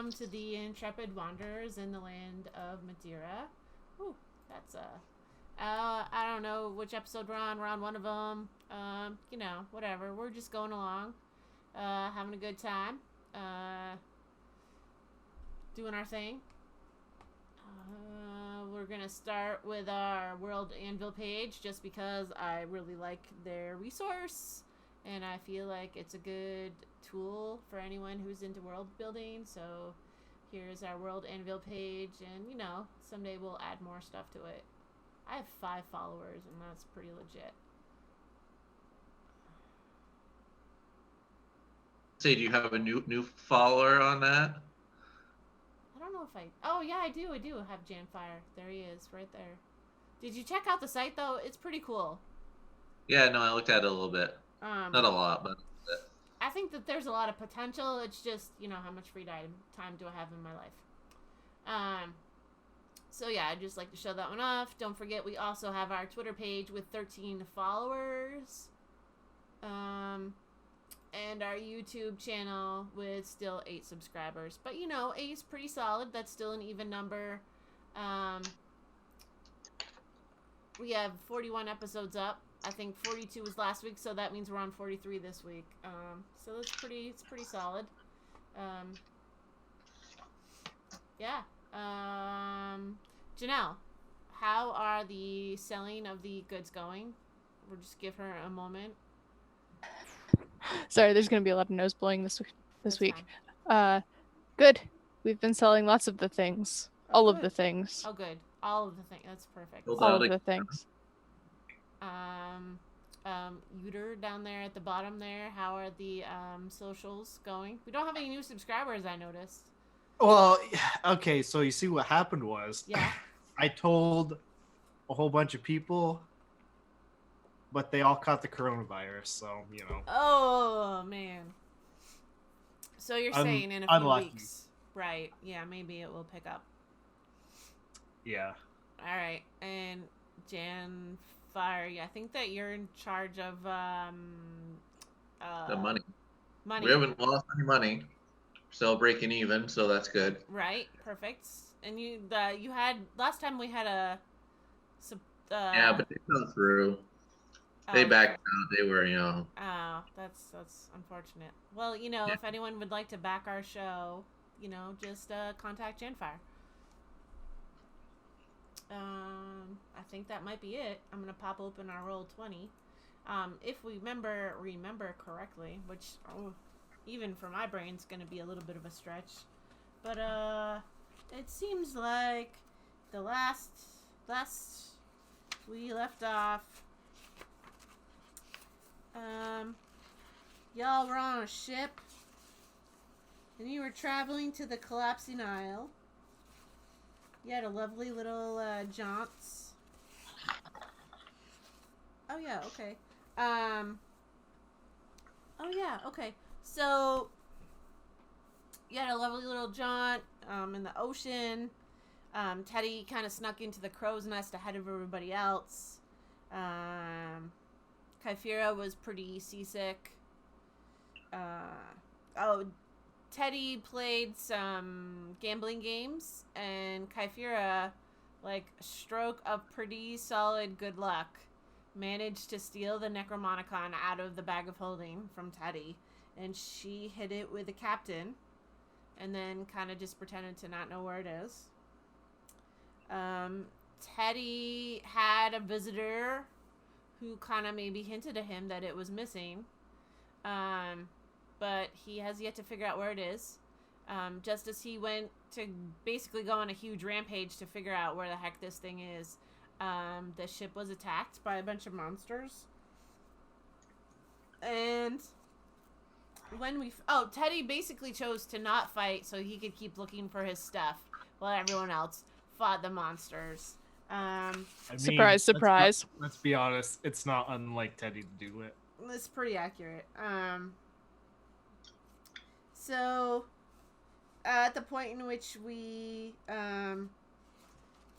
welcome to the Intrepid Wanderers in the land of Madera. Ooh, that's I don't know which episode we're on. We're on one of them. Whatever. We're just going along, having a good time, doing our thing. We're gonna start with our World Anvil page just because I really like their resource and I feel like it's a good tool for anyone who's into world building. So here's our World Anvil page, and someday we'll add more stuff to it. I have 5 followers, and that's pretty legit. Say, do you have a new follower on that? I don't know if I... Oh, yeah, I do. I do have Janfire. There he is, right there. Did you check out the site, though? It's pretty cool. Yeah, no, I looked at it a little bit. Not a lot, but... I think that there's a lot of potential. It's just, how much free time do I have in my life? So, yeah, I'd just like to show that one off. Don't forget, we also have our Twitter page with 13 followers. And our YouTube channel with still 8 subscribers. But, 8 is pretty solid. That's still an even number. We have 41 episodes up. I think 42 was last week, so that means we're on 43 this week. So it's pretty solid. Yeah. Janelle, how are the selling of the goods going? We'll just give her a moment. Sorry, there's going to be a lot of nose blowing this week. Good. We've been selling lots of the things. All of the things. Oh, good. All of the things. That's perfect. All of the things. Uter down there at the bottom there, how are the socials going? We don't have any new subscribers, I noticed. Well, okay, so you see what happened was... Yeah. I told a whole bunch of people, but they all caught the coronavirus, so, Oh, man. So you're saying in a few weeks. Right. Yeah, maybe it will pick up. Yeah. All right. And Jan Fire, I think that you're in charge of the money. Money. We haven't lost any money. Still breaking even, so that's good. Right. Perfect. And you had last time we had a yeah, but they fell through. They backed out. They were, Oh, that's unfortunate. Well, if anyone would like to back our show, just contact Janfire. I think that might be it. I'm gonna pop open our Roll20. If we remember correctly, which even for my brain's gonna be a little bit of a stretch, but it seems like the last we left off, y'all were on a ship, and you were traveling to the collapsing isle. You had a lovely little jaunts. Oh yeah, okay. Oh yeah, okay. So you had a lovely little jaunt in the ocean. Teddy kind of snuck into the crow's nest ahead of everybody else. Kyphira was pretty seasick. Teddy played some gambling games, and Kyphira, stroke of pretty solid good luck, managed to steal the Necromonicon out of the bag of holding from Teddy, and she hid it with the captain, and then kind of just pretended to not know where it is. Teddy had a visitor who kind of maybe hinted to him that it was missing, but he has yet to figure out where it is. Just as he went to basically go on a huge rampage to figure out where the heck this thing is, the ship was attacked by a bunch of monsters. And when Teddy basically chose to not fight so he could keep looking for his stuff while everyone else fought the monsters. Surprise. Let's be honest, it's not unlike Teddy to do it. It's pretty accurate. So, at the point in which we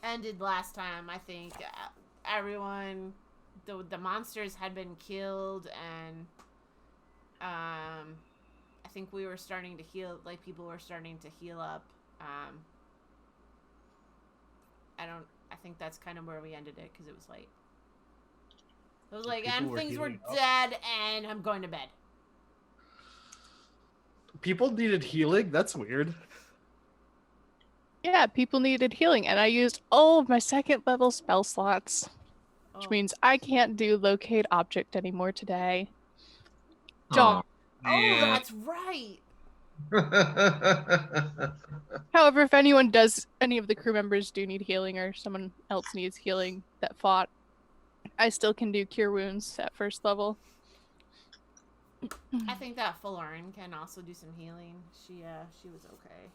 ended last time, I think everyone, the monsters had been killed, and I think we were starting to heal. Like people were starting to heal up. I think that's kind of where we ended it because it was late. It was like, and things were dead, and I'm going to bed. People needed healing? That's weird. Yeah, people needed healing, and I used all of my 2nd level spell slots. Which means I can't do locate object anymore today. John. Oh, that's right. However, if any of the crew members do need healing or someone else needs healing that fought, I still can do cure wounds at 1st level. I think that Florin can also do some healing. She was okay.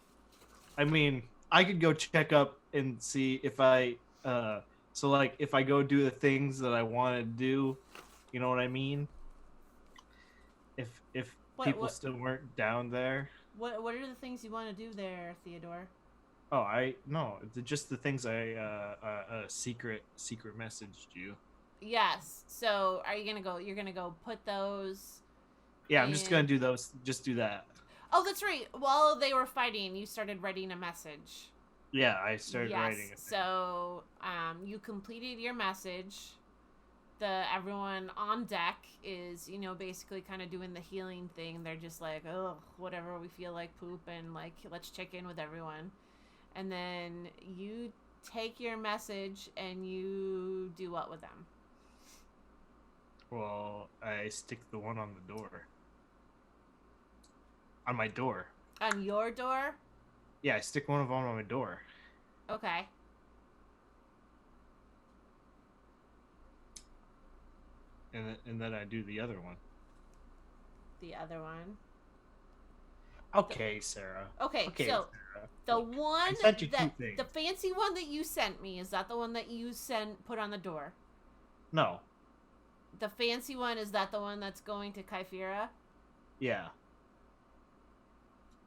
I mean, I could go check up and see if I so like if I go do the things that I want to do, you know what I mean? If people still weren't down there. What are the things you want to do there, Theodore? Oh, just the things I secret messaged you. Yes. So, are you going to go you're going to go put those Yeah, I'm just going to do those. Just do that. Oh, that's right. While they were fighting, you started writing a message. Yeah, I started writing it. So, you completed your message. Everyone on deck is, basically kind of doing the healing thing. They're just like, oh, whatever, we feel like poop, and like, let's check in with everyone. And then you take your message and you do what with them? Well, I stick the one on the door. On my door. On your door? Yeah, I stick one of them on my door. Okay. And then I do the other one. The other one. Okay, Sarah. Okay, so Sarah. the one the fancy one that you sent me, is that the one that you put on the door? No. The fancy one, is that the one that's going to Kyphera? Yeah.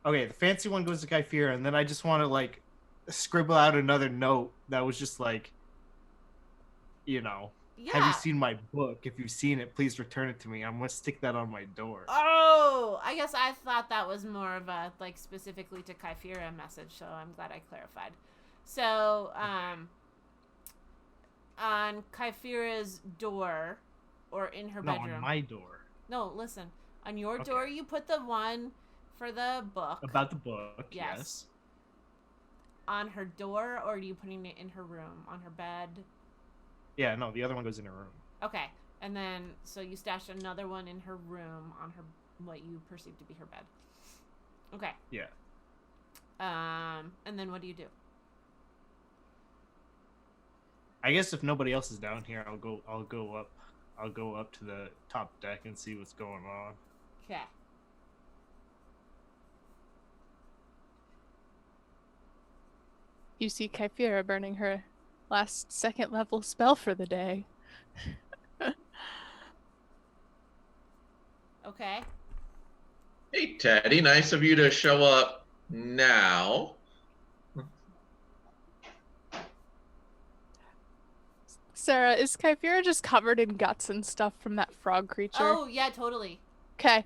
Okay, the fancy one goes to Kyphera, and then I just want to like scribble out another note that was just like, have you seen my book? If you've seen it, please return it to me. I'm gonna stick that on my door. Oh, I guess I thought that was more of a like specifically to Kyphera message, so I'm glad I clarified. So, on Kyphera's door, or in her bedroom. No, on my door. No, listen. On your door, you put the one for the book. About the book, yes. On her door, or are you putting it in her room? On her bed? Yeah, no, the other one goes in her room. Okay. And then, so you stashed another one in her room on her, what you perceive to be her bed. Okay. Yeah. And then what do you do? I guess if nobody else is down here, I'll go up to the top deck and see what's going on. Okay. You see Kyphera burning her last 2nd level spell for the day. Okay. Hey, Teddy, nice of you to show up now. Sarah, is Kyphera just covered in guts and stuff from that frog creature? Oh, yeah, totally. Okay.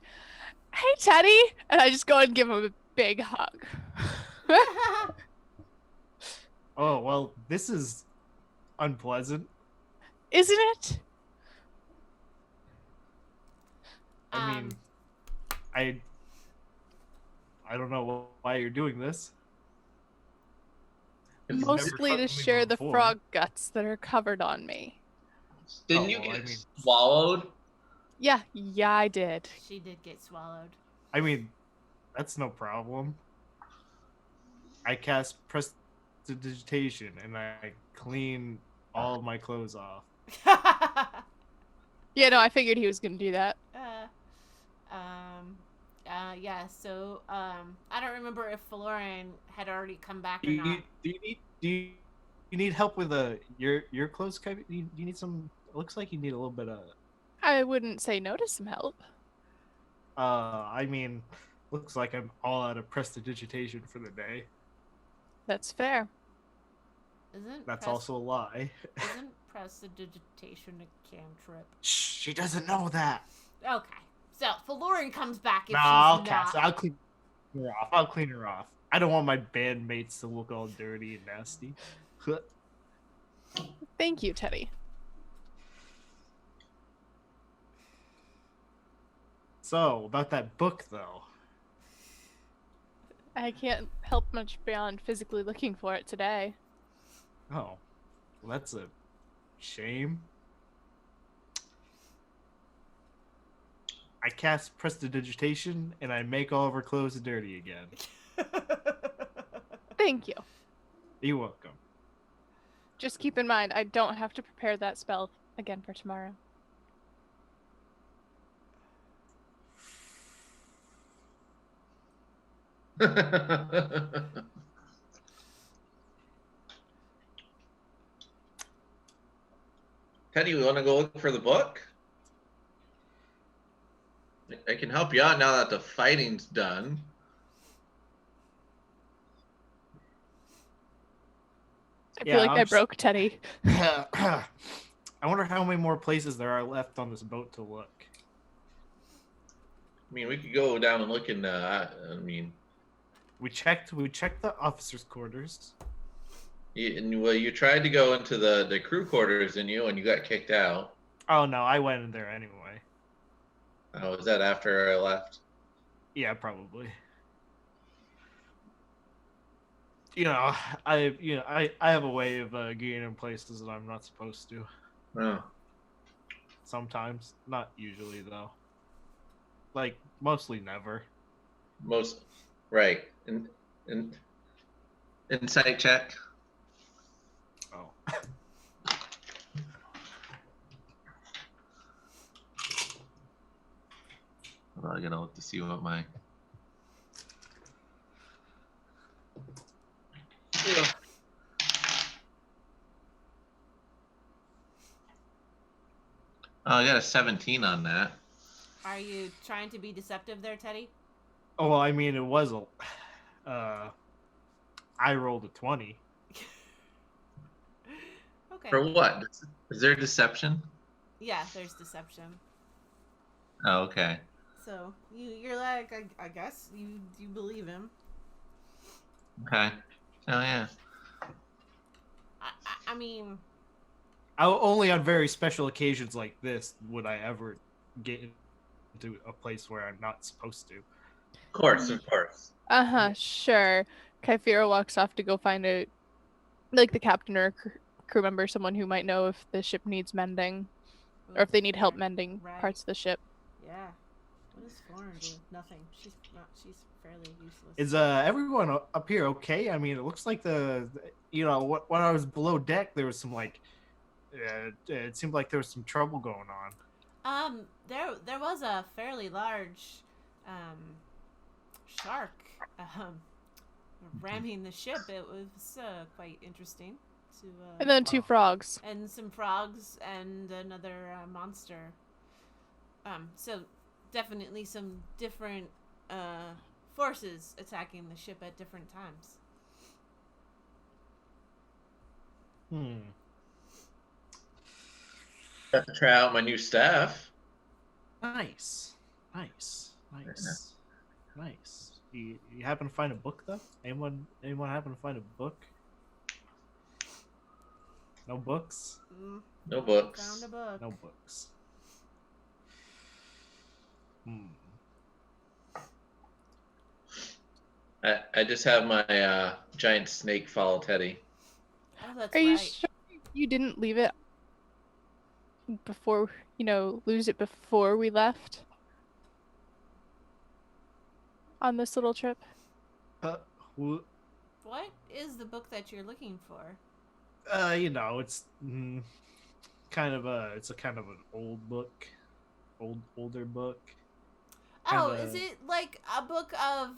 Hey, Teddy! And I just go and give him a big hug. Oh, well, this is unpleasant. Isn't it? I mean, I don't know why you're doing this. Mostly to share the frog guts that are covered on me. Didn't you get swallowed? Yeah, I did. She did get swallowed. I mean, that's no problem. I cast prestidigitation and I clean all of my clothes off. Yeah, no, I figured he was gonna do that. Yeah, so, I don't remember if Florin had already come back or not. Do you need help with your clothes, Kevin? Do you need some? It looks like you need a little bit of. I wouldn't say no to some help. I mean, looks like I'm all out of prestidigitation for the day. That's fair. That's also a lie. Isn't prestidigitation a cantrip? Shh, she doesn't know that. Okay. stealth. Lauren comes back if Nah, she's I'll not. cast it. I'll clean her off. I don't want my bandmates to look all dirty and nasty. Thank you, Teddy. So, about that book, though. I can't help much beyond physically looking for it today. Oh, well, that's a shame. I cast Prestidigitation, and I make all of her clothes dirty again. Thank you. You're welcome. Just keep in mind, I don't have to prepare that spell again for tomorrow. Teddy, we want to go look for the book? I can help you out now that the fighting's done. I feel like I broke Teddy. I wonder how many more places there are left on this boat to look. I mean, we could go down and look in. We checked the officers' quarters. You tried to go into the crew quarters, didn't you? And you got kicked out. Oh no, I went in there anyway. Oh, was that after I left? Yeah, probably. I have a way of getting in places that I'm not supposed to. Oh. Sometimes, not usually though. Like mostly never. Right. Insight check. Oh. Well, I gotta look to see what my. Yeah. Oh, I got a 17 on that. Are you trying to be deceptive there, Teddy? Oh, well, I mean, it was I rolled a 20. Okay. For what? Is there deception? Yeah, there's deception. Oh, okay. So you're like, I guess you believe him. Okay. Oh yeah. I mean, Only on very special occasions like this would I ever get into a place where I'm not supposed to. Of course, of course. Sure. Kyphira walks off to go find the captain or crew member, someone who might know if the ship needs mending, or if they need help mending parts of the ship. Yeah. What does Florin do? Nothing. She's fairly useless. Is everyone up here okay? I mean, it looks like when I was below deck, there was some it seemed like there was some trouble going on. There was a fairly large shark ramming the ship. It was quite interesting to and then two frogs. And some frogs and another monster. So definitely some different forces attacking the ship at different times. Got to try out my new staff. Nice. You happen to find a book though? Anyone happen to find a book? No books? No books. Found a book. No books. I just have my giant snake follow Teddy. Oh, that's Are you right. sure you didn't leave it before, lose it before we left? On this little trip? What is the book that you're looking for? It's kind of an old book. Older book. Oh, is it like a book of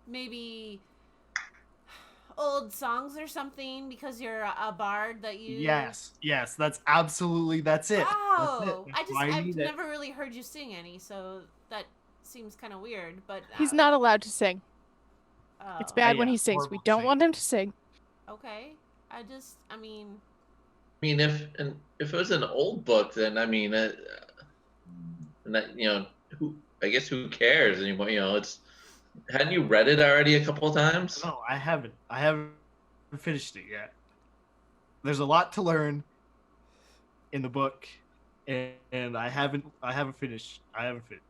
maybe old songs or something because you're a bard that you Yes, that's it. Oh, That's it. I've never really heard you sing any, so that seems kind of weird, but He's not allowed to sing. Oh. It's bad when he sings. We don't want him to sing. Okay. I mean if it was an old book, then and that I guess who cares anymore? Hadn't you read it already a couple of times? No, I haven't. I haven't finished it yet. There's a lot to learn in the book, and I haven't finished. I haven't finished.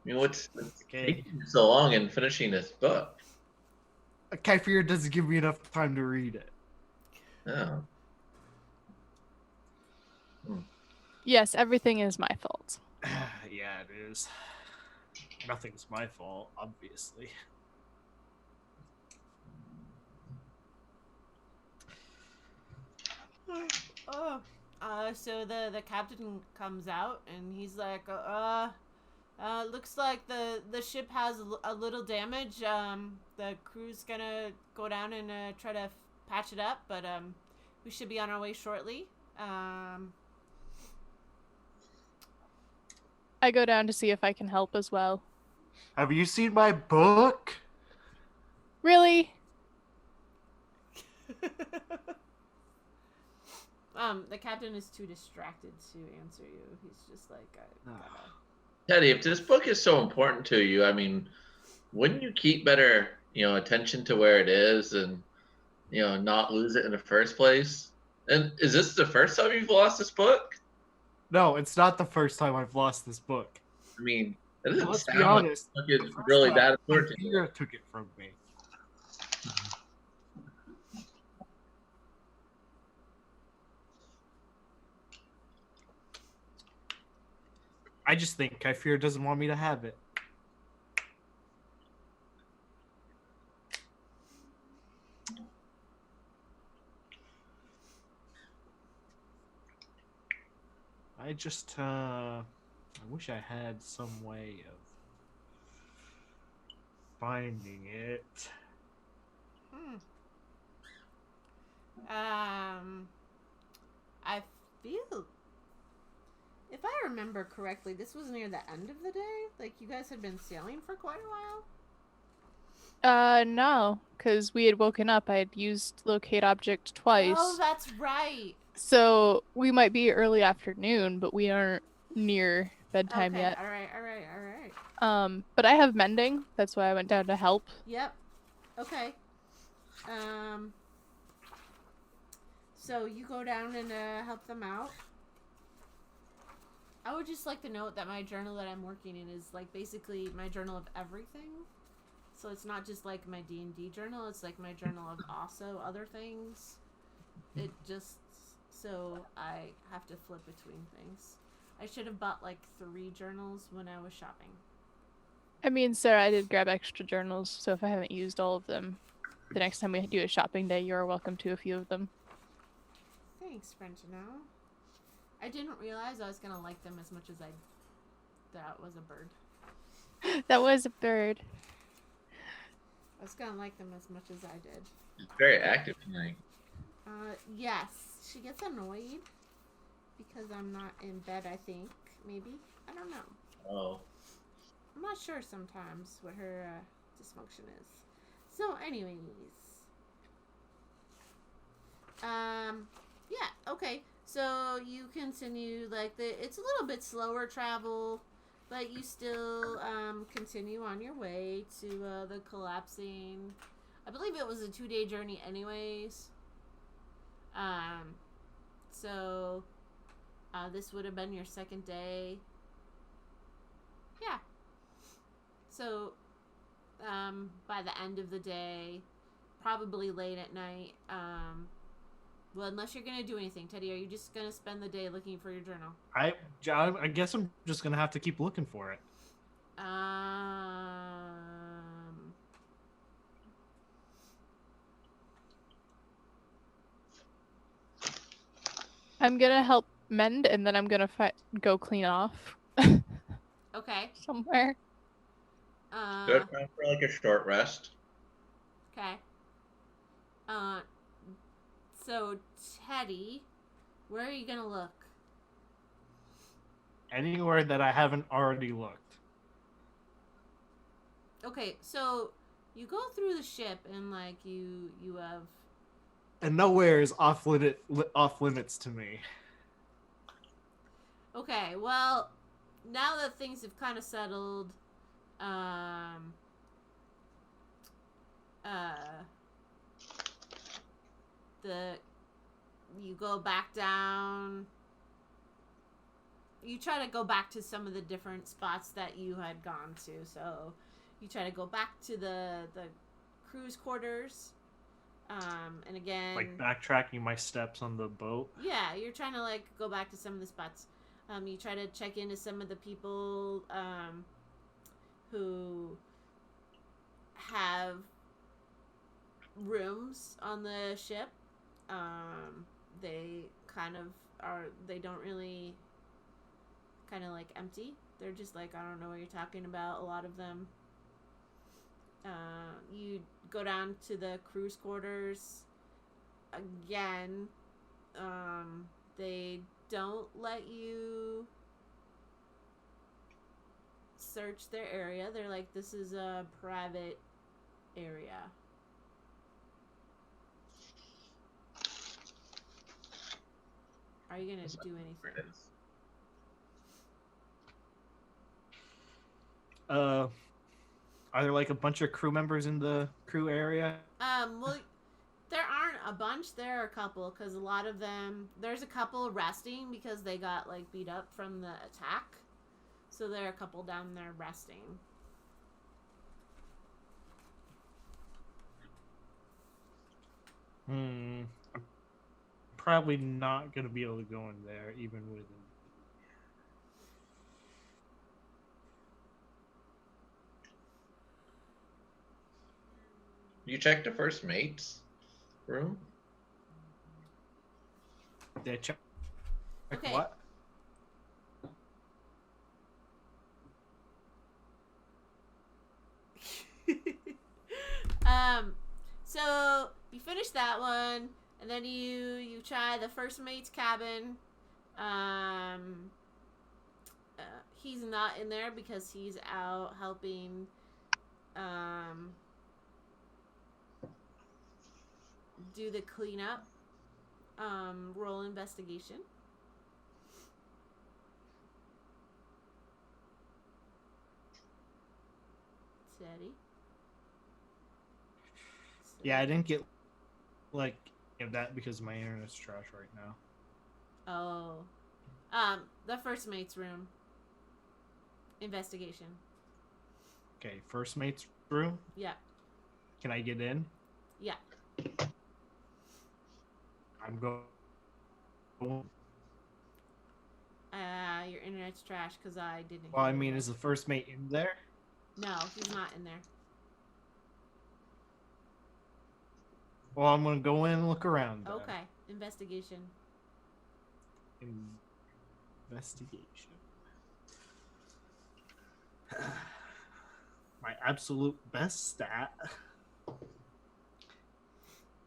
What's taking so long in finishing this book? Kypher doesn't give me enough time to read it. Oh. Yes, everything is my fault. Yeah, it is. Nothing's my fault, obviously. So the captain comes out and he's like, looks like the ship has a little damage. The crew's gonna go down and try to patch it up, but we should be on our way shortly. I go down to see if I can help as well. Have you seen my book? Really? The captain is too distracted to answer you. He's just like, Teddy, if this book is so important to you, I mean, wouldn't you keep better, attention to where it is and, not lose it in the first place? And is this the first time you've lost this book? No, it's not the first time I've lost this book. I mean, it doesn't Let's sound be honest. like it's really that important. Kira took it from me. I just think Kypher doesn't want me to have it. I just, I wish I had some way of finding it. I feel, if I remember correctly, this was near the end of the day. Like, you guys had been sailing for quite a while. No, because we had woken up. I had used locate object twice. Oh, that's right. So we might be early afternoon, but we aren't near bedtime Okay, yet. all right. But I have mending. That's why I went down to help. Yep. Okay. So you go down and help them out. I would just like to note that my journal that I'm working in is like basically my journal of everything. So it's not just like my D&D journal. It's like my journal of also other things. It just so I have to flip between things. I should have bought like 3 journals when I was shopping. I mean, Sarah, I did grab extra journals, so if I haven't used all of them, the next time we do a shopping day, you're welcome to a few of them. Thanks, Frenchino. I didn't realize I was gonna like them as much as that was a bird. That was a bird. I was gonna like them as much as I did. It's very active tonight. Yes. She gets annoyed because I'm not in bed, I think. Maybe. I don't know. Oh. I'm not sure sometimes what her dysfunction is. So, anyways. Yeah, okay. So, you continue, like, it's a little bit slower travel, but you still, continue on your way to, the collapsing. I believe it was a 2-day journey anyways. So, this would have been your second day. Yeah. So, by the end of the day, probably late at night, well, unless you're going to do anything, Teddy, are you just going to spend the day looking for your journal? I guess I'm just going to have to keep looking for it. I'm gonna help mend, and then I'm gonna go clean off. Okay. Somewhere. Good time for like a short rest. Okay. So Teddy, where are you gonna look? Anywhere that I haven't already looked. Okay, so you go through the ship and like you have. And nowhere is off limits to me. Okay, well, now that things have kind of settled, um, you go back down. You try to go back to some of the different spots that you had gone to. So you try to go back to the crew's quarters. And again, Like backtracking my steps on the boat. yeah, you're trying to like go back to some of the spots. You try to check into some of the people who have rooms on the ship. They kind of are. They don't really. Kind of like empty. They're just like, I don't know what you're talking about. A lot of them. You go down to the crew's quarters. Again, they don't let you search their area. They're like, this is a private area. Are you gonna do anything? Are there like a bunch of crew members in the crew area? Well, there aren't a bunch. There are a couple, because a lot of them. There's a couple resting because they got like beat up from the attack. So there are a couple down there resting. I'm probably not gonna be able to go in there, even with. You checked the first mate's room? They check Okay. what? So you finish that one, and then you try the first mate's cabin. He's not in there because he's out helping. Do the cleanup. Roll investigation. Teddy. Yeah, I didn't get like that because my internet's trash right now. Oh. The first mate's room. Investigation. Okay, first mate's room. Yeah. Can I get in? Yeah. I'm going. Your internet's trash because I didn't. Well, I hear mean, you. is the first mate in there? No, he's not in there. Well, I'm gonna go in and look around. Then. Okay. Investigation. Investigation. My absolute best stat.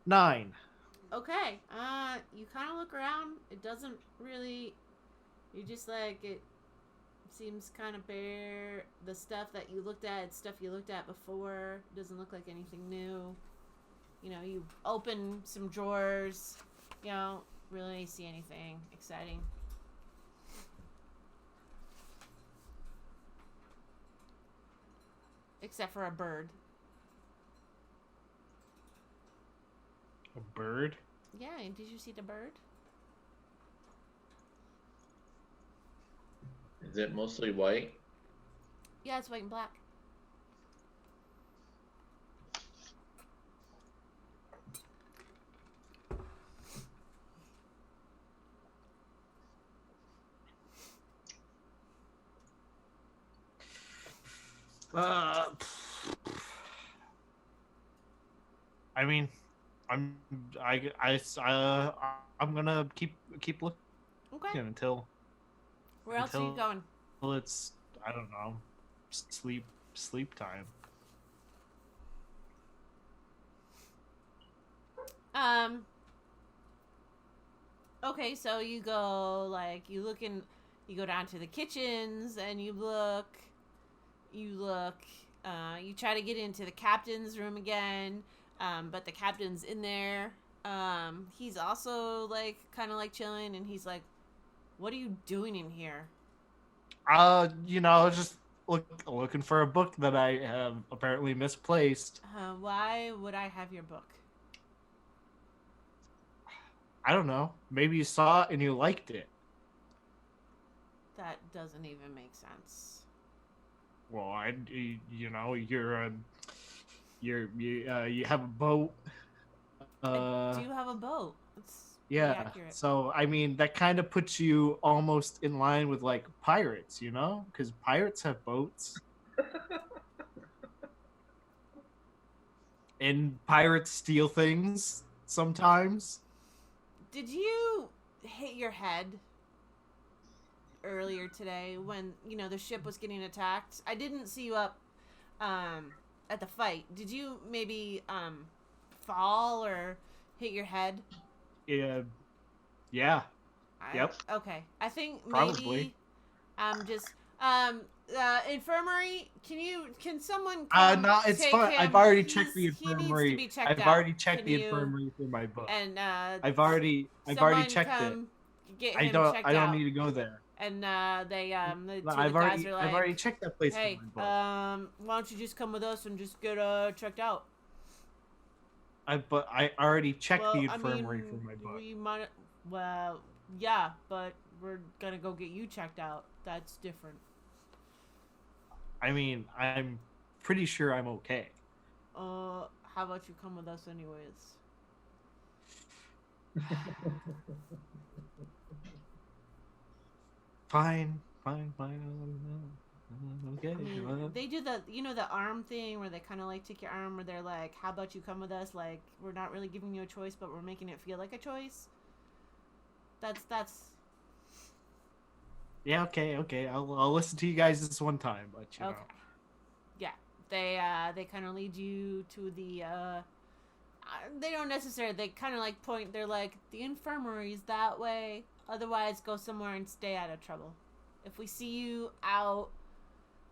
9. Okay. You kind of look around. It doesn't really. You just like it. Seems kind of bare. The stuff that you looked at, it's stuff you looked at before. Doesn't look like anything new. You know, you open some drawers. You don't really see anything exciting. Except for a bird. A bird? Yeah, and did you see the bird? Is it mostly white? Yeah, it's white and black. I mean, I'm gonna keep looking Okay. until Where else are you going? it's I don't know sleep time. Okay, so you go like you go down to the kitchens and you try to get into the captain's room again, but the captain's in there. He's also like kind of like chilling, and he's like, "What are you doing in here?" Just looking for a book that I have apparently misplaced. Why would I have your book? I don't know. Maybe you saw it and you liked it. That doesn't even make sense. Well, you have a boat. I do have a boat. It's pretty Yeah. accurate. So I mean, that kind of puts you almost in line with like pirates, because pirates have boats. And pirates steal things sometimes. Did you hit your head earlier today when the ship was getting attacked? I didn't see you up at the fight. Did you maybe fall or hit your head? Yeah. Yep. Okay. I think Probably. maybe just infirmary. Can someone come No, it's take fine. him? I've already checked the He needs to infirmary. be checked I've out. already checked Can the you- infirmary for my book. And I've already someone checked it. come Get I him don't checked I don't out. need to go there. And the two No, of the guys are like, I've already checked that place hey, for my book. why don't you just come with us and just get checked out? But I already checked Well, the I infirmary mean, for my book. we might. Well, yeah, but we're gonna go get you checked out. That's different. I mean, I'm pretty sure I'm okay. How about you come with us anyways? Fine. Okay. I mean, they do the arm thing where they kind of like take your arm, where they're like, "How about you come with us? Like, we're not really giving you a choice, but we're making it feel like a choice." That's. Yeah. Okay. I'll listen to you guys this one time, but Okay. Yeah, they kind of lead you to the. They don't necessarily. They kind of like point. They're like, the infirmary's that way. Otherwise, go somewhere and stay out of trouble. If we see you out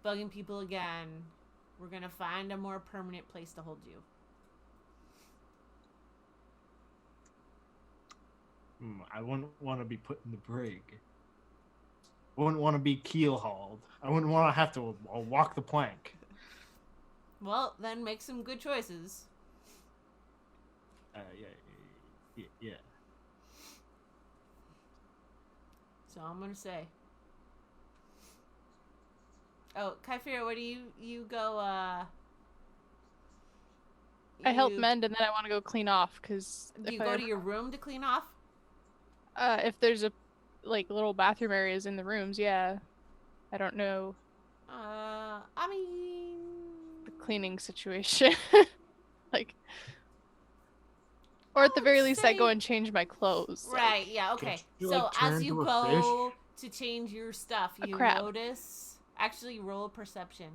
bugging people again, we're gonna find a more permanent place to hold you. I wouldn't want to be put in the brig. I wouldn't want to be keel hauled. I wouldn't want to have to walk the plank. Well, then make some good choices. Yeah. So I'm gonna say. Oh, Kyphira, where do you go? I help mend and then I want to go clean off because Do you go to your room to clean off? If there's a little bathroom areas in the rooms, yeah. I don't know I mean, the cleaning situation. Or at the very least, I go and change my clothes. Right, yeah, okay. So as you go to change your stuff, you notice. Actually, roll perception.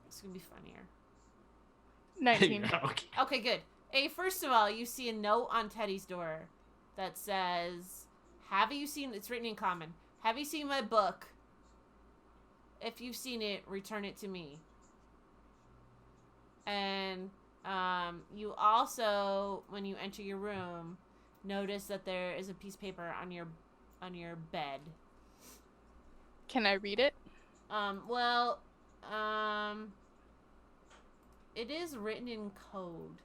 It's gonna be funnier. 19. Okay, good. Hey, first of all, you see a note on Teddy's door that says, "Have you seen?" It's written in common. "Have you seen my book? If you've seen it, return it to me." And you also, when you enter your room, notice that there is a piece of paper on your bed. Can I read it? It is written in code.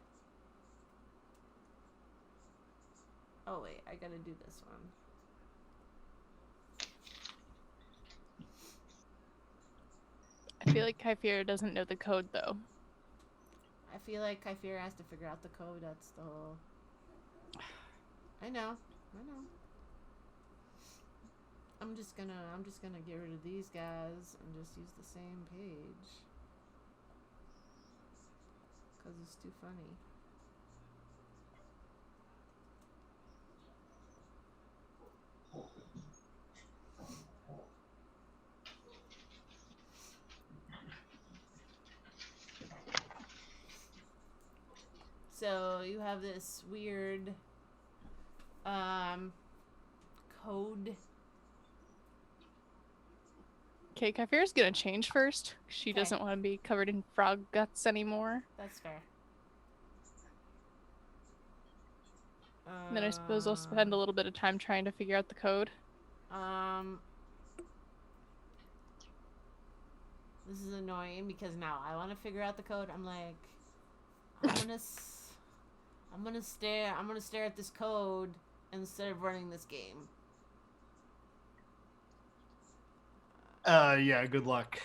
Oh wait, I gotta do this one. I feel like Kyphira doesn't know the code though. I feel like Kyphira has to figure out the code. That's the whole. I know. I'm just gonna get rid of these guys and just use the same page. 'Cause it's too funny. So you have this weird code. Okay, Kyphira's gonna change first. She doesn't want to be covered in frog guts anymore. That's fair. And then I suppose I'll spend a little bit of time trying to figure out the code. This is annoying because now I want to figure out the code. I'm like, I'm gonna stare at this code instead of running this game. Yeah, good luck.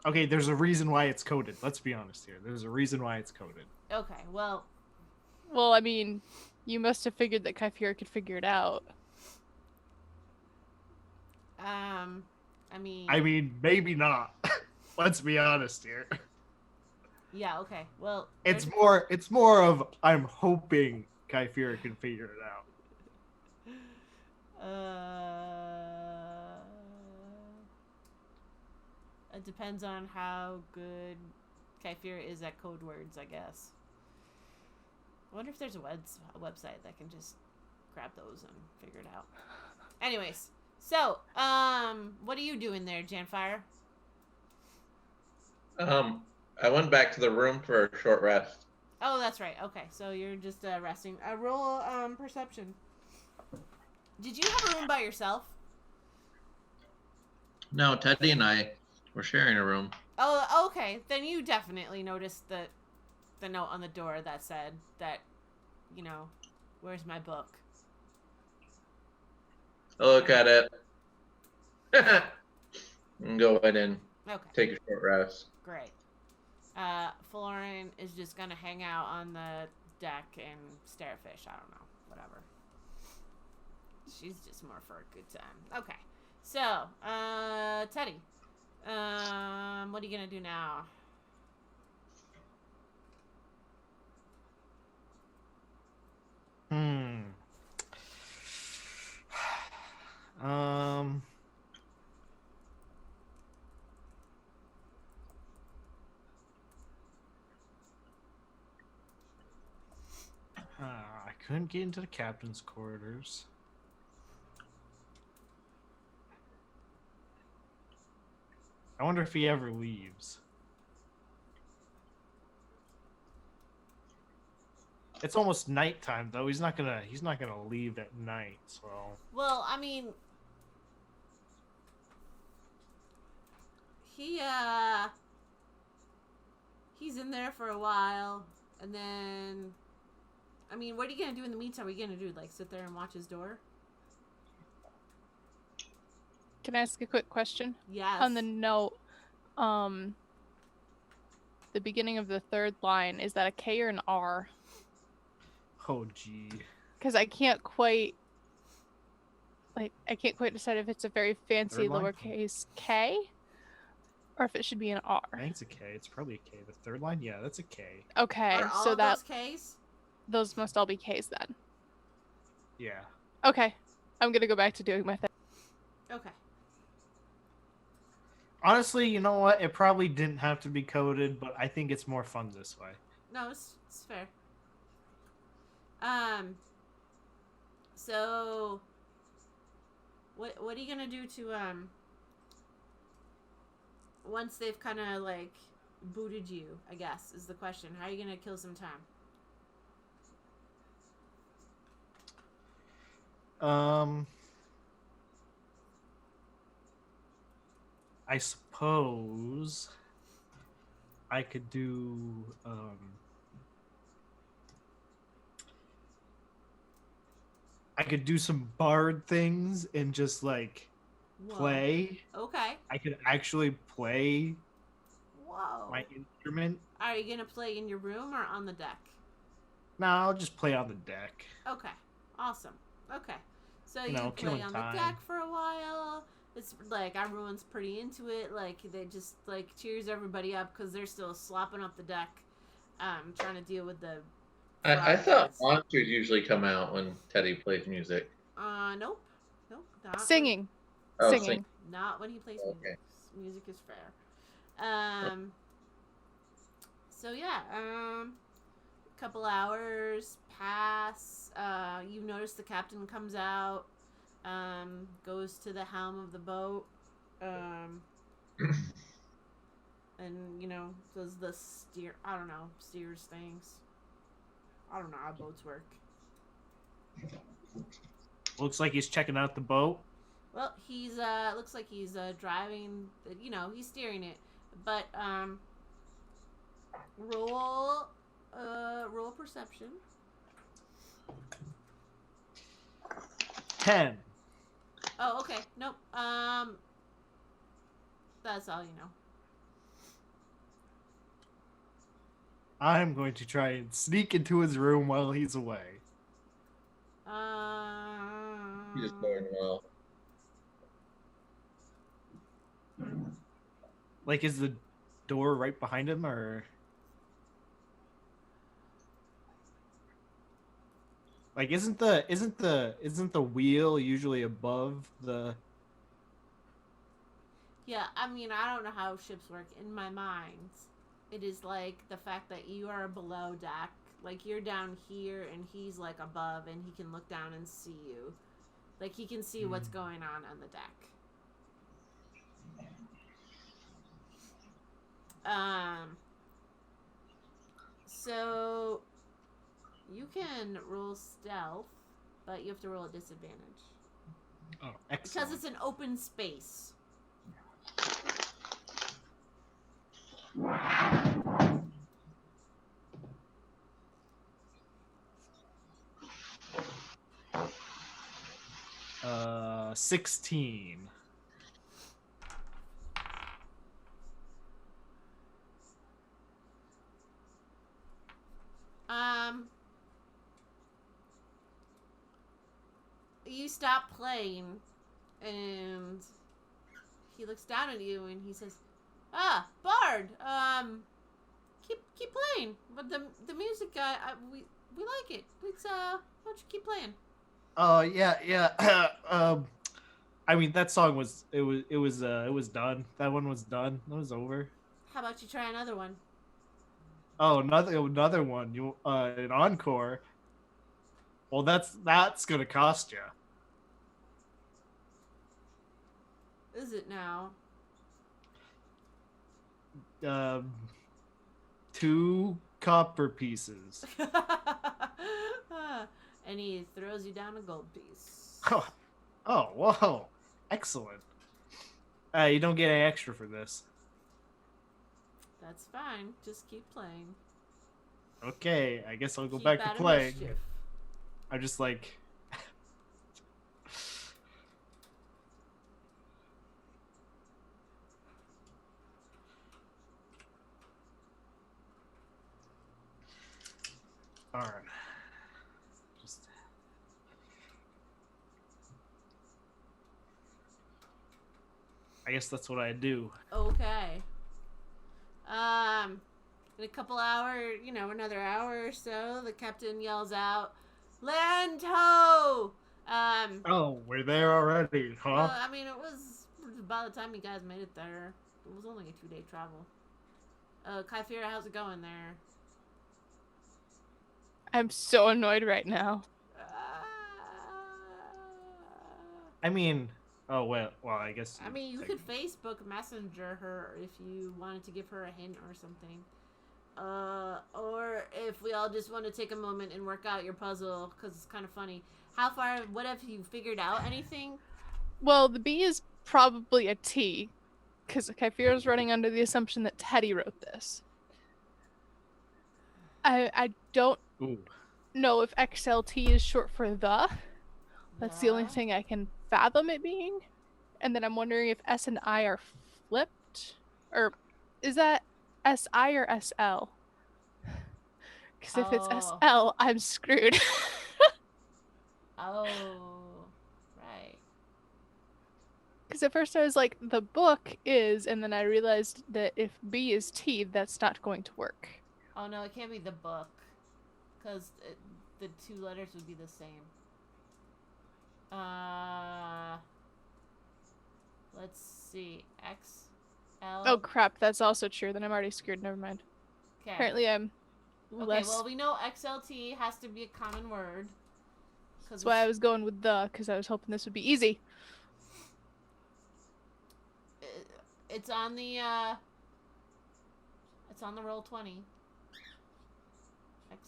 Okay, there's a reason why it's coded. Let's be honest here. There's a reason why it's coded. Okay, well, I mean, you must have figured that Kyphera could figure it out. I mean, maybe not. Let's be honest here. Yeah, okay. Well, it's more of I'm hoping Kyphera can figure it out. It depends on how good Kyphera is at code words, I guess. I wonder if there's a website that can just grab those and figure it out. Anyways, so, what are you doing there, Janfire? I went back to the room for a short rest. Oh, that's right. Okay, so you're just resting. Roll perception. Did you have a room by yourself? No, Teddy and I were sharing a room. Oh, okay. Then you definitely noticed the note on the door that said that, you know, where's my book? I'll look at it. And go ahead and take a short rest. Great. Florin is just gonna hang out on the deck and stare at fish. I don't know. Whatever. She's just more for a good time. Okay. So, Teddy. What are you gonna do now? I couldn't get into the captain's quarters. I wonder if he ever leaves. It's almost nighttime though. He's not gonna leave at night, so. Well, I mean, he's in there for a while, and then, I mean, what are you gonna do in the meantime? What are you gonna do, like sit there and watch his door? Can I ask a quick question? Yes. On the note, the beginning of the third line, is that a K or an R? Oh, gee. Because I can't quite decide if it's a very fancy lowercase K or if it should be an R. I think it's a K. It's probably a K. The third line? Yeah, that's a K. Okay, Are all so of those Ks? Those must all be Ks then. Yeah. Okay, I'm gonna go back to doing my thing. Okay. Honestly, you know what? It probably didn't have to be coded, but I think it's more fun this way. No, it's fair. So what are you gonna do to once they've kind of like booted you, I guess, is the question. How are you gonna kill some time? I suppose I could do some bard things and just like play. Okay. I could actually play my Whoa. instrument. Are you gonna play in your room or on the deck? No, I'll just play on the deck. Okay. Awesome. Okay. So you play killing on time. the deck for a while. It's like everyone's pretty into it. Like they just like cheers everybody up because they're still slopping up the deck, trying to deal with the. I thought monsters usually come out when Teddy plays music. Nope. Not Singing. Oh, Singing. Not when he plays music. Okay. Music is fair. So yeah. Couple hours pass. You notice the captain comes out. Goes to the helm of the boat, and you know does the steers things. I don't know how boats work. Looks like he's checking out the boat. Well, he's looks like he's driving. You know, he's steering it. But roll roll perception. 10. Oh, okay. Nope. That's all you know. I'm going to try and sneak into his room while he's away. He's doing well. Like, is the door right behind him, or like isn't the wheel usually above the? Yeah, I mean, I don't know how ships work. In my mind, it is like the fact that you are below deck. Like, you're down here and he's, like, above and he can look down and see you. Like, he can see what's going on the deck. So, you can roll stealth, but you have to roll a disadvantage. Oh, excellent. Because it's an open space. Uh, 16. You stop playing, and he looks down at you and he says, "Ah, Bard, keep playing. But the music, we like it. It's why don't you keep playing?" Yeah. I mean, that song was done. That one was done. That was over. How about you try another one? Oh, another one. You an encore. Well, that's gonna cost you. Is it now? 2 copper pieces. And he throws you down a gold piece. Oh, whoa. Excellent. You don't get any extra for this. That's fine. Just keep playing. Okay, I guess I'll go Keep back out to of playing. mischief. I'm just like... Alright. I guess that's what I do. Okay. In a couple hours, another hour or so, the captain yells out, "Land ho!" Oh, we're there already, huh? Well, I mean, it was, by the time you guys made it there, it was only a 2-day travel. Kyphira, how's it going there? I'm so annoyed right now. I mean... Oh, well, I guess... I mean, you could Facebook Messenger her if you wanted to give her a hint or something. Or if we all just want to take a moment and work out your puzzle, because it's kind of funny. What have you figured out anything? Well, the B is probably a T, because Kyphira's running under the assumption that Teddy wrote this. I don't know if XLT is short for the. That's the only thing I can fathom it being. And then I'm wondering if S and I are flipped. Or is that SI or SL? Because if it's SL, I'm screwed. Oh, right. Because at first I was like, the book is, and then I realized that if B is T, that's not going to work. Oh no, it can't be the book. Because the 2 letters would be the same. Let's see. X, L. Oh crap, that's also true. Then I'm already screwed. Never mind. Okay. Apparently I'm less... Okay, well, we know XLT has to be a common word. That's why I was going with the, because I was hoping this would be easy. It's on the roll 20.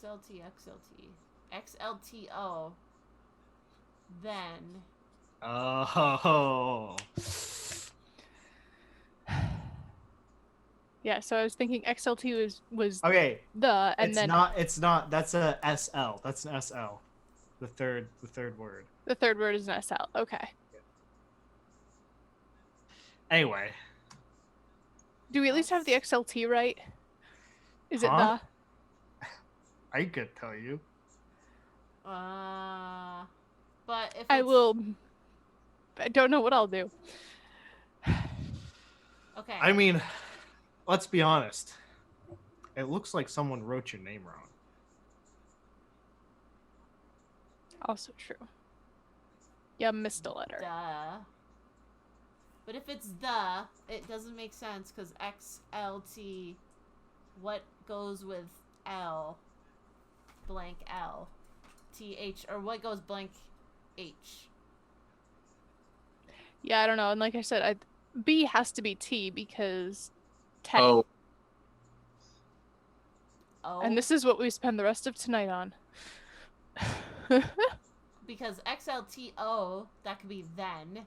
XLT. XLTO. then. Oh. Yeah, so I was thinking XLT was Okay. the, and then It's not. That's a SL. That's an SL. The third word. the third word is an SL. Okay. Anyway. Do we at least have the XLT right? Is it Huh? the? I could tell you. But if I it's, will. I don't know what I'll do. Okay. I mean, let's be honest. It looks like someone wrote your name wrong. Also true. Yeah, missed a letter. Duh. But if it's the, it doesn't make sense because XLT, what goes with L, blank L, TH, or what goes blank H? Yeah, I don't know. And like I said, B has to be T because Teddy. Oh, Oh. And this is what we spend the rest of tonight on. Because XLTO, that could be then.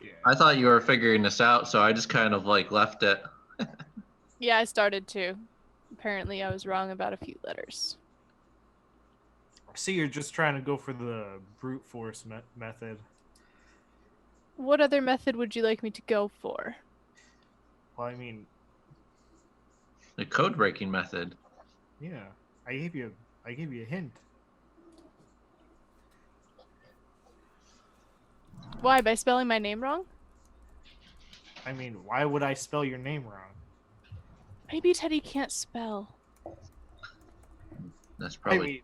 Yeah. I thought you were figuring this out, so I just kind of like left it. Yeah, I started to. Apparently, I was wrong about a few letters. See, you're just trying to go for the brute force method. What other method would you like me to go for? Well, I mean, The code breaking method. yeah. I gave you a hint. Why? By spelling my name wrong? I mean, why would I spell your name wrong? Maybe Teddy can't spell. That's probably. I mean,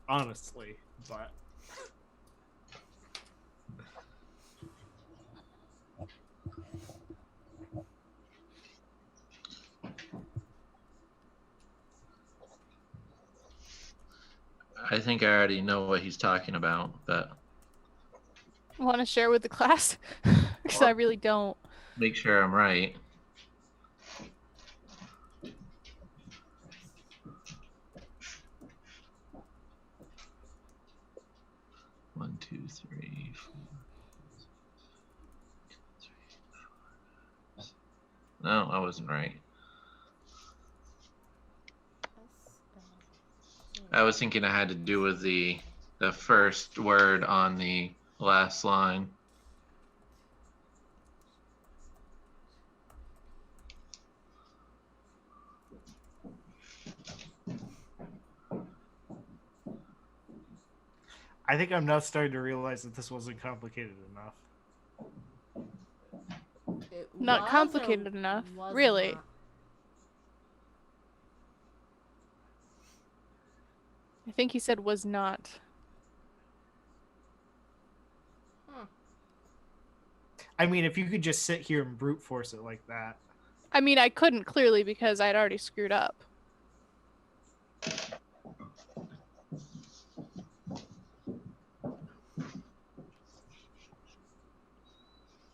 honestly, but I think I already know what he's talking about, but Want to share with the class? Because I really don't. make sure I'm right. One, two, three, four. No, I wasn't right. I was thinking I had to do with the first word on the last line. I think I'm now starting to realize that this wasn't complicated enough. It Not was complicated or enough. was Really? not? I think he said was not. I mean, if you could just sit here and brute force it like that. I mean, I couldn't clearly because I'd already screwed up.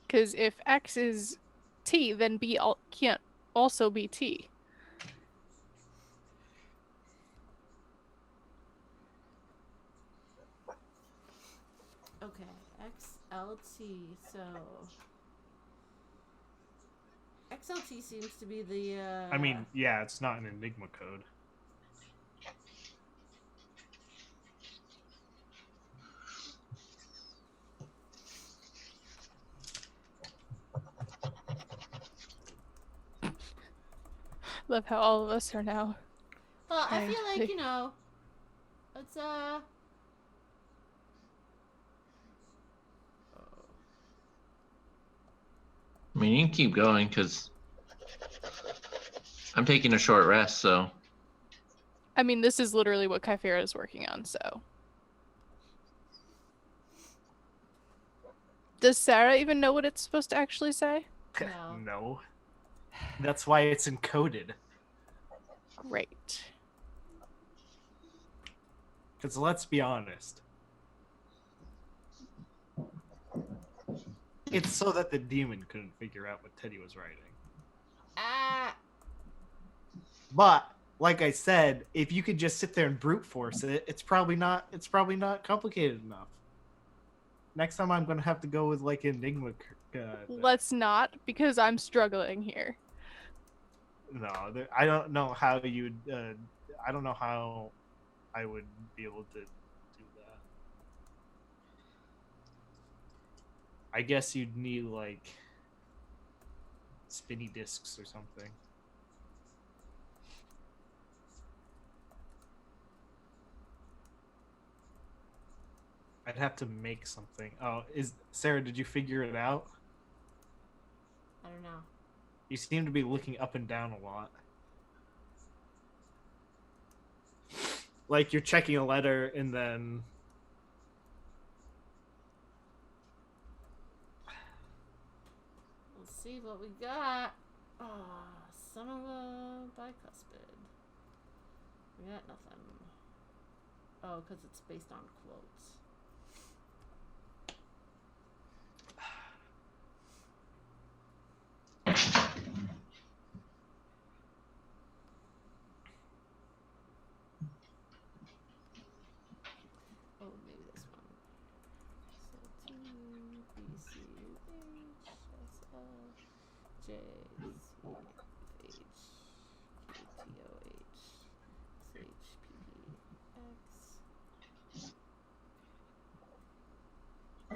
Because if X is T, then B can't also be T. Okay, XLT, so... XLT seems to be the, I mean, yeah, it's not an Enigma code. Love how all of us are now. Well, I feel like, Right. you know, it's, I mean, you can keep going because I'm taking a short rest, so. I mean, this is literally what Kyphera is working on, so. Does Sarah even know what it's supposed to actually say? No. No. That's why it's encoded. Great. Because let's be honest. It's so that the demon couldn't figure out what Teddy was writing. Ah. But like I said, if you could just sit there and brute force it, it's probably not complicated enough. Next time I'm gonna have to go with like Enigma. Let's not, because I'm struggling here. No, I don't know how you'd. I don't know how I would be able to do that. I guess you'd need like spinny discs or something. I'd have to make something. Oh, Sarah, did you figure it out? I don't know. You seem to be looking up and down a lot. Like you're checking a letter and then... Let's see what we got. Oh, son of a bicuspid. We got nothing. Oh, because it's based on quotes. Oh, maybe this one. So T B C H S L J Z H K T O H S H P X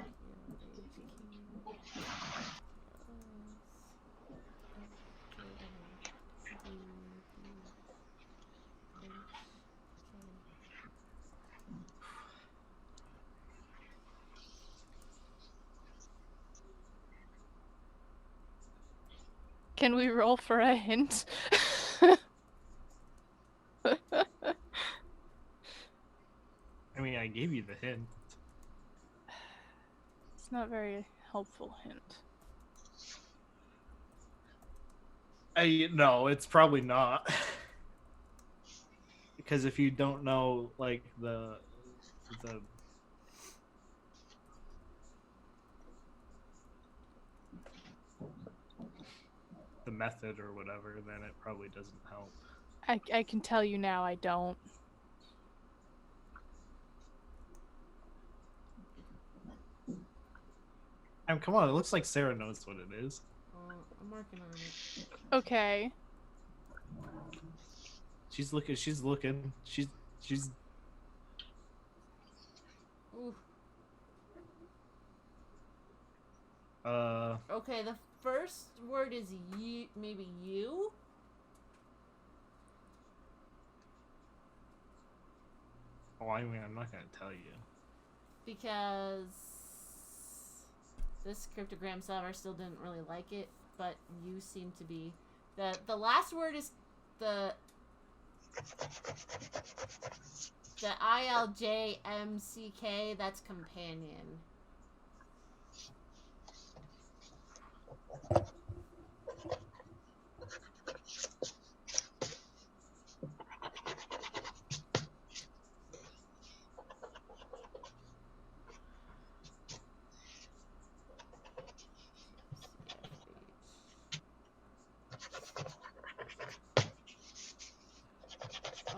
Can we roll for a hint? I mean, I gave you the hint. It's not a very helpful hint. No, it's probably not. Because if you don't know, like, the method or whatever, then it probably doesn't help. I can tell you now I don't. I mean, come on, it looks like Sarah knows what it is. I'm working on it. Okay. She's looking. She's. Ooh. Uh. Okay, the first word is you. Maybe you. Oh, I mean, I'm not gonna tell you. Because this cryptogram solver still didn't really like it, but you seem to be the last word is the ILJMCK. That's companion.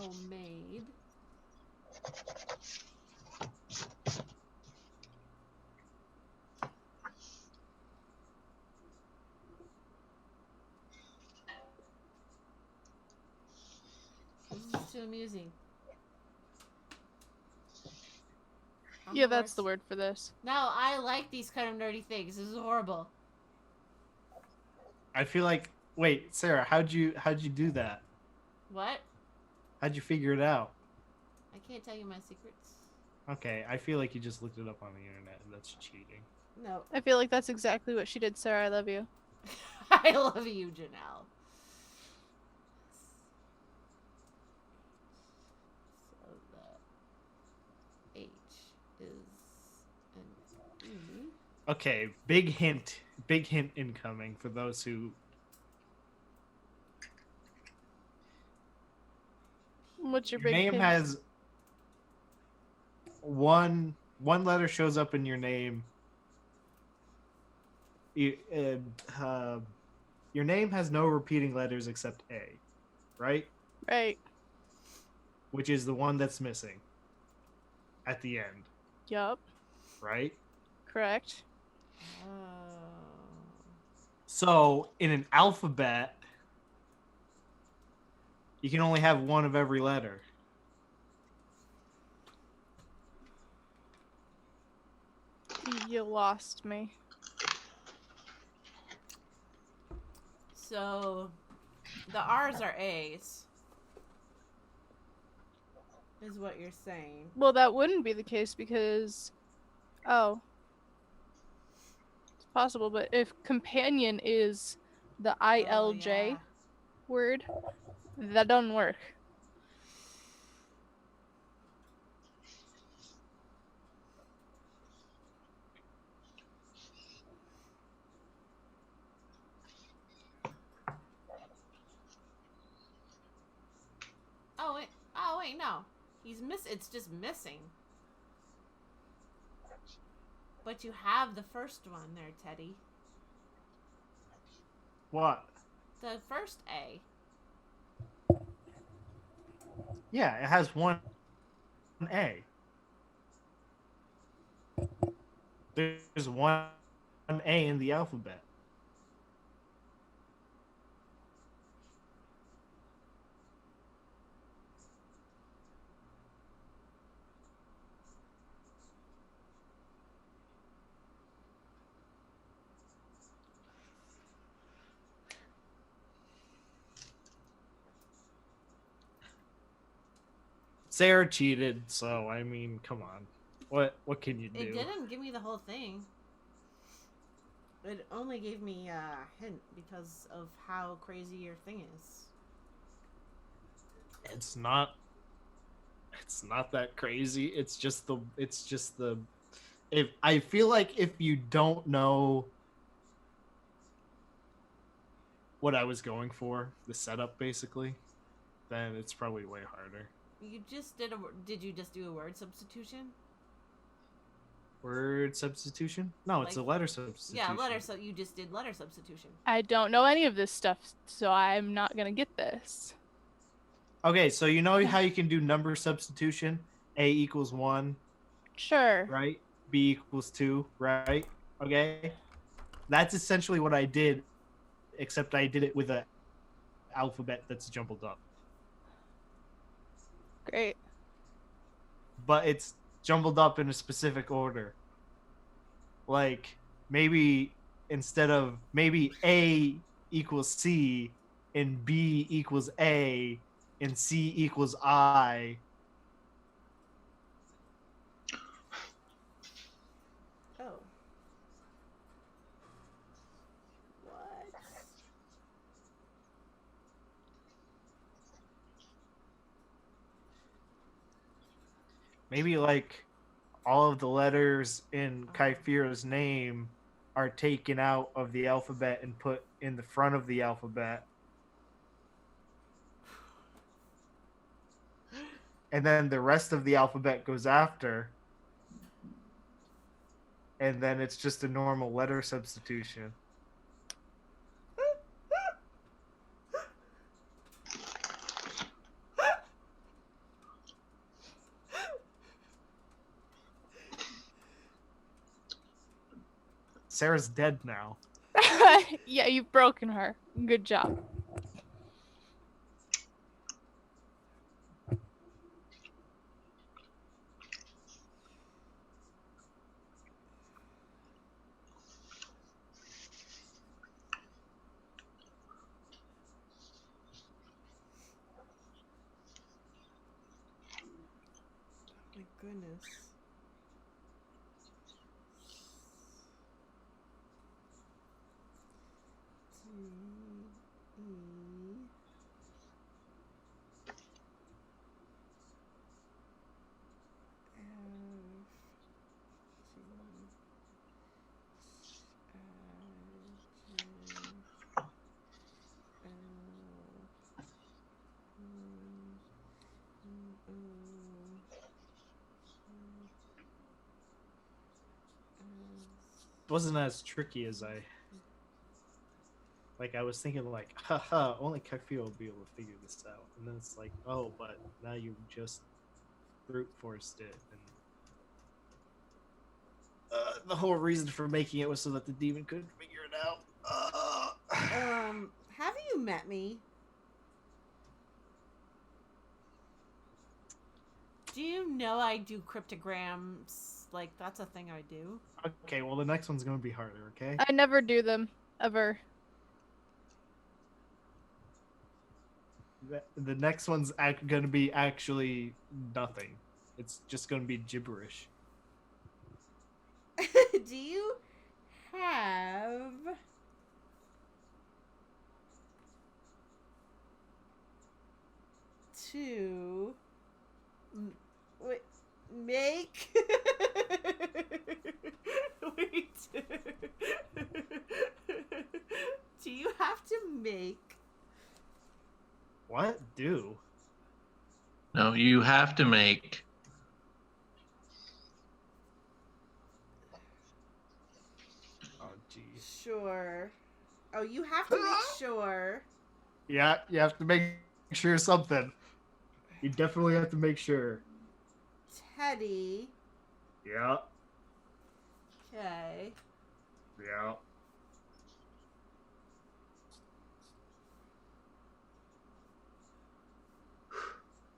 Oh, made. This is too amusing. Yeah, that's the word for this. No, I like these kind of nerdy things. This is horrible. I feel like. Wait, Sarah, how'd you do that? What? How'd you figure it out? I can't tell you my secrets. Okay, I feel like you just looked it up on the internet, and that's cheating. No. I feel like that's exactly what she did, Sarah. I love you. I love you, Janelle. So the H is an E. Okay, big hint incoming for those who. What's your Your big name hint? has one letter shows up in your name you, your name has no repeating letters except A, right? Right. Which is the one that's missing at the end, Yup. right? Correct. Oh. So in an alphabet, you can only have one of every letter. You lost me. So, the R's are A's. Is what you're saying. Well, that wouldn't be the case because, oh, it's possible. But if companion is the ILJ yeah. word, that doesn't work. Oh wait, no. It's just missing. But you have the first one there, Teddy. What? The first A. Yeah, it has one A. There's one A in the alphabet. Sarah cheated, so I mean, come on. What can you do? It didn't give me the whole thing. It only gave me a hint because of how crazy your thing is. It's not that crazy. It's just the if I feel like if you don't know what I was going for, the setup basically, then it's probably way harder. Did you just do a word substitution? Word substitution? No, it's a Like- letter substitution. Yeah, you just did letter substitution. I don't know any of this stuff, so I'm not gonna get this. Okay, so you know how you can do number substitution? A equals 1, Sure. right? B equals 2, right? Okay. That's essentially what I did, except I did it with a alphabet that's jumbled up. Great. But it's jumbled up in a specific order. Like maybe maybe A equals C and B equals A and C equals I. Oh. What? Maybe like all of the letters in Kaifira's name are taken out of the alphabet and put in the front of the alphabet. And then the rest of the alphabet goes after. And then it's just a normal letter substitution. Sarah's dead now. Yeah, you've broken her. Good job. My goodness. It wasn't as tricky as I Like I was thinking, like, haha, only Kaifio will be able to figure this out, and then it's like, oh, but now you just brute forced it, and the whole reason for making it was so that the demon couldn't figure it out. Have you met me? Do you know I do cryptograms? Like, that's a thing I do. Okay, well, the next one's gonna be harder, okay? I never do them, ever. The next one's gonna be actually nothing. It's just gonna be gibberish. Do you have to make wait do you have to make What? Do? No, you have to make. Oh, jeez. sure you have to make sure Yeah, you have to make sure something. You definitely have to make sure. Teddy Yeah, okay yeah.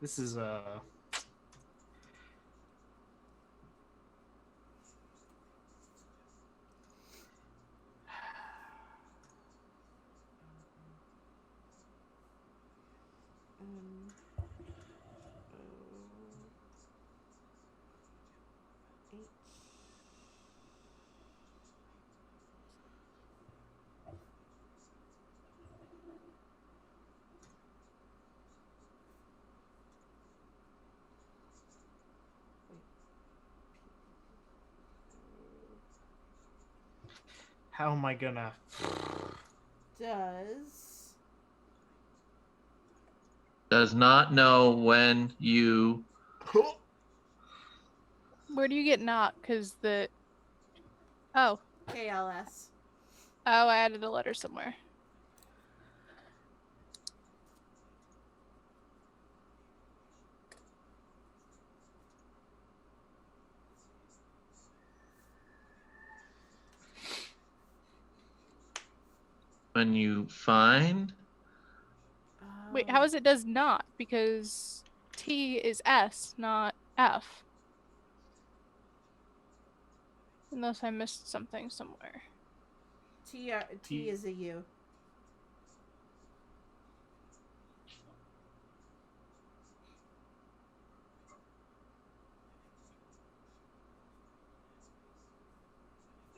This is H. how am I gonna? Does not know when you. Where do you get not? Because the... Oh. KLS. Oh, I added a letter somewhere. When you find. Wait, how is it does not? Because T is S, not F. Unless I missed something somewhere. T is a U.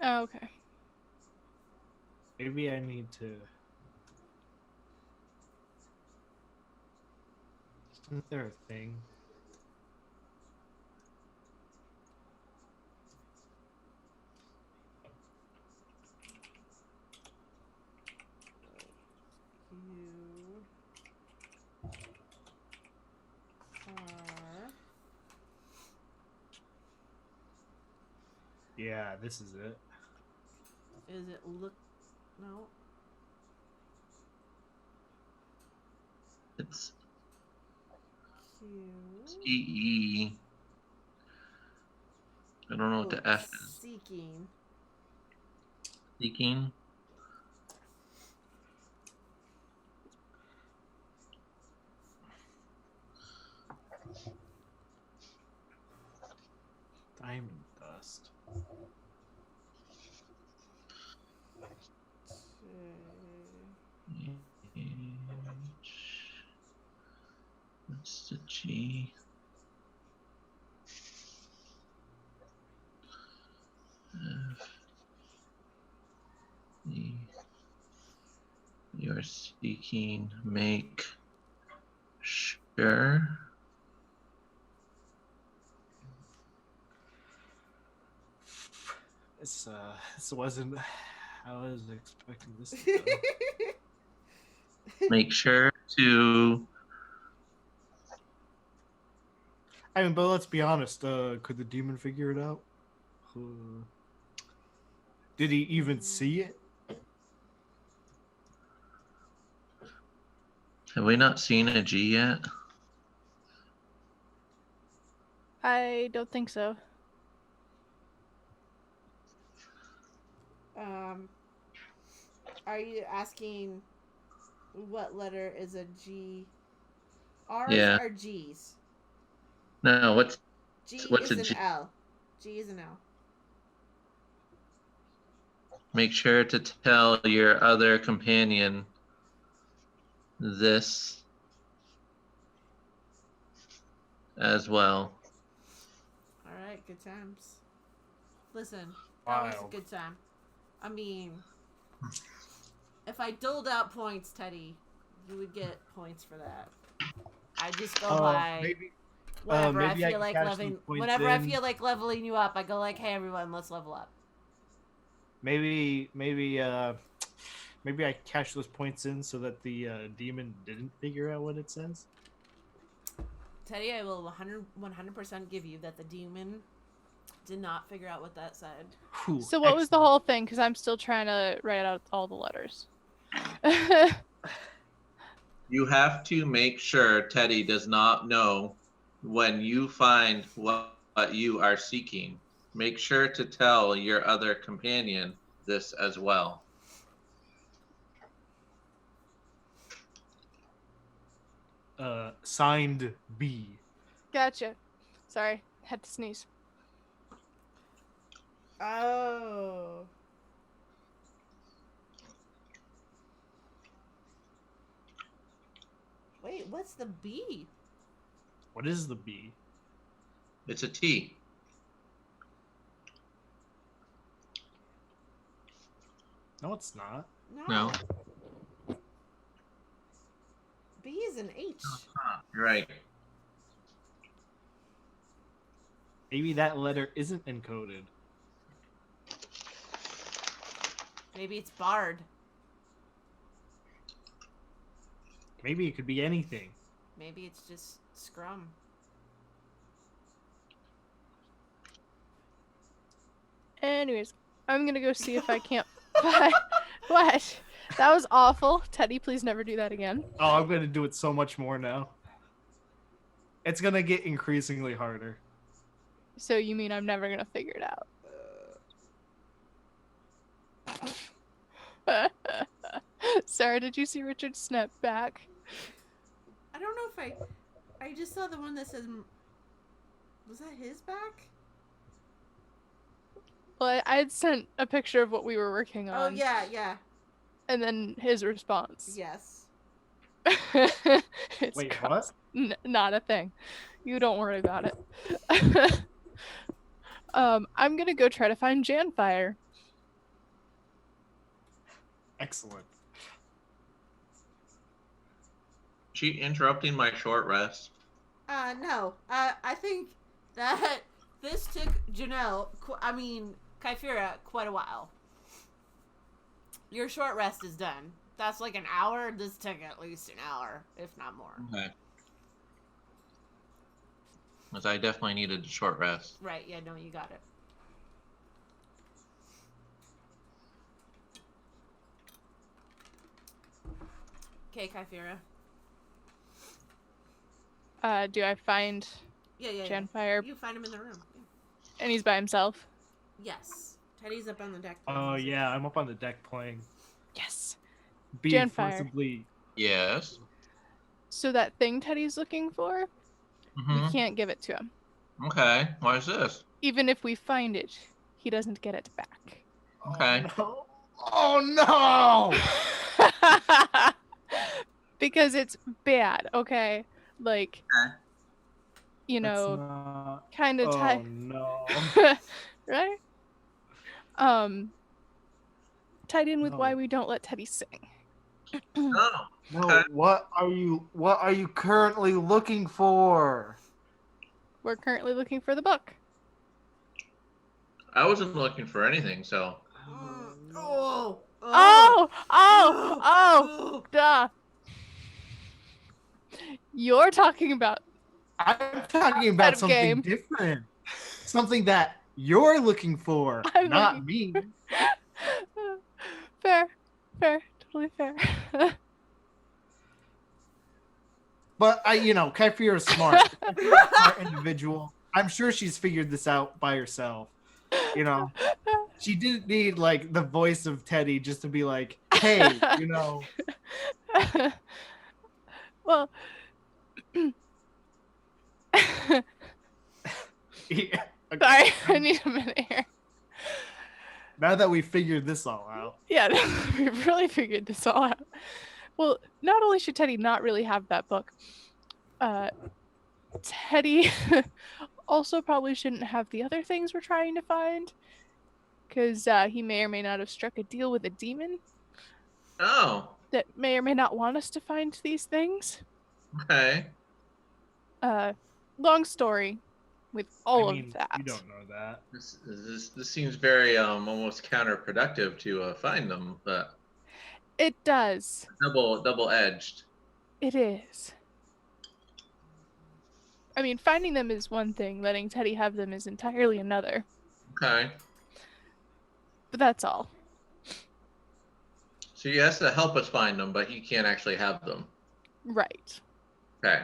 Oh, okay. Maybe I need to. Isn't there a thing? You are Yeah, this is it. is it look no It's Q CE. I don't know what the F is. seeking Seeking. Diamond dust. What's the G? F. E. You're seeking. Make sure. This wasn't how I was expecting this to go. Make sure to. I mean, but let's be honest. Could the demon figure it out? Did he even see it? Have we not seen a G yet? I don't think so. Are you asking what letter is a G? R's Yeah. or G's? No, what's G what's is a an G? L. G is an L. Make sure to tell your other companion this as well. All right, good times. Listen, that was a Wild. good time. I mean, if I doled out points, Teddy, you would get points for that. I just go by Maybe whenever I maybe I feel can like cash leveling. those points Whenever I in. feel like leveling you up, I go like, "Hey, everyone, let's level up." maybe I cash those points in so that the demon didn't figure out what it says. Teddy, I will 100% give you that the demon did not figure out what that said. Whew, So what was the excellent. whole thing? Because I'm still trying to write out all the letters. You have to make sure Teddy does not know when you find what you are seeking. Make sure to tell your other companion this as well. Signed B. Gotcha. Sorry, had to sneeze. Oh. Wait, what's the B? What is the B? It's a T. No, it's not. No. B is an H. You're right. Maybe that letter isn't encoded. Maybe it's barred. Maybe it could be anything. Maybe it's just scrum. Anyways, I'm gonna go see if I can't. What? That was awful. Teddy, please never do that again. Oh, I'm gonna do it so much more now. It's gonna get increasingly harder. So you mean I'm never gonna figure it out? Sarah, did you see Richard snap back? I don't know if I just saw the one that says. Was that his back? Well, I had sent a picture of what we were working on. Oh yeah. And then his response. Yes. It's Wait, gross. what? Not a thing. You don't worry about it. I'm gonna go try to find Janfire. Excellent. She interrupting my short rest. No. I think that this took Janelle, Kyphira, quite a while. Your short rest is done. That's like an hour. This took at least an hour, if not more. Okay. Because I definitely needed a short rest. Right, yeah, no, you got it. Okay, Kyphira. Do I find Yeah. Janfire? You find him in the room. Yeah. And he's by himself? Yes. Teddy's up on the deck. Oh yeah, I'm up on the deck playing. Yes. Be Janfire. forcibly. Yes. So that thing Teddy's looking for, we can't give it to him. Okay. Why is this? Even if we find it, he doesn't get it back. Okay. Oh no! Because it's bad, okay? Like, you know, Not... kind of Oh no! right? Tied in with why we don't let Teddy sing. Oh. No, Okay. what are you currently looking for? We're currently looking for the book. I wasn't looking for anything, so. Duh. You're talking about I'm talking about of something game. different. Something that you're looking for, I'm not looking- me. Fair, totally fair. But Kypher is smart. Kypher is a smart individual. I'm sure she's figured this out by herself. She didn't need like the voice of Teddy just to be like, hey, Well, yeah. Okay. sorry, I need a minute here. Now that we figured this all out. Yeah, we've really figured this all out. Well, not only should Teddy not really have that book, Teddy also probably shouldn't have the other things we're trying to find, because he may or may not have struck a deal with a demon. Oh. That may or may not want us to find these things. Okay. Long story with all of that. You don't know that. This seems very almost counterproductive to find them, but It does. double edged. It is. I mean, finding them is one thing. Letting Teddy have them is entirely another. Okay. But that's all. So he has to help us find them, but he can't actually have them. Right. Okay.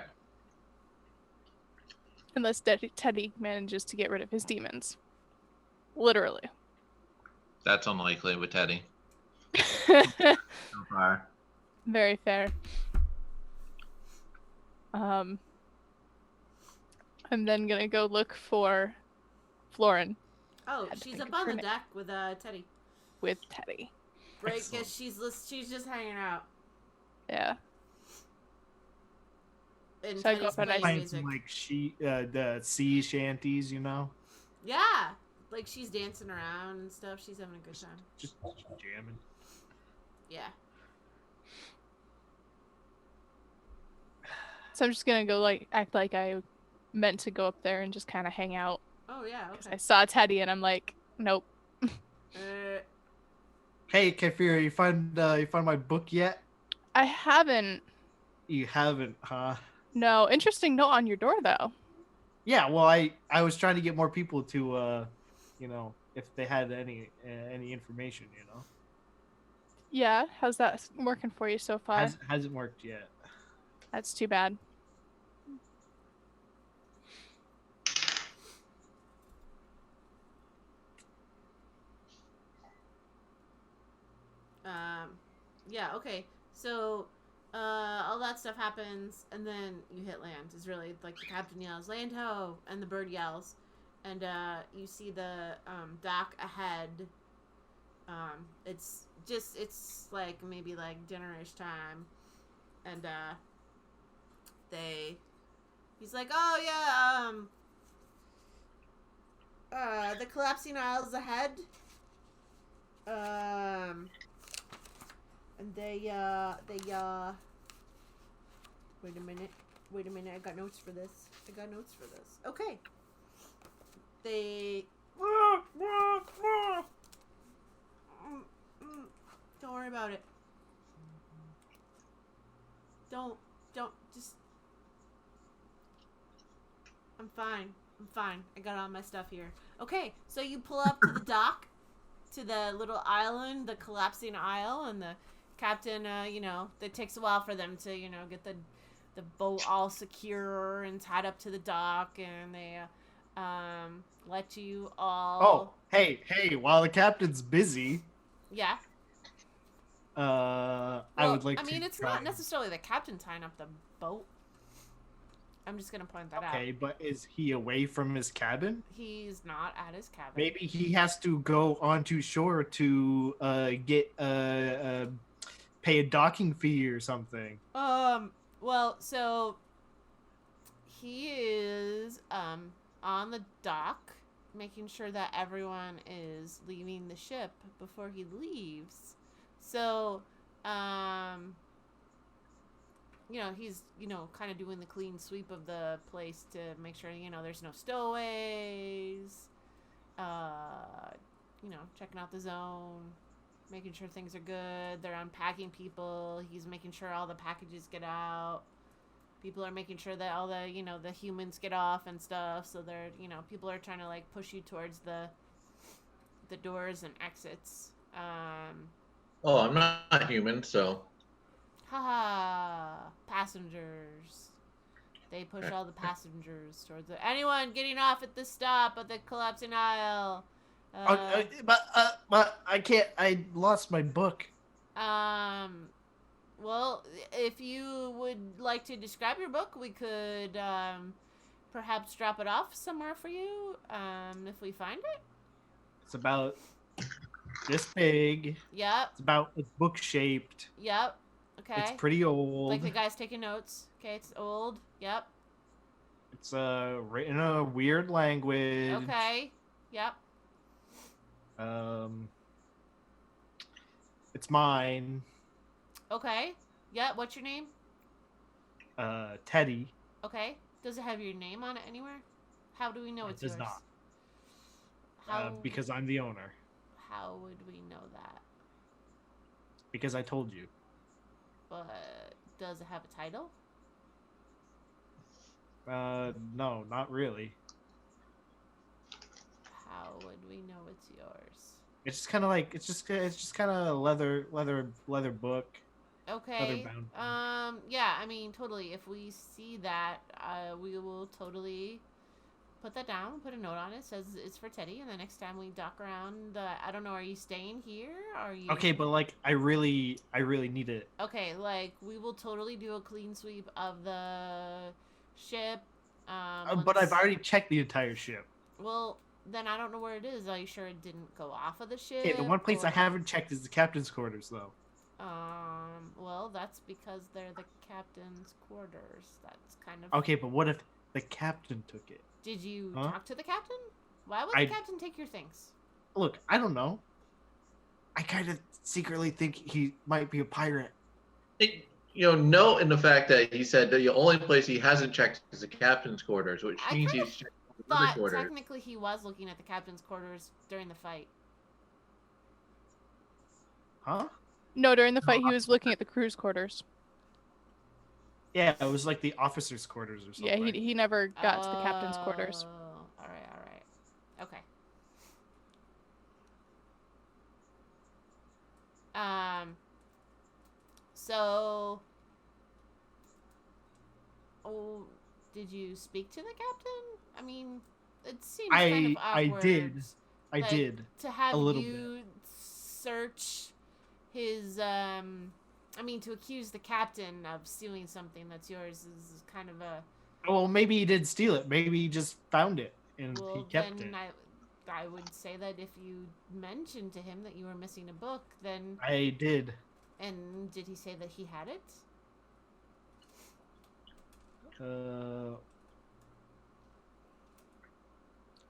Unless Teddy manages to get rid of his demons. Literally. That's unlikely with Teddy. So far. Very fair. I'm then gonna go look for Florin. Oh, Had to she's think up of on her the name. deck with Teddy. With Teddy. Right, Excellent. guess she's just hanging out. Yeah. And So I go Teddy's up and I playing Find some music. like the sea shanties, Yeah, like she's dancing around and stuff. She's having a good time. just jamming. Yeah. So I'm just gonna go act like I meant to go up there and just kind of hang out. Oh yeah. Because Okay. I saw Teddy and I'm like, nope. Hey, Kypher, you find my book yet? I haven't. You haven't, huh? No. Interesting note on your door though. Yeah, well, I was trying to get more people to, if they had any information, Yeah. How's that working for you so far? Hasn't worked yet. That's too bad. Yeah. Okay. So, all that stuff happens, and then you hit land. Is really like the captain yells, "Land ho!" and the bird yells, and you see the dock ahead. It's like maybe like dinnerish time, and he's like, "Oh yeah, the collapsing isles ahead." And they wait a minute, I got notes for this. Okay. They don't worry about it. Don't just I'm fine. I got all my stuff here. Okay, so you pull up to the dock, to the little island, the collapsing isle, and the captain, it takes a while for them to, get the boat all secure and tied up to the dock, and they let you all. Oh, hey, while the captain's busy, Yeah. I would like to. I mean, it's not necessarily the captain tying up the boat. I'm just gonna point that out. Okay, but is he away from his cabin? He's not at his cabin. Maybe he has to go onto shore to get pay a docking fee or something. Well, so he is on the dock, making sure that everyone is leaving the ship before he leaves. So, he's, kind of doing the clean sweep of the place to make sure, there's no stowaways, checking out the zone, making sure things are good. They're unpacking people. He's making sure all the packages get out. People are making sure that all the, the humans get off and stuff. So they're, people are trying to, like, push you towards the doors and exits. Oh, I'm not human, so. Haha, passengers. They push all the passengers towards the... Anyone getting off at the stop of the collapsing aisle? But I can't. I lost my book. Well, if you would like to describe your book, we could perhaps drop it off somewhere for you if we find it. It's about this big. Yep. It's book shaped. Yep. Okay. It's pretty old. Like the guy's taking notes. Okay, it's old. Yep. It's written in a weird language. Okay. Yep. It's mine. Okay. Yeah, what's your name? Teddy. Okay. Does it have your name on it anywhere? How do we know it's yours? It does not. How, because I'm the owner. how would we know that? Because I told you. But does it have a title? No, not really. How would we know it's yours? It's just kind of like it's just kind of leather book. Okay. Leather-bound. Yeah, I mean, totally. If we see that, we will totally put that down, put a note on it, says it's for Teddy, and the next time we dock around, I don't know, are you staying here? Are you... Okay, but like, I really need it. Okay, like, we will totally do a clean sweep of the ship. But I've already checked the entire ship. Well, then I don't know where it is. Are you sure it didn't go off of the ship? Okay, the one place I or- haven't checked is the captain's quarters, though. Well, that's because they're the captain's quarters. That's kind of... Okay, but what if the captain took it? Did you Huh? talk to the captain? Why would the captain take your things? Look, I don't know. I kind of secretly think he might be a pirate. Note in the fact that he said that the only place he hasn't checked is the captain's quarters, which I means kinda he's checked the other Thought quarters. technically he was looking at the captain's quarters during the fight. Huh? No, during the fight, he was looking at the crew's quarters. Yeah, it was like the officer's quarters or Yeah, something. he never got to the captain's quarters. All right. Okay. So, did you speak to the captain? I mean, it seems kind of awkward. I did. To have a little you search his, to accuse the captain of stealing something that's yours is kind of a... Well, maybe he did steal it. Maybe he just found it and Well, he kept then it. I would say that if you mentioned to him that you were missing a book, then... I did. And did he say that he had it?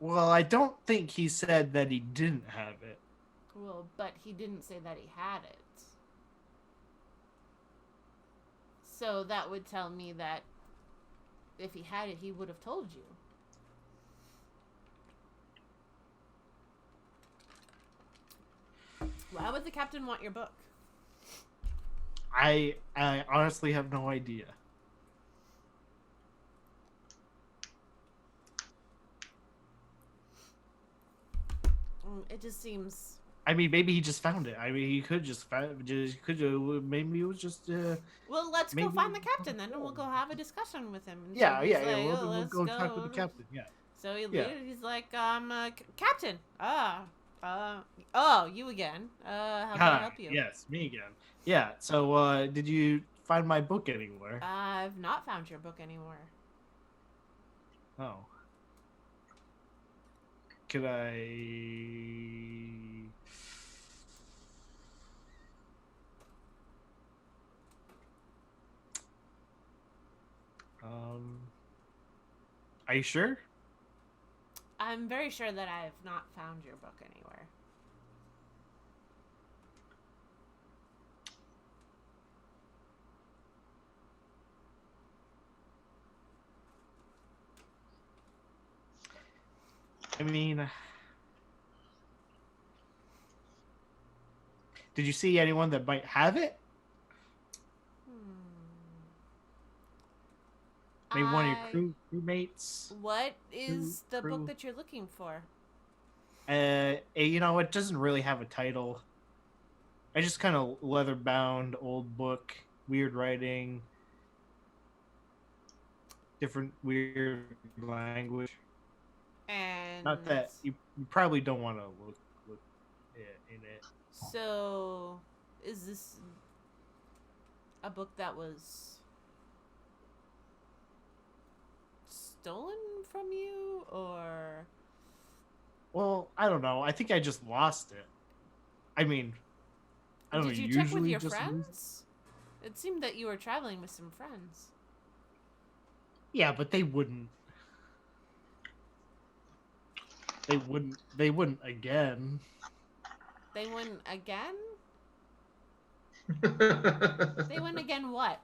Well, I don't think he said that he didn't have it. Well, but he didn't say that he had it. So that would tell me that if he had it, he would have told you. Why would the captain want your book? I honestly have no idea. It just seems... I mean, maybe he just found it. I mean, he could just maybe it was just. Well, let's go maybe- find the captain then, and we'll go have a discussion with him. And Yeah, so he's yeah. like, We'll "Oh, let's go talk with the captain. Yeah. So Yeah. he's like, Captain. You again. How can I help you? Yes, me again. Yeah. So, did you find my book anywhere? I've not found your book anywhere. Oh. Could I? Are you sure? I'm very sure that I have not found your book anywhere. I mean, did you see anyone that might have it? Maybe one of your crewmates? What is the crew. book that you're looking for? It doesn't really have a title. I just kind of leather-bound old book, weird writing. different weird language. And Not that you probably don't want to look in it. so, is this a book that was stolen from you, or? Well, I don't know. I think I just lost it. I mean, I don't Did know. you check with Usually your just lose it. friends? It seemed that you were traveling with some friends. Yeah, but they wouldn't. They wouldn't again. They wouldn't again? They wouldn't again what?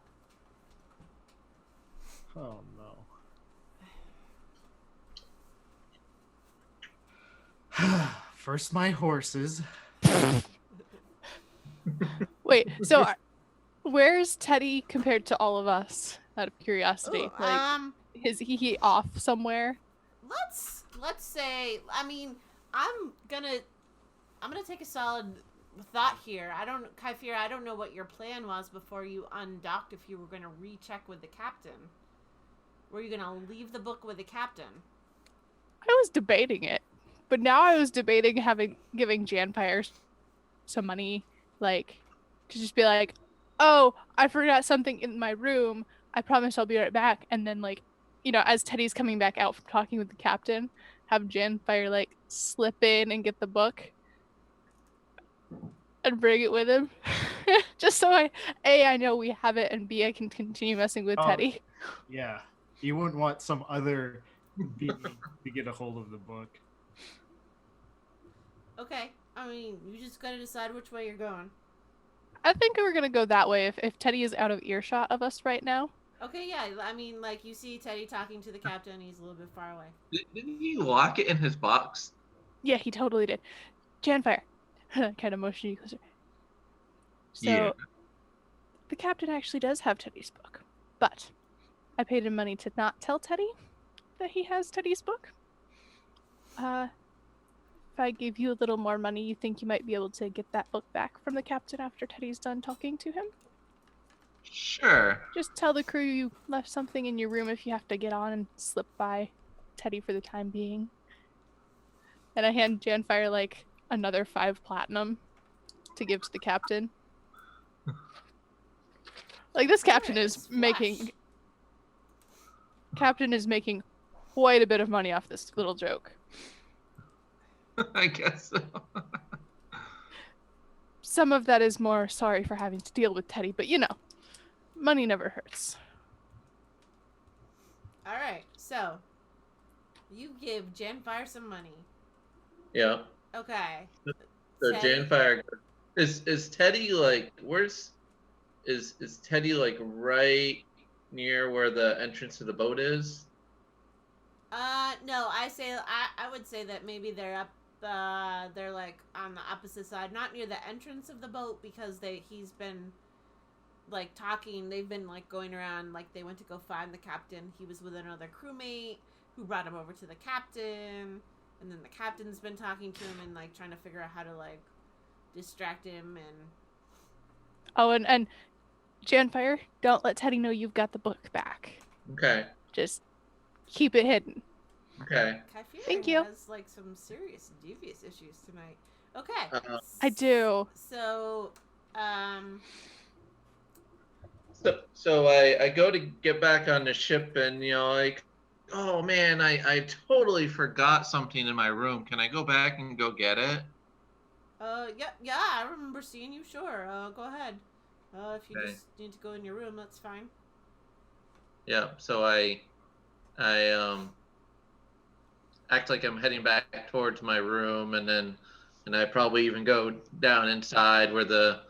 Oh no. First my horses. Wait, so where's Teddy compared to all of us? Out of curiosity, Ooh, like, is he off somewhere? let's say, I mean, I'm gonna take a solid thought here. Kyphira, I don't know what your plan was before you undocked, if you were gonna recheck with the captain. Were you gonna leave the book with the captain? I was debating it, but now I was debating giving Janfire some money, like, to just be like, oh, I forgot something in my room. I promise I'll be right back. And then, like, you know, as Teddy's coming back out from talking with the captain, have Janfire, like, slip in and get the book and bring it with him. Just so I know we have it, and B, I can continue messing with Teddy. Yeah. You wouldn't want some other being to get a hold of the book. Okay. I mean, you just gotta decide which way you're going. I think we're gonna go that way if Teddy is out of earshot of us right now. Okay, yeah. I mean, like, you see Teddy talking to the captain. He's a little bit far away. Didn't he lock it in his box? Yeah, he totally did. Janfire. Kind of motion you closer. So, Yeah. the captain actually does have Teddy's book, but I paid him money to not tell Teddy that he has Teddy's book. If I gave you a little more money, you think you might be able to get that book back from the captain after Teddy's done talking to him? Sure. Just tell the crew you left something in your room if you have to get on and slip by Teddy for the time being. And I hand Janfire, like, another 5 platinum to give to the captain. Like, this captain is making quite a bit of money off this little joke. I guess so. Some of that is more sorry for having to deal with Teddy, but you know, money never hurts. Alright, so you give Janfire some money. Yeah. Okay. So Teddy- Janfire is Teddy, like, is Teddy, like, right near where the entrance to the boat is? No, I would say that maybe they're up, they're like on the opposite side, not near the entrance of the boat, because he's been like talking, they've been like going around, like they went to go find the captain. He was with another crewmate who brought him over to the captain, and then the captain's been talking to him and like trying to figure out how to like distract him. And Oh, and Janfire, don't let Teddy know you've got the book back. Okay. Just keep it hidden. Okay. Kyphira Thank you. has like some serious devious issues tonight. Okay. I do. So, So I go to get back on the ship, and like, oh man, I totally forgot something in my room. Can I go back and go get it? yeah, I remember seeing you. Sure, go ahead. If you Okay. just need to go in your room, that's fine. Yeah. So I act like I'm heading back towards my room, and I probably even go down inside where the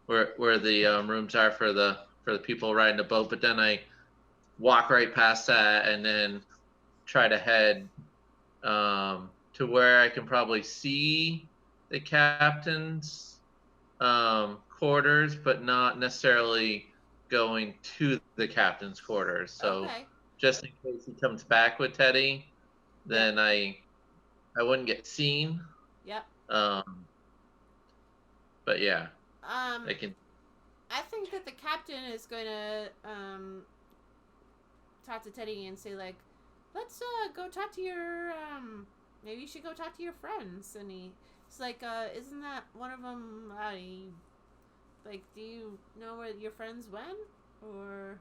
rooms are for the people riding the boat. But then I walk right past that, and then try to head to where I can probably see the captain's quarters, but not necessarily going to the captain's quarters. So Okay. just in case he comes back with Teddy, then I wouldn't get seen. Yep. But yeah, I can. think that the captain is going to talk to Teddy and say like, let's go talk to your maybe you should go talk to your friends. And he's like, isn't that one of them? Like, do you know where your friends went? Or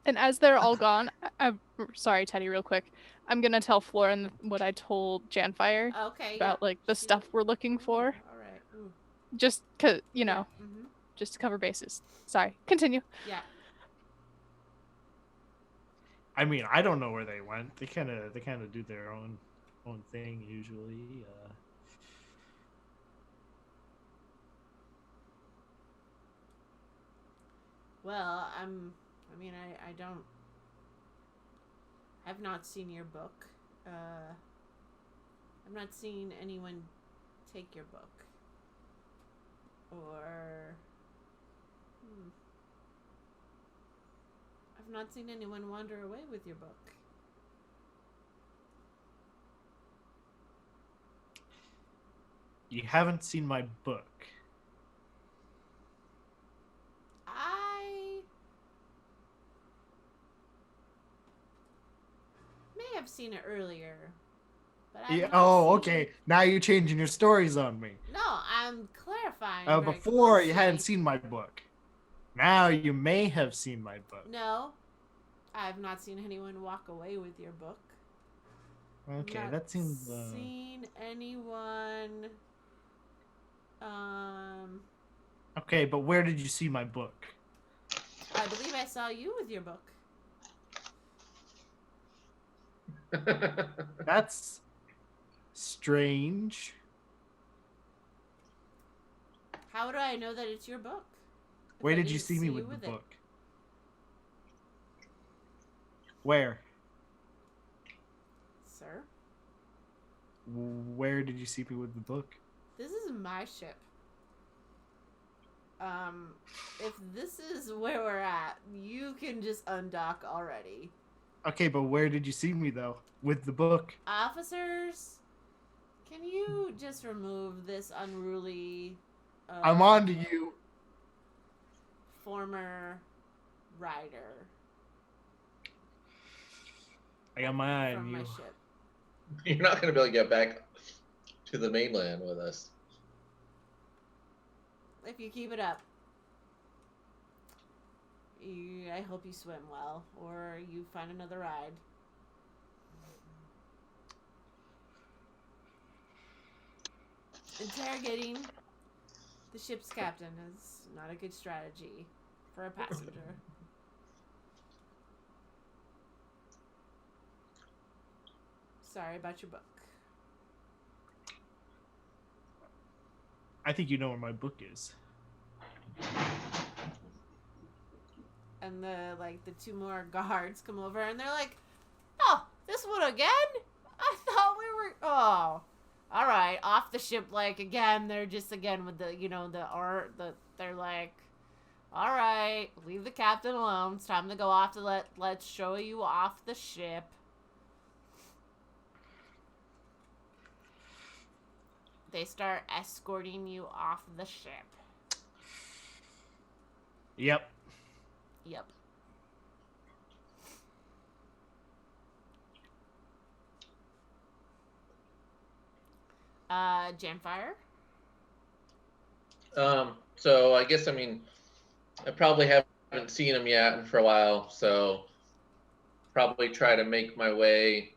And as they're all gone, I'm sorry, Teddy, real quick. I'm gonna tell Florin what I told Janfire okay, about like the stuff we're looking for, All right. Ooh. just cause Yeah. just to cover bases. Sorry, continue. Yeah. I mean, I don't know where they went. They kind of do their own thing usually. Well, I don't. I've not seen your book. I've not seen anyone take your book. Or. I've not seen anyone wander away with your book. You haven't seen my book. I may have seen it earlier. But I've Yeah. not Oh, seen- okay. Now you're changing your stories on me. No, I'm clarifying. very Before you closely. hadn't seen my book. Now you may have seen my book. No, I've not seen anyone walk away with your book. Okay, Not that seems. Seen anyone? Okay, but where did you see my book? I believe I saw you with your book. That's strange. How do I know that it's your book? If Where I did you didn't see me you with the it? book? Where? Sir? Where did you see me with the book? This is my ship. If this is where we're at, you can just undock already. Okay, but where did you see me though? With the book? Officers, can you just remove this unruly I'm on to you. former rider I got my eye on from my you. ship? You're not going to be able to get back to the mainland with us. If you keep it up. I hope you swim well, or you find another ride. Interrogating the ship's captain is not a good strategy for a passenger. Sorry about your book. I think you know where my book is. And the two more guards come over and they're like, "Oh, this one again? I thought we were all right, off the ship again." They're just again with they're like, "All right, leave the captain alone. It's time to go off to let's show you off the ship." They start escorting you off the ship. Yep. Yep. Janfire? So I guess, I probably haven't seen him yet for a while, so probably try to make my way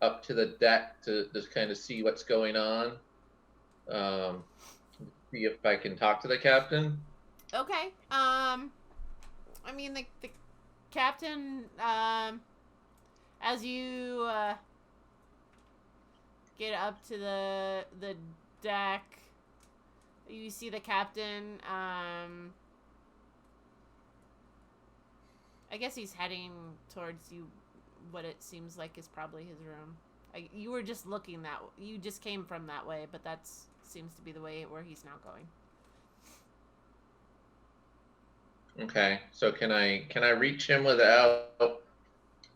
up to the deck to just kind of see what's going on. See if I can talk to the captain. Okay. The captain, as you get up to the deck, you see the captain. I guess he's heading towards you. What it seems like is probably his room. You were just looking you just came from that way, but seems to be the way where he's now going. Okay, so can I reach him without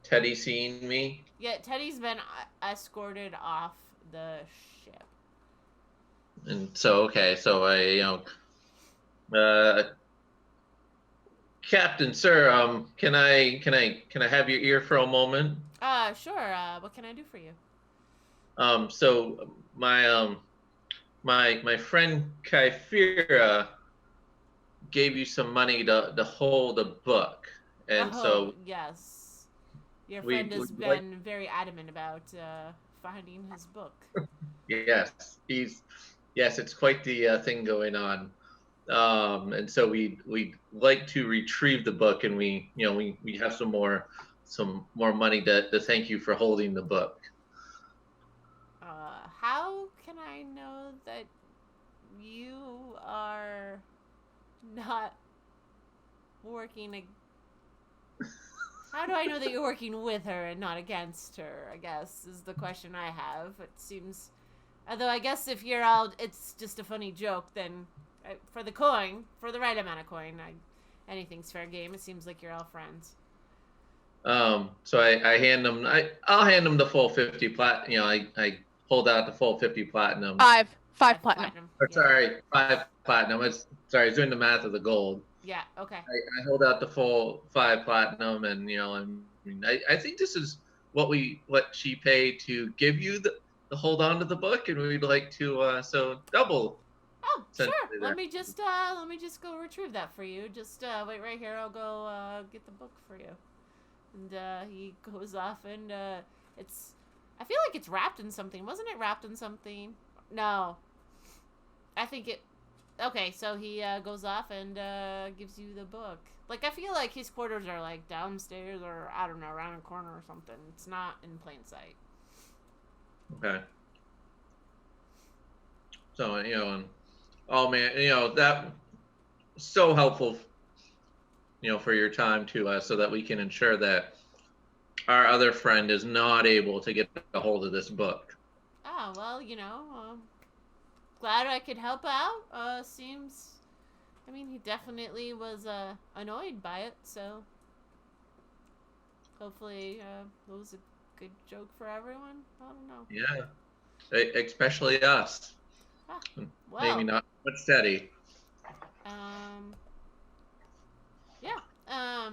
Teddy seeing me? Yeah, Teddy's been escorted off the ship. And so, okay, so I Captain, sir, can I have your ear for a moment? Sure. What can I do for you? So my friend Kyphira gave you some money to hold a book, and Oh, so yes. Your we friend has would like. been very adamant about finding his book. Yes, yes, it's quite the thing going on. And so we'd like to retrieve the book, and we have some more money to thank you for holding the book. How can I know that you are not working? How do I know that you're working with her and not against her? I guess is the question I have. It seems, although I guess if you're all, it's just a funny joke. Then for the coin, for the right amount of coin, anything's fair game. It seems like you're all friends. So I hand them. I'll hand them the full 50 plat. I hold out the full 50 platinum. Five platinum. Or, Yeah. sorry, 5 platinum. Sorry, I was doing the math of the gold. Yeah. Okay. I hold out the full 5 platinum, and I think this is what she paid to give you the hold on to the book, and we'd like to so double. Oh, sure. essentially there. Let me just go retrieve that for you. Just wait right here. I'll go get the book for you. And he goes off, and it's. I feel like it's wrapped in something. Wasn't it wrapped in something? No. I think it. Okay, so he goes off and gives you the book. Like, I feel like his quarters are like downstairs, or I don't know, around a corner or something. It's not in plain sight. Okay. So and oh man, that so helpful. For your time to us, so that we can ensure that our other friend is not able to get a hold of this book. Oh, well, glad I could help out. Seems, I mean, he definitely was annoyed by it, so hopefully it was a good joke for everyone. I don't know. Yeah, especially us. Well, maybe not, but steady. Yeah.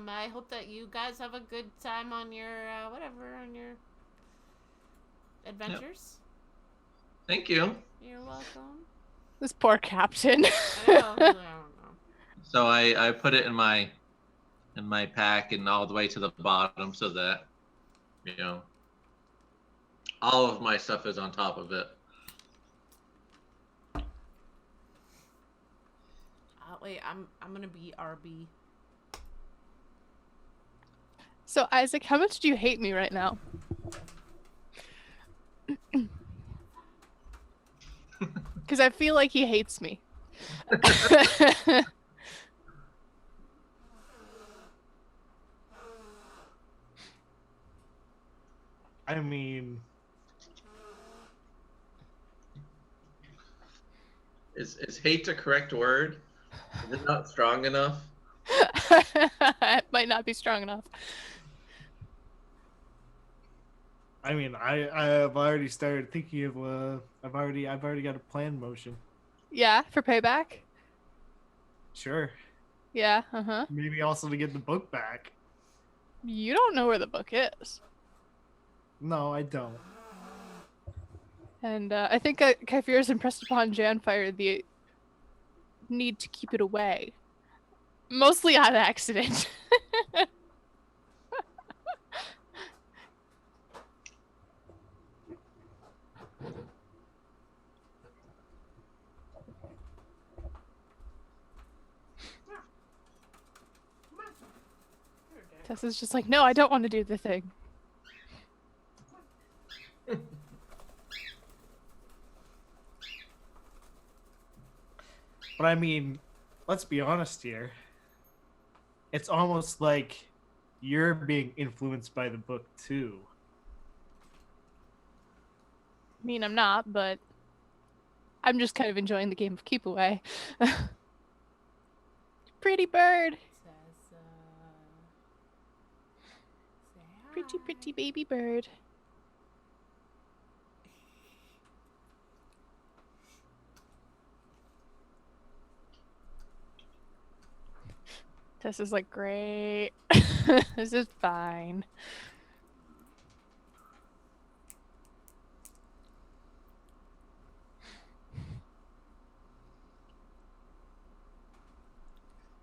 I hope that you guys have a good time on your on your adventures. Yep. Thank you. You're welcome. This poor captain. I don't know. So I put it in my pack and all the way to the bottom, so that all of my stuff is on top of it. Wait, I'm gonna be RB. So Isaac, how much do you hate me right now? Because I feel like he hates me. I mean, is hate a correct word? Is it not strong enough? It might not be strong enough. I mean, I've already started thinking of I've already got a plan in motion. Yeah, for payback. Sure. Yeah. Maybe also to get the book back. You don't know where the book is. No, I don't. And I think Kyphira's impressed upon Janfire the need to keep it away. Mostly on accident. Tessa's just like, no, I don't want to do the thing. But I mean, let's be honest here. It's almost like you're being influenced by the book too. I mean, I'm not, but I'm just kind of enjoying the game of keep away. Pretty bird. Pretty, pretty baby bird. Tessa's like, great. This is fine.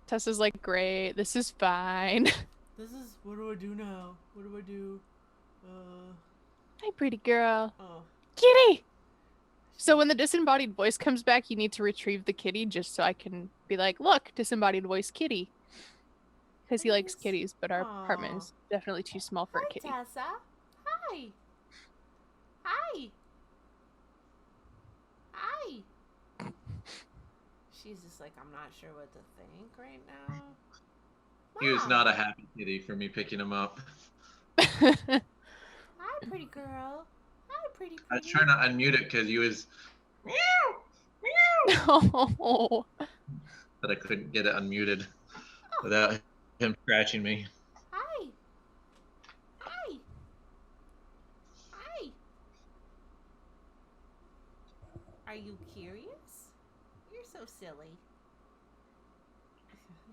Tessa's like, great. This is fine. This is, what do I do now? What do I do? Hi, pretty girl. Oh. Kitty! So when the disembodied voice comes back, you need to retrieve the kitty just so I can be like, look, disembodied voice kitty. Because he likes kitties, but our apartment is definitely too small for a kitty. Hi, Tessa. Hi. Hi. Hi. She's just like, I'm not sure what to think right now. He was Mom. not a happy kitty for me picking him up. Hi, pretty girl. Hi, pretty. I was trying to unmute it because he was meow, meow, Oh. but I couldn't get it unmuted without him scratching me. Hi. Hi. Hi. Are you curious? You're so silly.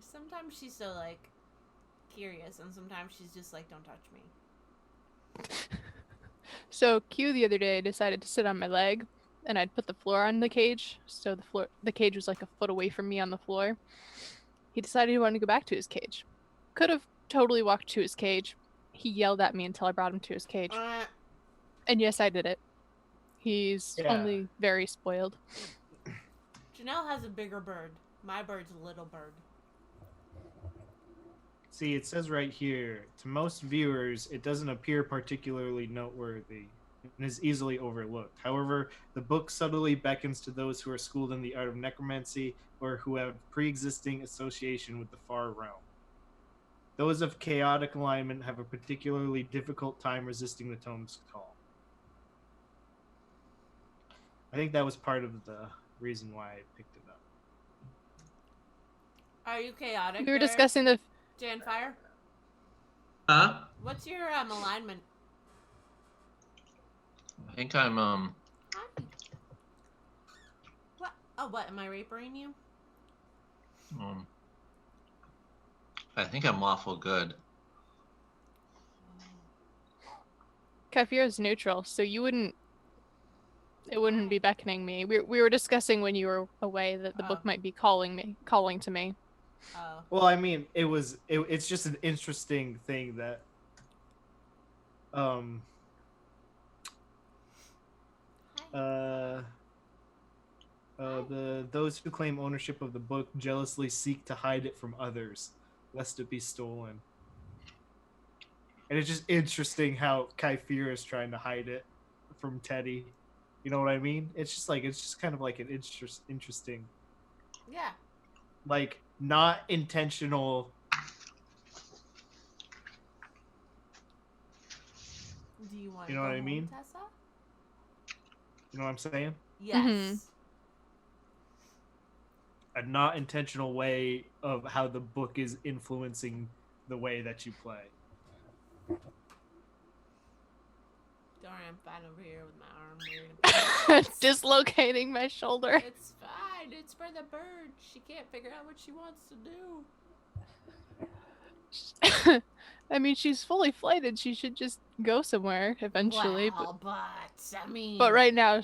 Sometimes she's so, like, curious, and sometimes she's just like, don't touch me. So Q the other day decided to sit on my leg, and I'd put the floor on the cage, so the cage was like a foot away from me on the floor. He decided he wanted to go back to his cage. Could have totally walked to his cage. He yelled at me until I brought him to his cage. And yes, I did it. He's only very spoiled. Janelle has a bigger bird. My bird's a little bird. See, it says right here, to most viewers, it doesn't appear particularly noteworthy and is easily overlooked. However, the book subtly beckons to those who are schooled in the art of necromancy or who have pre-existing association with the far realm. Those of chaotic alignment have a particularly difficult time resisting the tome's call. I think that was part of the reason why I picked it up. Are you chaotic? We were discussing the... Janfire? Huh? What's your alignment? I think I'm Hi. What? Oh, what? Am I rapering you? I think I'm lawful good. Kaifira's neutral, so you wouldn't... It wouldn't be beckoning me. We were discussing when you were away that the book might be calling to me. Oh. Well, I mean, it's just an interesting thing that those who claim ownership of the book jealously seek to hide it from others, lest it be stolen. And it's just interesting how Kaifira is trying to hide it from Teddy. You know what I mean? It's just kind of like an interesting. Yeah. Like, not intentional. Do you want You know to what go I home, mean? Tessa? You know what I'm saying? Yes. Mm-hmm. A not intentional way of how the book is influencing the way that you play. Don't worry, I'm fine over here with my arm weird. Dislocating my shoulder. It's fine. It's for the bird. She can't figure out what she wants to do. I mean, she's fully flighted. She should just go somewhere eventually. Well, but I mean. But right now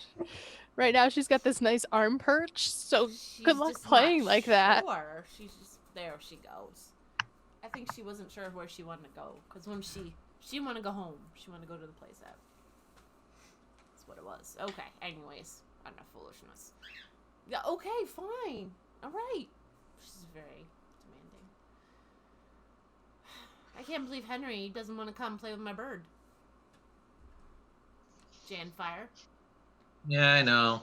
she's got this nice arm perch. So good luck playing like that. Sure. She's just there. She goes. I think she wasn't sure where she wanted to go because when she wanted to go home. She wanted to go to the playset. That's what it was. Okay. Anyways, enough foolishness. Yeah. Okay. Fine. All right. She's very demanding. I can't believe Henry doesn't want to come play with my bird. Janfire. Yeah, I know.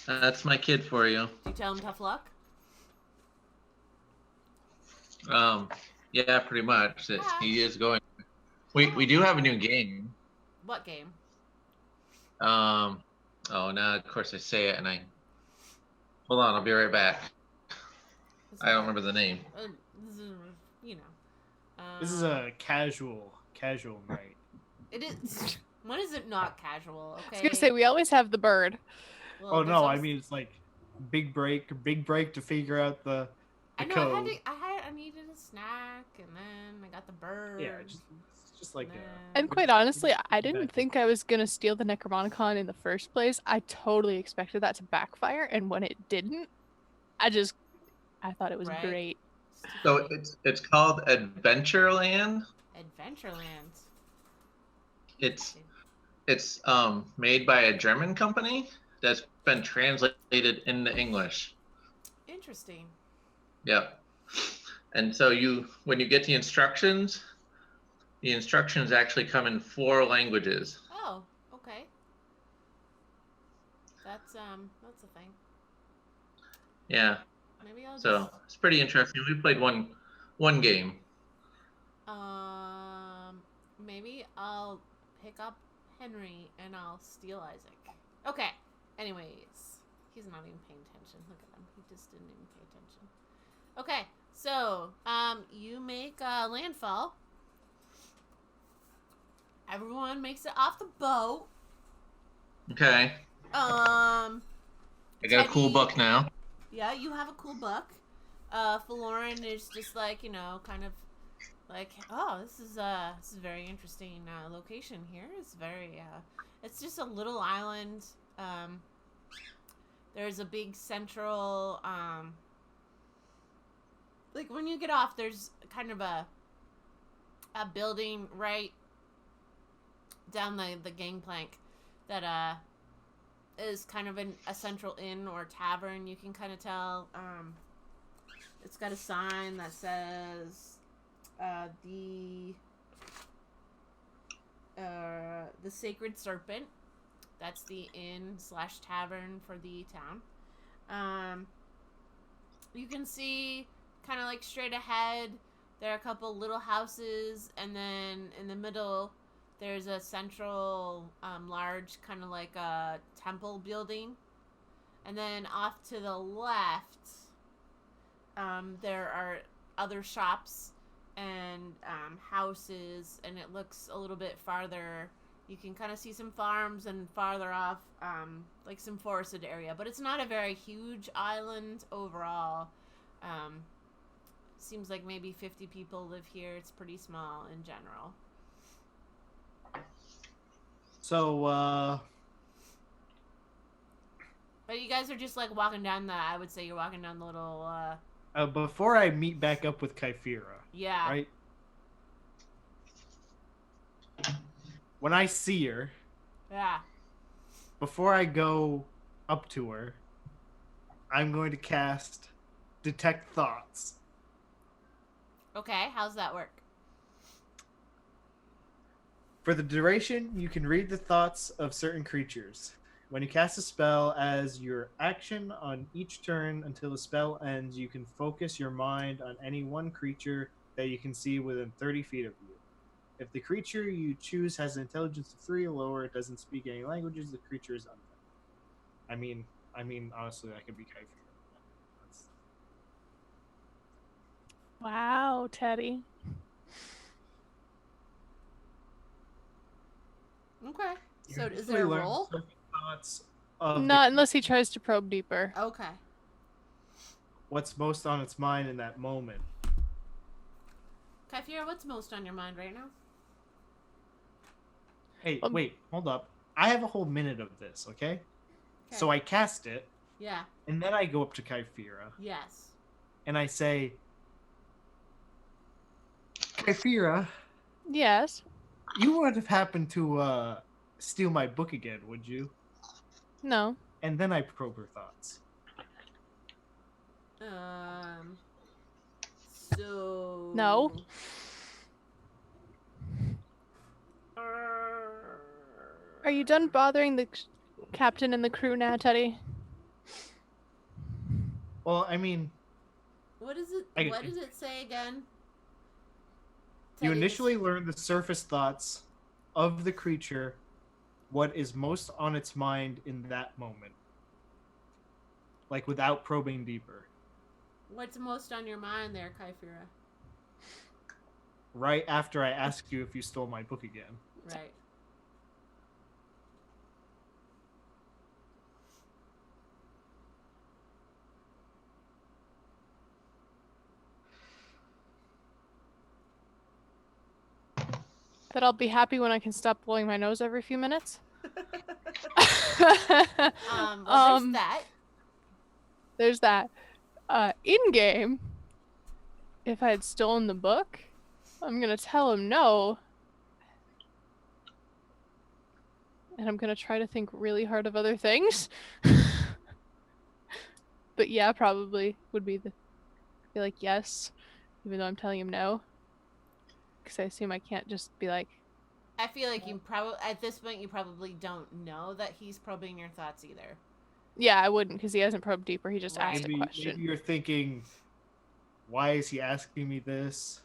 That's my kid for you. Do you tell him tough luck? Yeah, pretty much. He is going. We do have a new game. What game? Oh, now of course I say it and I. Hold on, I'll be right back. I don't remember the name. This is, you know. This is a casual night. It is. When is it not casual? Okay. I was gonna say we always have the bird. Well, Oh there's no, also- I mean it's like big break to figure out the I know. code. I needed a snack, and then I got the bird. Yeah, just like And quite honestly, I didn't think I was gonna steal the Necromonicon in the first place. I totally expected that to backfire, and when it didn't, I thought it was Right. great. So it's called Adventureland. Adventureland. It's made by a German company that's been translated into English. Interesting. Yep. And so when you get the instructions actually come in 4 languages. Oh, okay. That's a thing. Yeah. Maybe I'll So it's pretty interesting. We played one game. Maybe I'll pick up Henry and I'll steal Isaac. Okay. Anyways, he's not even paying attention. Look at him. He just didn't even pay attention. Okay. So, you make landfall. Everyone makes it off the boat. Okay. I got a cool book now. Yeah, you have a cool book. Faloran is just like, kind of like, oh, this is a very interesting location here. It's very it's just a little island. There's a big central like when you get off, there's kind of a building right down the gangplank that is kind of a central inn or tavern. You can kind of tell. It's got a sign that says the Sacred Serpent. That's the inn/tavern for the town. You can see kind of like straight ahead, there are a couple little houses, and then in the middle there's a central large kind of like a temple building, and then off to the left there are other shops and houses, and it looks a little bit farther. You can kind of see some farms, and farther off like some forested area, but it's not a very huge island overall. Seems like maybe 50 people live here. It's pretty small in general. So, but you guys are just like walking down I would say you're walking down the little, before I meet back up with Kyphira, yeah. right? When I see her, Yeah. before I go up to her, I'm going to cast Detect Thoughts. Okay, how's that work? For the duration, you can read the thoughts of certain creatures. When you cast a spell as your action on each turn until the spell ends, you can focus your mind on any one creature that you can see within 30 feet of you. If the creature you choose has an intelligence of 3 or lower, it doesn't speak any languages, the creature is unknown. I mean, honestly, that could be Kyphira. Wow, Teddy. Okay. So You is there a learn roll? certain thoughts of Not unless he tries to probe deeper. Okay. what's most on its mind in that moment. Kyphira, what's most on your mind right now? Hey, wait, hold up. I have a whole minute of this, okay? So I cast it, Yeah. and then I go up to Kyphira, Yes. and I say, Kyphira, Yes. you would have happened to steal my book again, would you? No. And then I probe her thoughts. So... No. Are you done bothering the captain and the crew now, Teddy? Well, I mean, What is it? What does it say again? you Teddy, initially learn the surface thoughts of the creature, what is most on its mind in that moment. Like, without probing deeper. What's most on your mind there, Kyphira? Right after I ask you if you stole my book again. Right. That I'll be happy when I can stop blowing my nose every few minutes. Well, there's that. There's that. In game, if I had stolen the book, I'm gonna tell him no. And I'm gonna try to think really hard of other things. But yeah, probably would be like yes, even though I'm telling him no. Because I assume I can't just be like. I feel like you probably at this point you probably don't know that he's probing your thoughts either. Yeah, I wouldn't because he hasn't probed deeper. He just asked a question. Maybe you're thinking, why is he asking me this?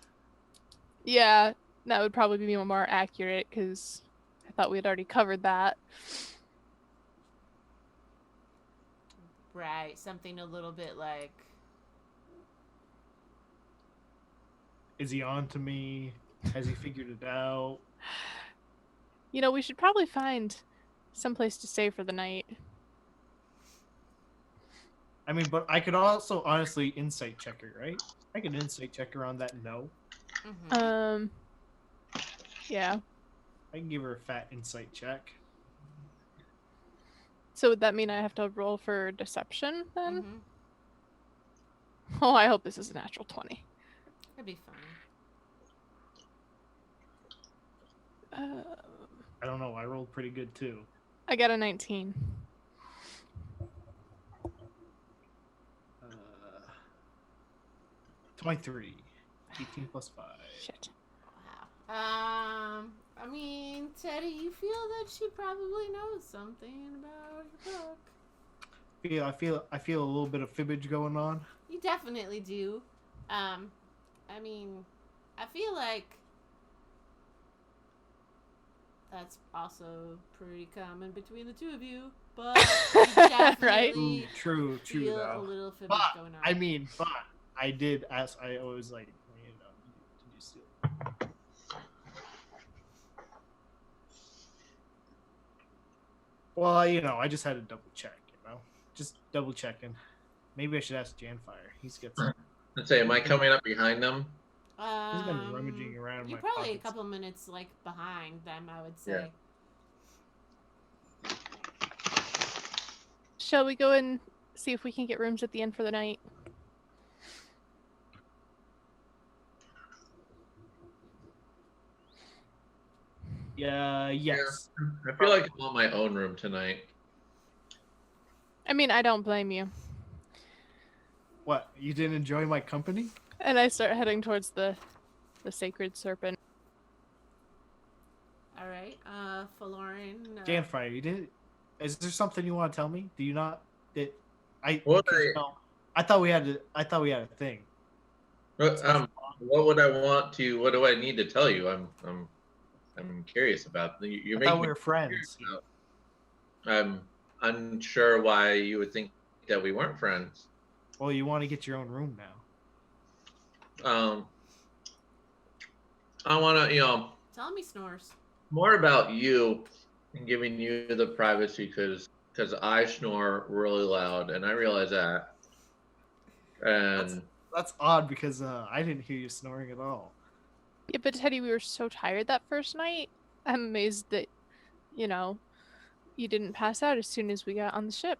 Yeah, that would probably be more accurate because I thought we had already covered that. Right, something a little bit like. Is he on to me? Has he figured it out? You know, we should probably find someplace to stay for the night. I mean, but I could also honestly insight check her, right? I can insight check her on that no. Mm-hmm. Yeah. I can give her a fat insight check. So would that mean I have to roll for deception then? Mm-hmm. Oh, I hope this is a natural 20. That'd be fine. I don't know. I rolled pretty good too. I got a 19. 23. 18 plus 5. Shit. Wow. I mean, Teddy, you feel that she probably knows something about the book. I feel a little bit of fibbage going on. You definitely do. I mean, I feel like that's also pretty common between the two of you, but you definitely Right? Ooh, true feel a though. little fibbage But going on. I mean, I did ask. I always like, you know, did you steal? Well, you know, I just had to double check. You know, just double checking. Maybe I should ask Janfire. He's got some. Let's say, am I coming up behind them? He's been rummaging around in You're my probably pockets. a couple minutes like behind them, I would say. Yeah. Shall we go and see if we can get rooms at the inn for the night? Yeah. Yes. I feel like I want my own room tonight. I mean, I don't blame you. What? You didn't enjoy my company? And I start heading towards the sacred serpent. All right, Faloran. Janfire, you did. Is there something you want to tell me? Do you not? Did I? Well, because, you know, I thought we had a thing. What would I want to? What do I need to tell you? I'm curious about. You're I thought making we me were friends. curious about- I'm unsure why you would think that we weren't friends. Well, you want to get your own room now. I want to, Tell me, Snores. more about you and giving you the privacy because I snore really loud and I realize that. And That's odd because I didn't hear you snoring at all. Yeah, but Teddy, we were so tired that first night. I'm amazed that, you know, you didn't pass out as soon as we got on the ship.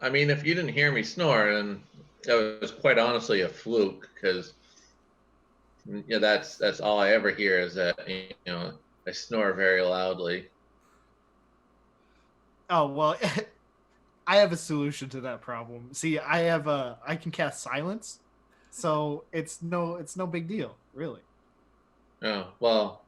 I mean, if you didn't hear me snore, then that was quite honestly a fluke because that's all I ever hear is that I snore very loudly. Oh well, I have a solution to that problem. See, I can cast silence, so it's no big deal, really. Oh well,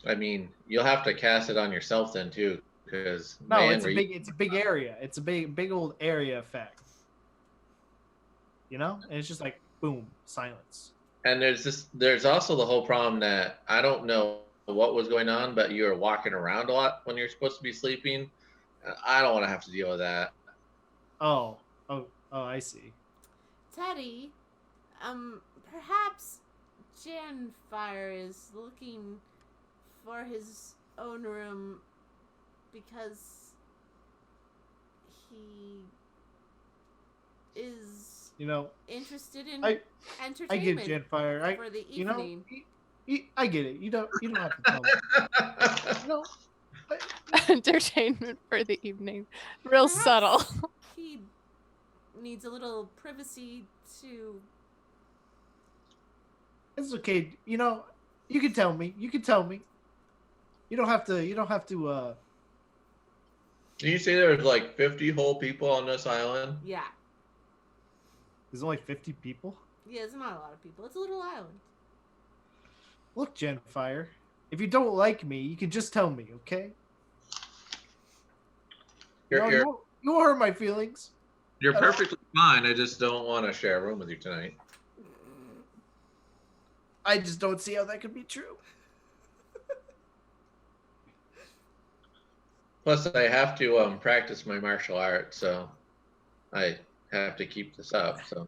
I mean, you'll have to cast it on yourself then too, because No, man, it's a big area. It's a big old area effect. You know, and it's just like boom, silence. And there's also the whole problem that I don't know what was going on, but you were walking around a lot when you're supposed to be sleeping. I don't want to have to deal with that. Oh, I see. Teddy, perhaps Janfire is looking for his own room because he is interested in I entertainment get Genfire. for the evening. I get it. You don't have to tell me. Entertainment for the evening. Real Perhaps subtle. He needs a little privacy to. It's okay. You can tell me. You don't have to. Did you say there's like 50 whole people on this island? Yeah. There's only 50 people. Yeah, it's not a lot of people. It's a little island. Look, Genfire, if you don't like me, you can just tell me, okay? You won't hurt my feelings. You're perfectly fine. I just don't want to share a room with you tonight. I just don't see how that could be true. Plus, I have to practice my martial arts, so I have to keep this up. So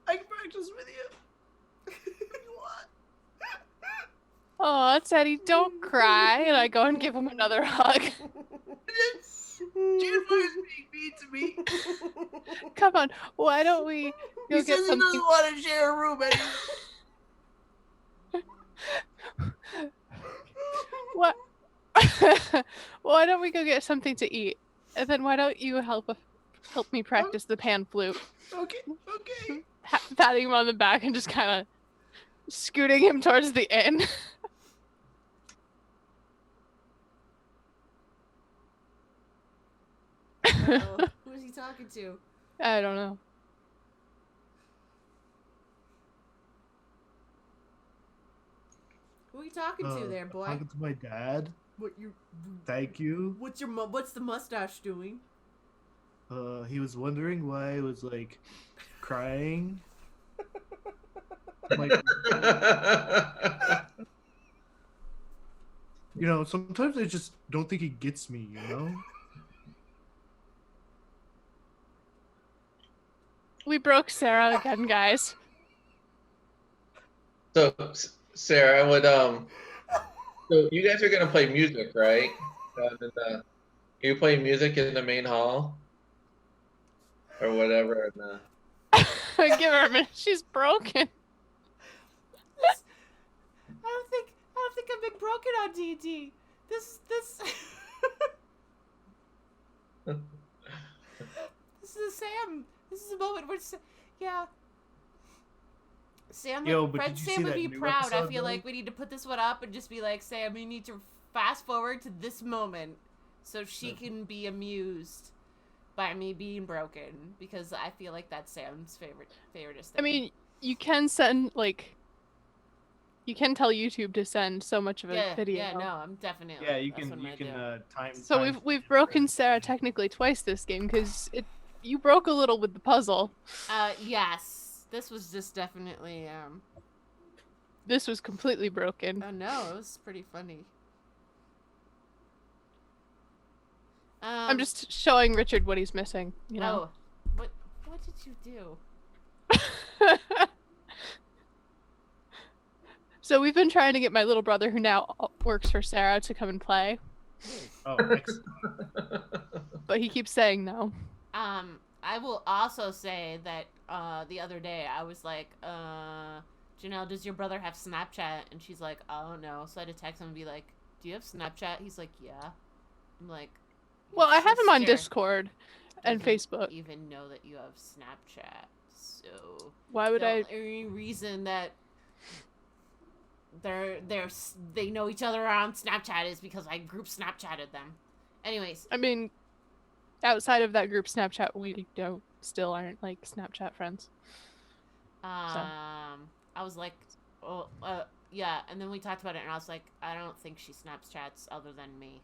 I can practice with you. What do you want? Oh, Teddy, don't cry. And I go and give him another hug. Genfire's being mean to me. Come on, why don't we go He get says he something? doesn't want to share a room anymore. What? Why don't we go get something to eat? And then why don't you help me practice the pan flute? Okay. Patting him on the back and just kind of scooting him towards the inn. Who is he talking to? I don't know. Who are you talking to there, boy? Talking to my dad. What you? Thank you. What's the mustache doing? He was wondering why I was like crying. Like, sometimes I just don't think he gets me, We broke Sarah again, guys. So, Sarah, so you guys are gonna play music, right? You play music in the main hall, or whatever. Give her a minute. She's broken. I don't think I've been broken on D&D. This is Sam. This is a moment where Sam, Fred Sam would be proud. I feel like we need to put this one up and just be like, Sam, you need to fast forward to this moment so she can be amused by me being broken, because I feel like that's Sam's favoriteest thing. I mean, you can send you can tell YouTube to send so much of a video. Yeah, no, I'm definitely. Yeah, you can time. So we've broken Sarah technically twice this game because you broke a little with the puzzle. Yes. This was just definitely This was completely broken. Oh no, it was pretty funny. I'm just showing Richard what he's missing, Oh, what did you do? So we've been trying to get my little brother, who now works for Sarah, to come and play. Oh, excellent. But he keeps saying no. I will also say that the other day I was like, Janelle, does your brother have Snapchat? And she's like, I don't know. So I had to text him and be like, do you have Snapchat? He's like, yeah. I'm like, well, I have him on sister Discord and Facebook. Even know that you have Snapchat, so why would I? Any reason that they know each other on Snapchat is because I group Snapchatted them. Anyways, I mean, outside of that group Snapchat, we still aren't like Snapchat friends. I was like, oh, yeah, and then we talked about it, and I was like, I don't think she Snapchats other than me.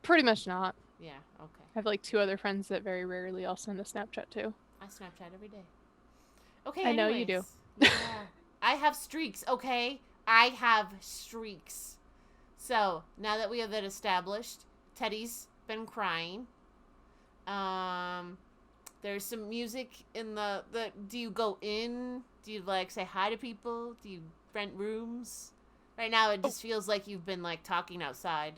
Pretty much not. Yeah, okay. I have like 2 other friends that very rarely I'll send a Snapchat to. I Snapchat every day. Okay, I know you do. Yeah. I have streaks, okay? I have streaks. So, now that we have that established, Teddy's been crying. There's some music in the do you go in? Do you like say hi to people? Do you rent rooms? Right now it just feels like you've been like talking outside.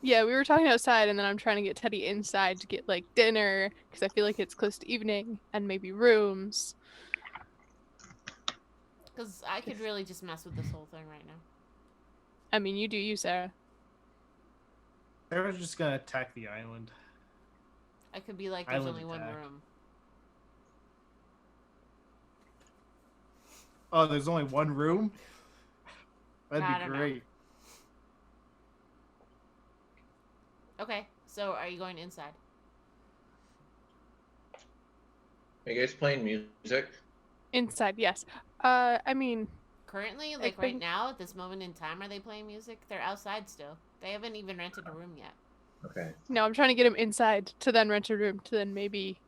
Yeah, we were talking outside, and then I'm trying to get Teddy inside to get like dinner because I feel like it's close to evening and maybe rooms. Because I could really just mess with this whole thing right now. I mean, you do you, Sarah. Sarah's just gonna attack the island. I could be like, there's Island only one attack. room. Oh, there's only one room? That'd I be don't know. great. Okay, so are you going inside? Are you guys playing music? Inside, yes. I mean, Currently, I like right think- now, at this moment in time, are they playing music? They're outside still. They haven't even rented a room yet. Okay. no, I'm trying to get him inside to then rent a room to then maybe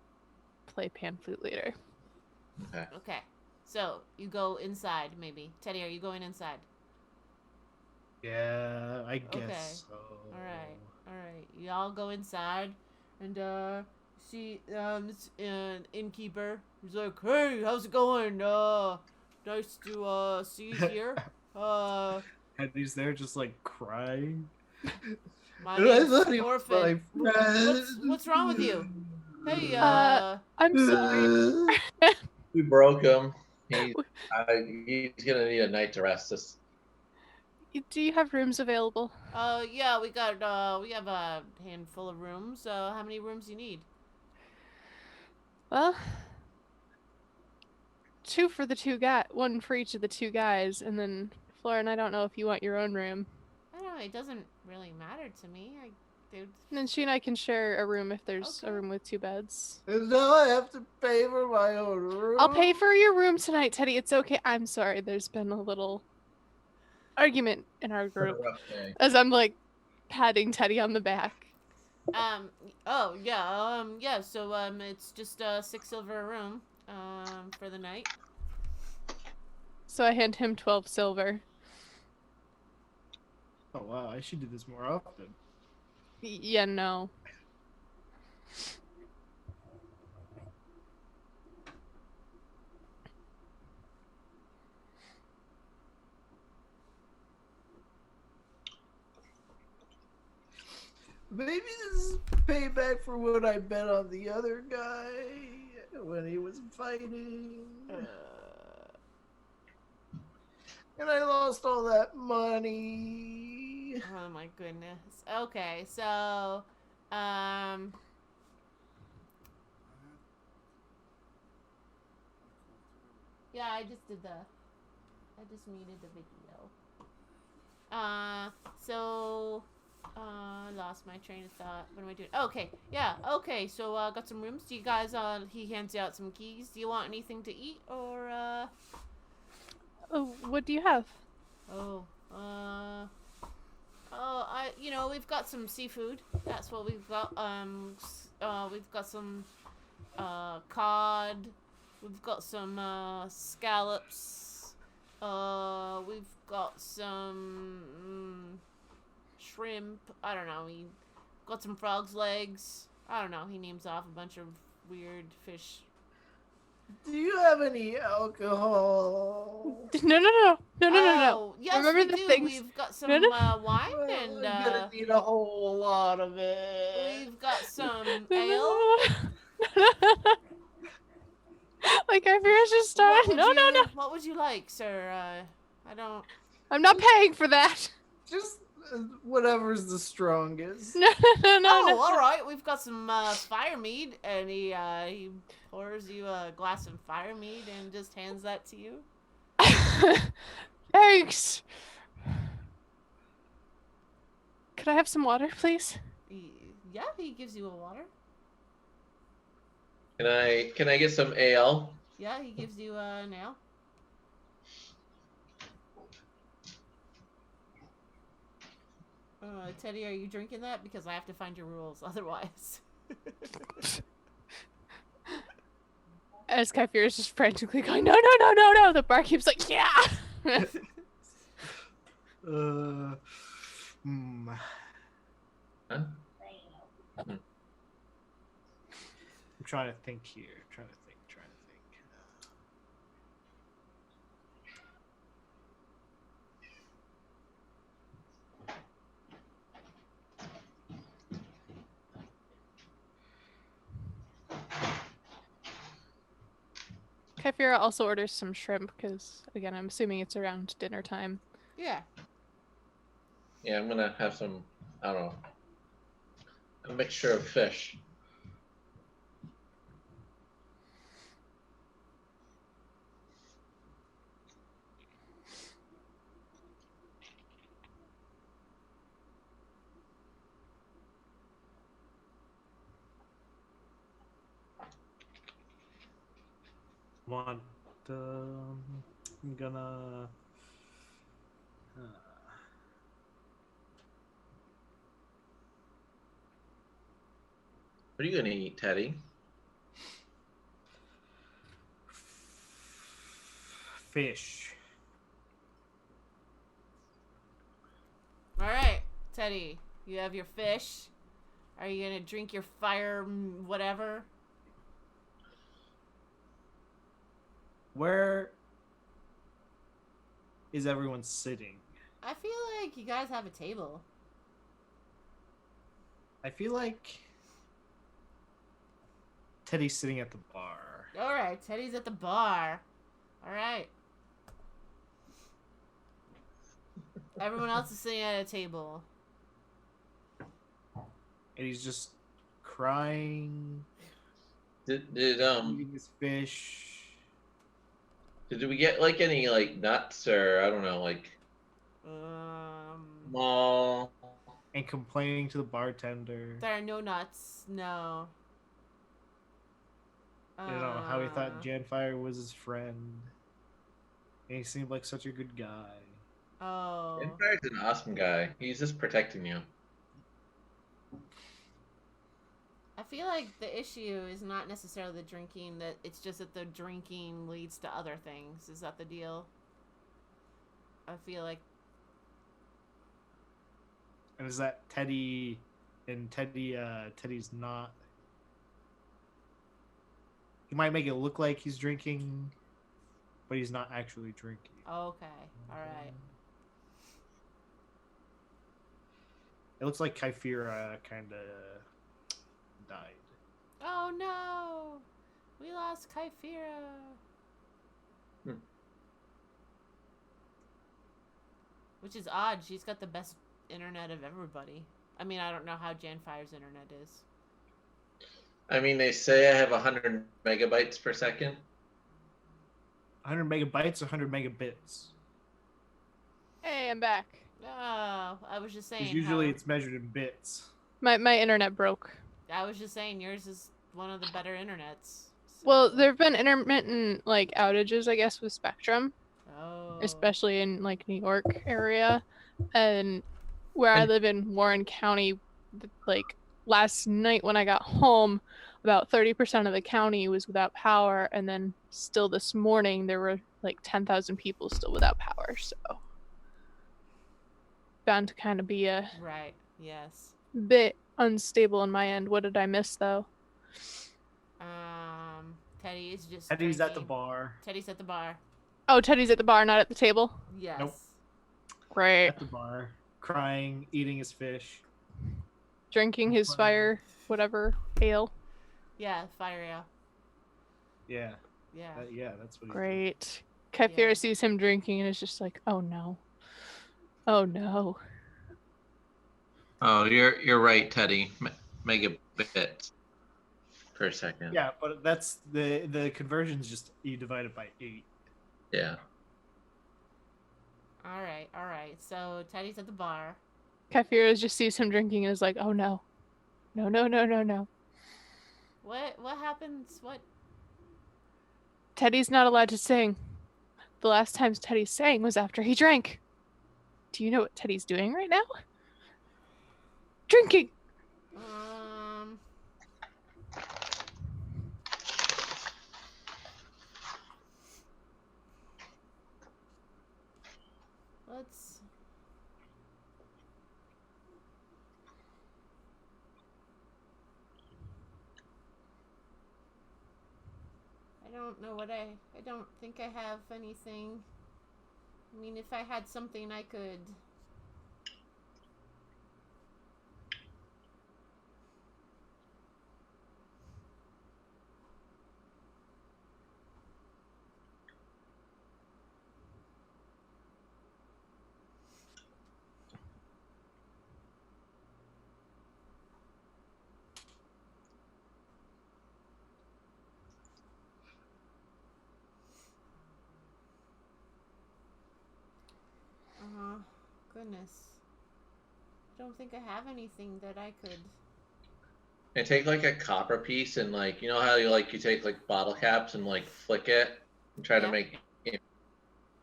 play pan flute later. Okay. Okay, so you go inside, maybe. Teddy, are you going inside? Yeah, I guess Okay. so. Alright. You all go inside, and, see, it's an innkeeper. He's like, hey, how's it going? Nice to, see you here. And he's there just like crying. My I name's thought he was Orphan. my friend. What's wrong with you? Hey, I'm sorry. We broke him. He's gonna need a night to rest. This. Do you have rooms available? yeah, we have a handful of rooms. How many rooms do you need? Well, 2 for the 2 guys, 1 for each of the 2 guys, and then Florin, I don't know if you want your own room. I don't know, it doesn't really matter to me. Dude. And then she and I can share a room if there's Okay. a room with 2 beds. And now I have to pay for my own room. I'll pay for your room tonight, Teddy. It's okay. I'm sorry. There's been a little argument in our group as I'm like patting Teddy on the back. Oh, yeah, yeah, so, it's just, 6 silver a room, for the night. So I hand him 12 silver. Oh wow, I should do this more often. Yeah, no. Maybe this is payback for what I bet on the other guy when he was fighting. And I lost all that money. Oh my goodness. Okay, so, yeah, I just muted the video. Lost my train of thought. What am I doing? Okay, yeah, okay, so, got some rooms. Do you guys, he hands you out some keys. Do you want anything to eat, or, Oh, what do you have? we've got some seafood. That's what we've got. We've got some, cod. We've got some, scallops. We've got some, shrimp. I don't know. We got some frog's legs. I don't know. He names off a bunch of weird fish. Do you have any alcohol? No. Oh, yes, Remember we the do. things- We've got some No. wine, Well, and I'm gonna need a whole lot of it. we've got some No. ale. Like I fear I should start. No. What would you like, sir? I don't. I'm not paying for that. Just whatever's the strongest. No. Oh, all right. We've got some fire mead, and he pours you a glass of fire mead and just hands that to you. Thanks. Could I have some water, please? Yeah, he gives you a water. Can I get some ale? Yeah, he gives you an ale. Teddy, are you drinking that? Because I have to find your rules, otherwise. As Kaifir is just frantically going, no. The barkeep's like, yeah. Huh? I'm trying to think here. Trying to think. Kyphira also orders some shrimp because, again, I'm assuming it's around dinner time. Yeah. Yeah, I'm gonna have some, I don't know, a mixture of fish. Want I'm gonna What are you gonna eat, Teddy? fish. All right, Teddy, you have your fish. Are you gonna drink your fire, whatever? Where is everyone sitting? I feel like you guys have a table. I feel like Teddy's sitting at the bar. All right, Teddy's at the bar. All right. Everyone else is sitting at a table. And he's just crying, Did eating his fish. did we get like any like nuts or I don't know like small? And complaining to the bartender. There are no nuts. No. You know, how he thought Janfire was his friend. And he seemed like such a good guy. Oh. Empire's an awesome guy. He's just protecting you. I feel like the issue is not necessarily the drinking, that it's just that the drinking leads to other things. Is that the deal? I feel like And is that Teddy and Teddy's not, he might make it look like he's drinking, but he's not actually drinking. okay. All right. It looks like Kyphira kind of died. Oh no. We lost Kyphira. Which is odd. She's got the best internet of everybody. I mean, I don't know how Janfire's internet is. I mean, they say I have 100 megabytes per second. 100 megabytes, 100 megabits. Hey, I'm back. Oh, I was just saying. Because usually how- it's measured in bits. My internet broke. I was just saying yours is one of the better internets. So. Well, there have been intermittent like outages, I guess, with Spectrum, Oh. especially in like New York area, and where I live in Warren County. Like last night when I got home, about 30% of the county was without power, and then still this morning there were like 10,000 people still without power. So bound to kind of be a Right. Yes. bit unstable on my end. What did I miss though? Teddy is just. Teddy's at the drinking. bar. Teddy's at the bar. Oh, Teddy's at the bar, not at the table. Yes. Nope. Great. At the bar, crying, eating his fish. Drinking his fire, whatever, ale. Yeah, fire ale. Yeah, Yeah. yeah, that's what. Great. Kyphira Yeah. sees him drinking and is just like, oh no. Oh no. Oh, you're right, Teddy. Megabits per second. Yeah, but that's the conversion's just you divide it by 8. Yeah. All right. All right. So Teddy's at the bar. Kyphira just sees him drinking and is like, oh no. No, no, no, no, no. What happens? What? Teddy's not allowed to sing. The last time Teddy sang was after he drank. Do you know what Teddy's doing right now? Drinking. Let's. I don't know what I don't think I have anything. I mean, if I had something I could. goodness. I don't think I have anything that I could. And take like a copper piece and like you know how you take like bottle caps and like flick it and try to Yeah. make. I'm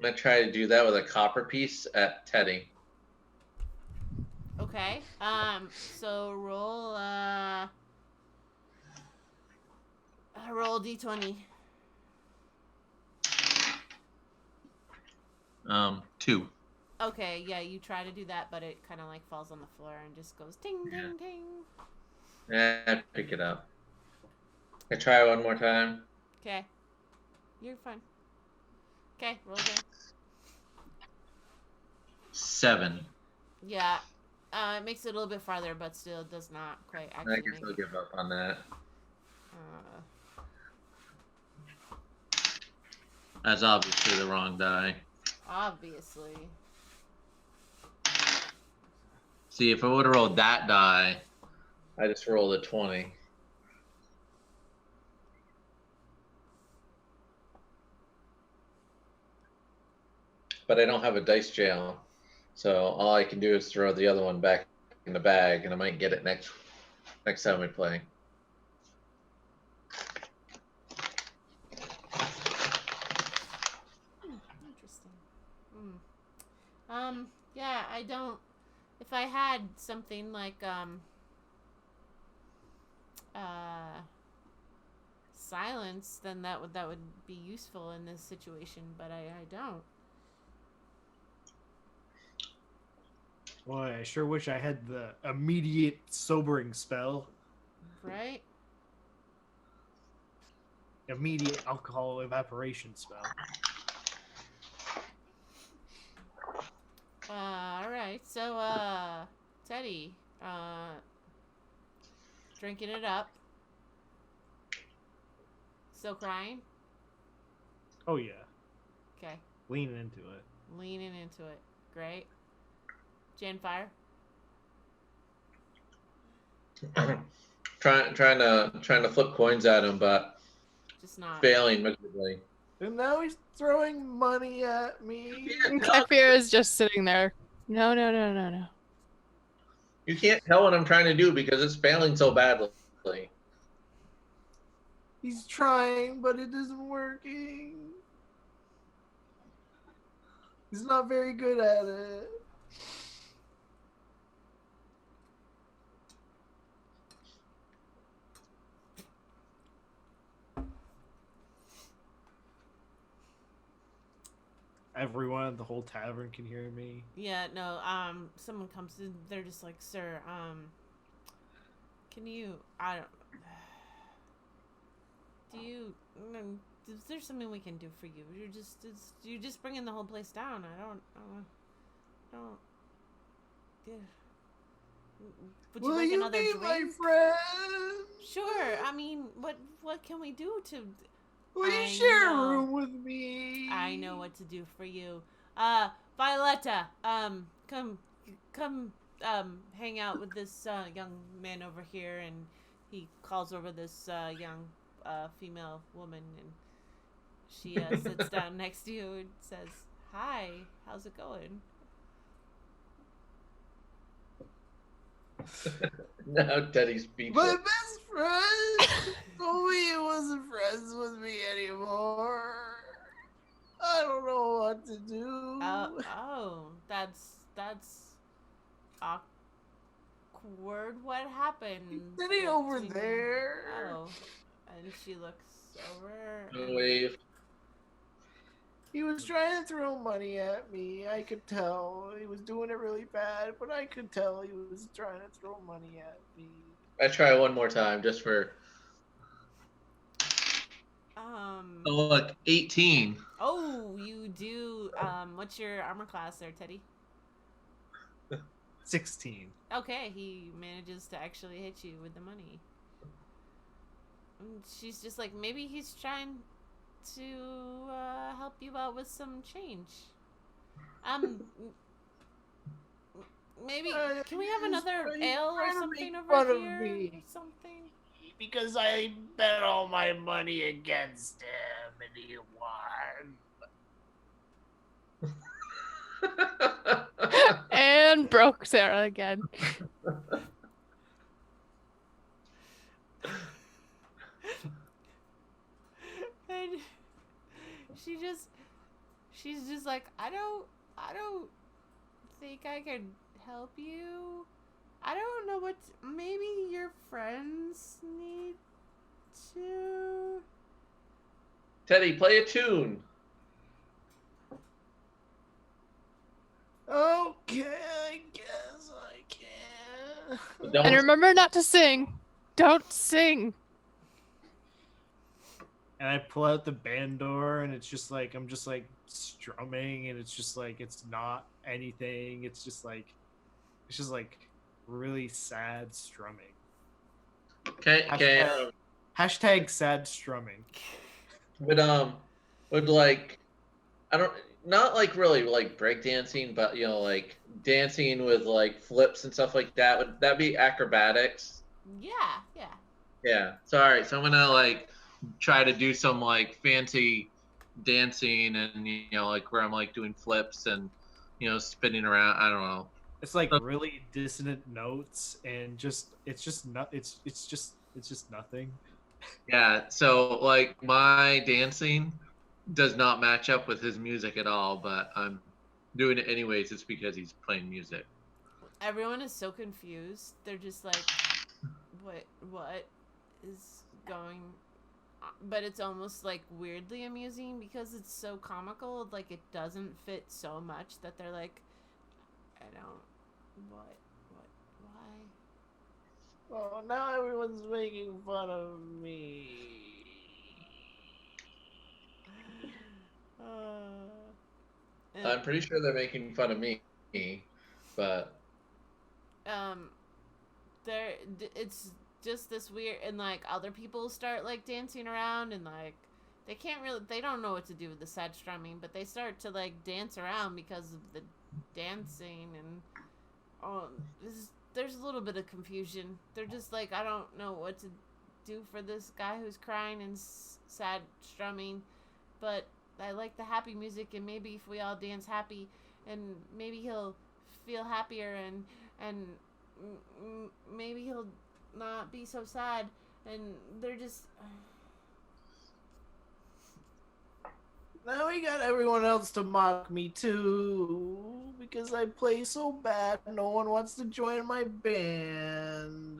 gonna try to do that with a copper piece at Teddy. Okay. So roll d20. 2. Okay, yeah, you try to do that, but it kind of like falls on the floor and just goes ting, ting, ting. Pick it up. I try one more time. Okay. You're fine. Okay, roll again. 7. Yeah. It makes it a little bit farther, but still does not quite I actually guess make I'll give up on that. That's obviously the wrong die. Obviously. See, if I would have rolled that die, I just rolled a 20. But I don't have a dice jail, so all I can do is throw the other one back in the bag, and I might get it next time we play. Interesting. Yeah, I don't. If I had something like silence, then that would be useful in this situation. But I don't. Boy, I sure wish I had the immediate sobering spell. Right. Immediate alcohol evaporation spell. All right. So, Teddy, drinking it up. Still crying? Oh yeah, Okay. leaning into it. Leaning into it. Great. Janfire? trying to flip coins at him, but Just not. failing miserably. And now he's throwing money at me. Kyphia is just sitting there. No, no, no, no, no. You can't tell what I'm trying to do because it's failing so badly. He's trying, but it isn't working. He's not very good at it. Everyone at the whole tavern can hear me. Yeah, no, someone comes in, they're just like, sir, can you, is there something we can do for you? You're just bringing the whole place down. I don't, yeah. Would you Will like you another be drink? my friend? Sure, I mean, what can we do to... Will you I share know. a room with me? I know what to do for you. Violetta, come, hang out with this, young man over here, and he calls over this, young, female woman, and she, sits down next to you and says, "Hi, how's it going?" Now Teddy's speechless. My best friend told me he wasn't friends with me anymore. I don't know what to do. That's awkward. What happened? He's sitting over between- there. Oh, and she looks over. No wave. He was trying to throw money at me. I could tell. He was doing it really bad, but I could tell he was trying to throw money at me. I try one more time just for. Oh look, 18. Oh, you do. What's your armor class there, Teddy? 16. Okay, he manages to actually hit you with the money. And she's just like, maybe he's trying to help you out with some change. Maybe can we have another ale or something over here? Or something? Because I bet all my money against him and he won. And broke Sarah again. And she's just like, I don't think I could help you. I don't know what maybe your friends need to. Teddy, play a tune. Okay, I guess I can. Don't And remember not to sing. Don't sing. And I pull out the band door, and it's just like I'm just like strumming, and it's just like it's not anything. It's just like really sad strumming. Hashtag sad strumming. would like I don't not like really like breakdancing, but like dancing with like flips and stuff like that. Would that be acrobatics? Yeah, yeah. Yeah. So all right, so I'm gonna like try to do some like fancy dancing and like where I'm like doing flips and spinning around. I don't know. It's like really dissonant notes, and it's just nothing. Yeah. So like my dancing does not match up with his music at all, but I'm doing it anyways. It's because he's playing music. Everyone is so confused. They're just like, what is going on? But it's almost like weirdly amusing because it's so comical. Like it doesn't fit so much that they're like, I don't, why? Oh, now everyone's making fun of me. And, I'm pretty sure they're making fun of me, but it's just this weird, and like other people start like dancing around, and like they don't know what to do with the sad strumming, but they start to like dance around because of the dancing, and there's a little bit of confusion. They're just like, I don't know what to do for this guy who's crying and sad strumming, but I like the happy music, and maybe if we all dance happy, and maybe he'll feel happier, and maybe he'll not be so sad. And they're just Now we got everyone else to mock me too because I play so bad. No one wants to join my band.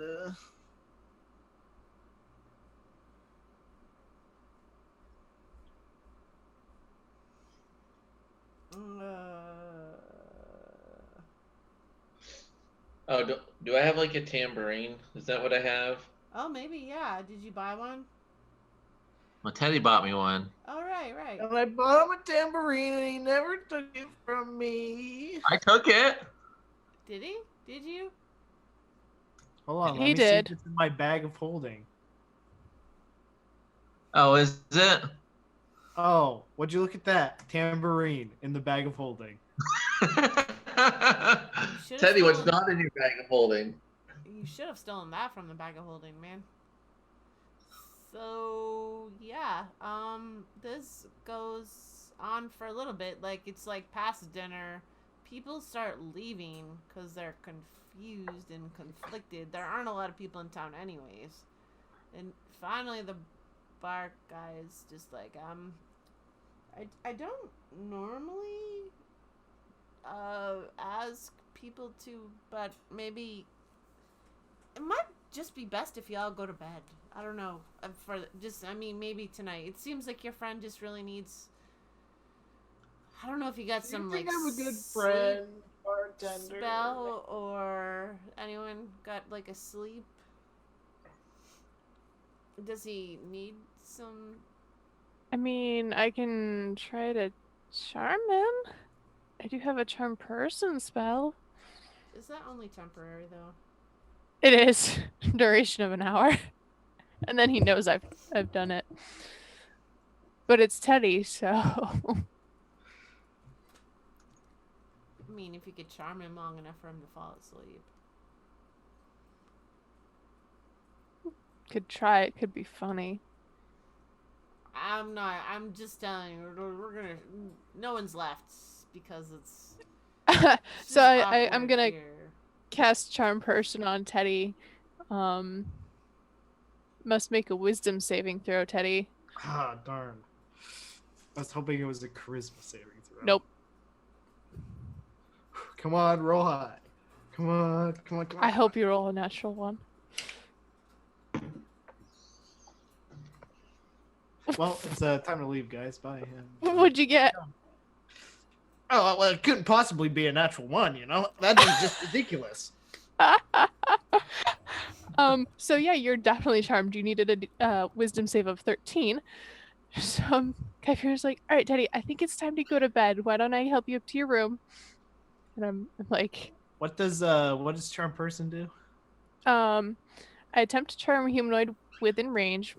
oh, do I have like a tambourine? Is that what I have? oh, maybe, yeah. Did you buy one? Well, Teddy bought me one. Oh, right. And I bought him a tambourine and he never took it from me. I took it. Did he? Did you? Hold on, He let me did. see if it's in my bag of holding. Oh, is it? Oh, would you look at that? Tambourine in the bag of holding. Teddy, what's not in your bag of holding? You should have stolen that from the bag of holding, man. So yeah, this goes on for a little bit. Like it's like past dinner, people start leaving because they're confused and conflicted. There aren't a lot of people in town anyways, and finally the bar guy is just like, I don't normally ask people to, but maybe it might just be best if y'all go to bed. I don't know. Maybe tonight. It seems like your friend just really needs. I don't know if you got some I think like I'm a good friend, bartender. spell, or anyone got like a sleep. Does he need some? I mean, I can try to charm him. I do have a charm person spell. Is that only temporary though? It is duration of an hour, and then he knows I've done it. But it's Teddy, so I mean, if you could charm him long enough for him to fall asleep. could try. It could be funny. I'm not. I'm just telling you. We're gonna. No one's left because it's It's So just I'm awkward gonna here. cast Charm Person on Teddy. Must make a Wisdom saving throw, Teddy. Ah, darn. I was hoping it was a charisma saving throw. Nope. Come on, roll high. Come on, come on, come on. I hope you roll a natural one. Well, it's time to leave, guys. Bye. What'd you get? Oh, well, it couldn't possibly be a natural one, you know? That'd be just ridiculous. So yeah, you're definitely charmed. You needed a wisdom save of 13. So Kyphira's like, all right, Teddy, I think it's time to go to bed. Why don't I help you up to your room? And I'm like, What does Charm Person do? I attempt to charm a humanoid within range.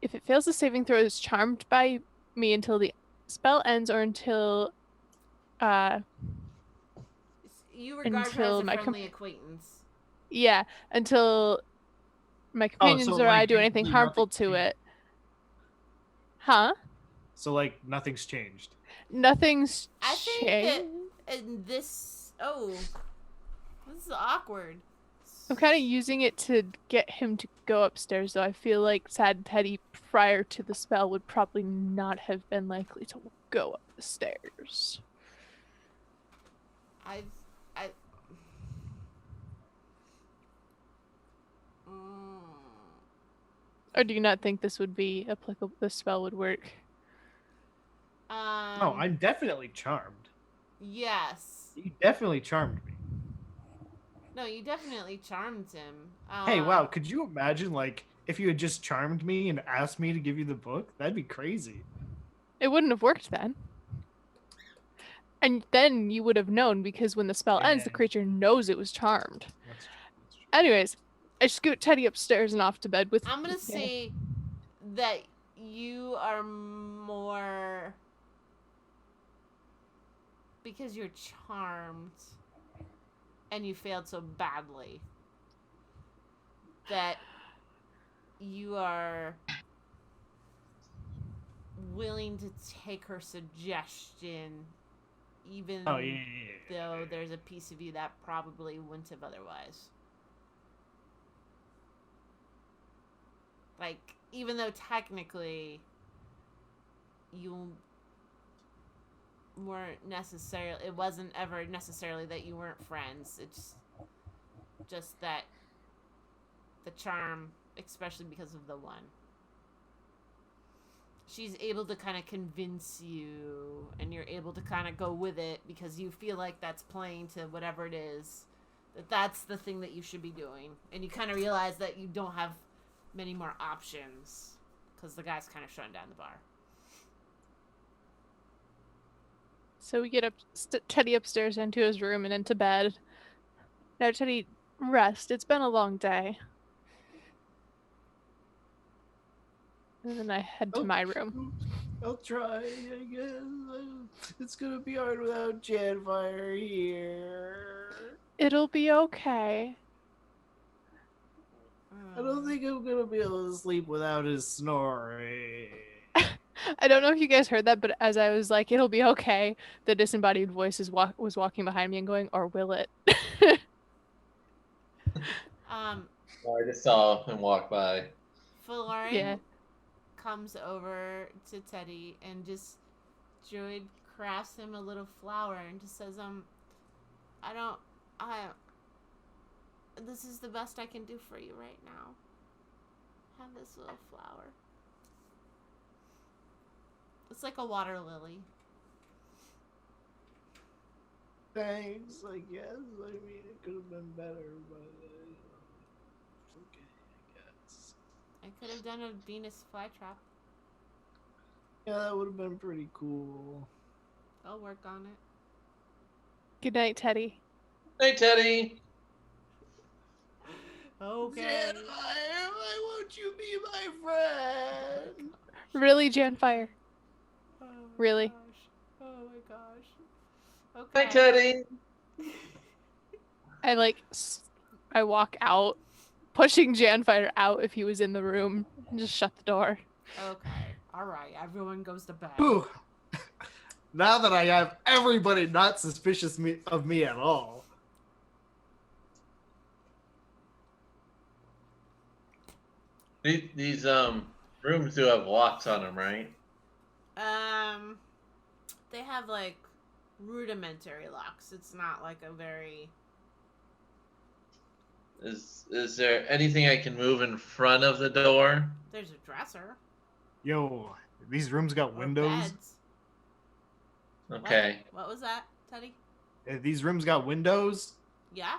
If it fails the saving throw, it's charmed by me until the spell ends or until You regard her until as a my friendly acquaintance. yeah, until my companions or I do anything basically harmful nothing's to changed. it. Huh? So like nothing's changed. Nothing's I think changed. that in this... Oh. This is awkward. I'm kind of using it to get him to go upstairs, though. I feel like Sad Teddy, prior to the spell, would probably not have been likely to go up the stairs. I... Or do you not think this would be applicable? This spell would work? No, I'm definitely charmed. Yes. You definitely charmed me. No, you definitely charmed him. Hey, wow, could you imagine, like, if you had just charmed me and asked me to give you the book? That'd be crazy. It wouldn't have worked then. And then you would have known, because when the spell ends, the Yeah. creature knows it was charmed. That's true. Anyways, I scoot Teddy upstairs and off to bed with... I'm gonna say that you are more... Because you're charmed and you failed so badly that you are willing to take her suggestion even Oh, yeah. though there's a piece of you that probably wouldn't have otherwise. Like, even though technically you weren't necessarily, it wasn't ever necessarily that you weren't friends. It's just that the charm, especially because of the one, she's able to kind of convince you, and you're able to kind of go with it because you feel like that's playing to whatever it is, that's the thing that you should be doing. And you kind of realize that you don't have many more options because the guy's kind of shutting down the bar. So we get Teddy upstairs into his room and into bed. Now, Teddy, rest. It's been a long day. And then I head to my room. I'll try, I guess. It's gonna be hard without Janfire here. It'll be okay. I don't think I'm gonna be able to sleep without his snoring. I don't know if you guys heard that, but as I was like, it'll be okay, the disembodied voice was walking behind me and going, or will it? Oh, I just saw him walk by. Faloran comes over to Teddy and just Druid crafts him a little flower and just says, this is the best I can do for you right now. Have this little flower. It's like a water lily. Thanks, I guess. I mean, it could have been better, but okay, I guess. I could have done a Venus flytrap. Yeah, that would have been pretty cool. I'll work on it. Good night, Teddy. Hey, Teddy. Okay. Janfire, why won't you be my friend? Really, Janfire? Oh Really? Gosh. Oh my gosh. Okay. Hey, Teddy. I walk out, pushing Janfire out if he was in the room, and just shut the door. Okay. All right. Everyone goes to bed. Ooh. Now that I have everybody not suspicious of me at all. These rooms do have locks on them, right? They have like rudimentary locks. It's not like a very. Is there anything I can move in front of the door? There's a dresser. Yo, these rooms got Or windows. beds. Okay. What was that, Teddy? These rooms got windows. Yeah.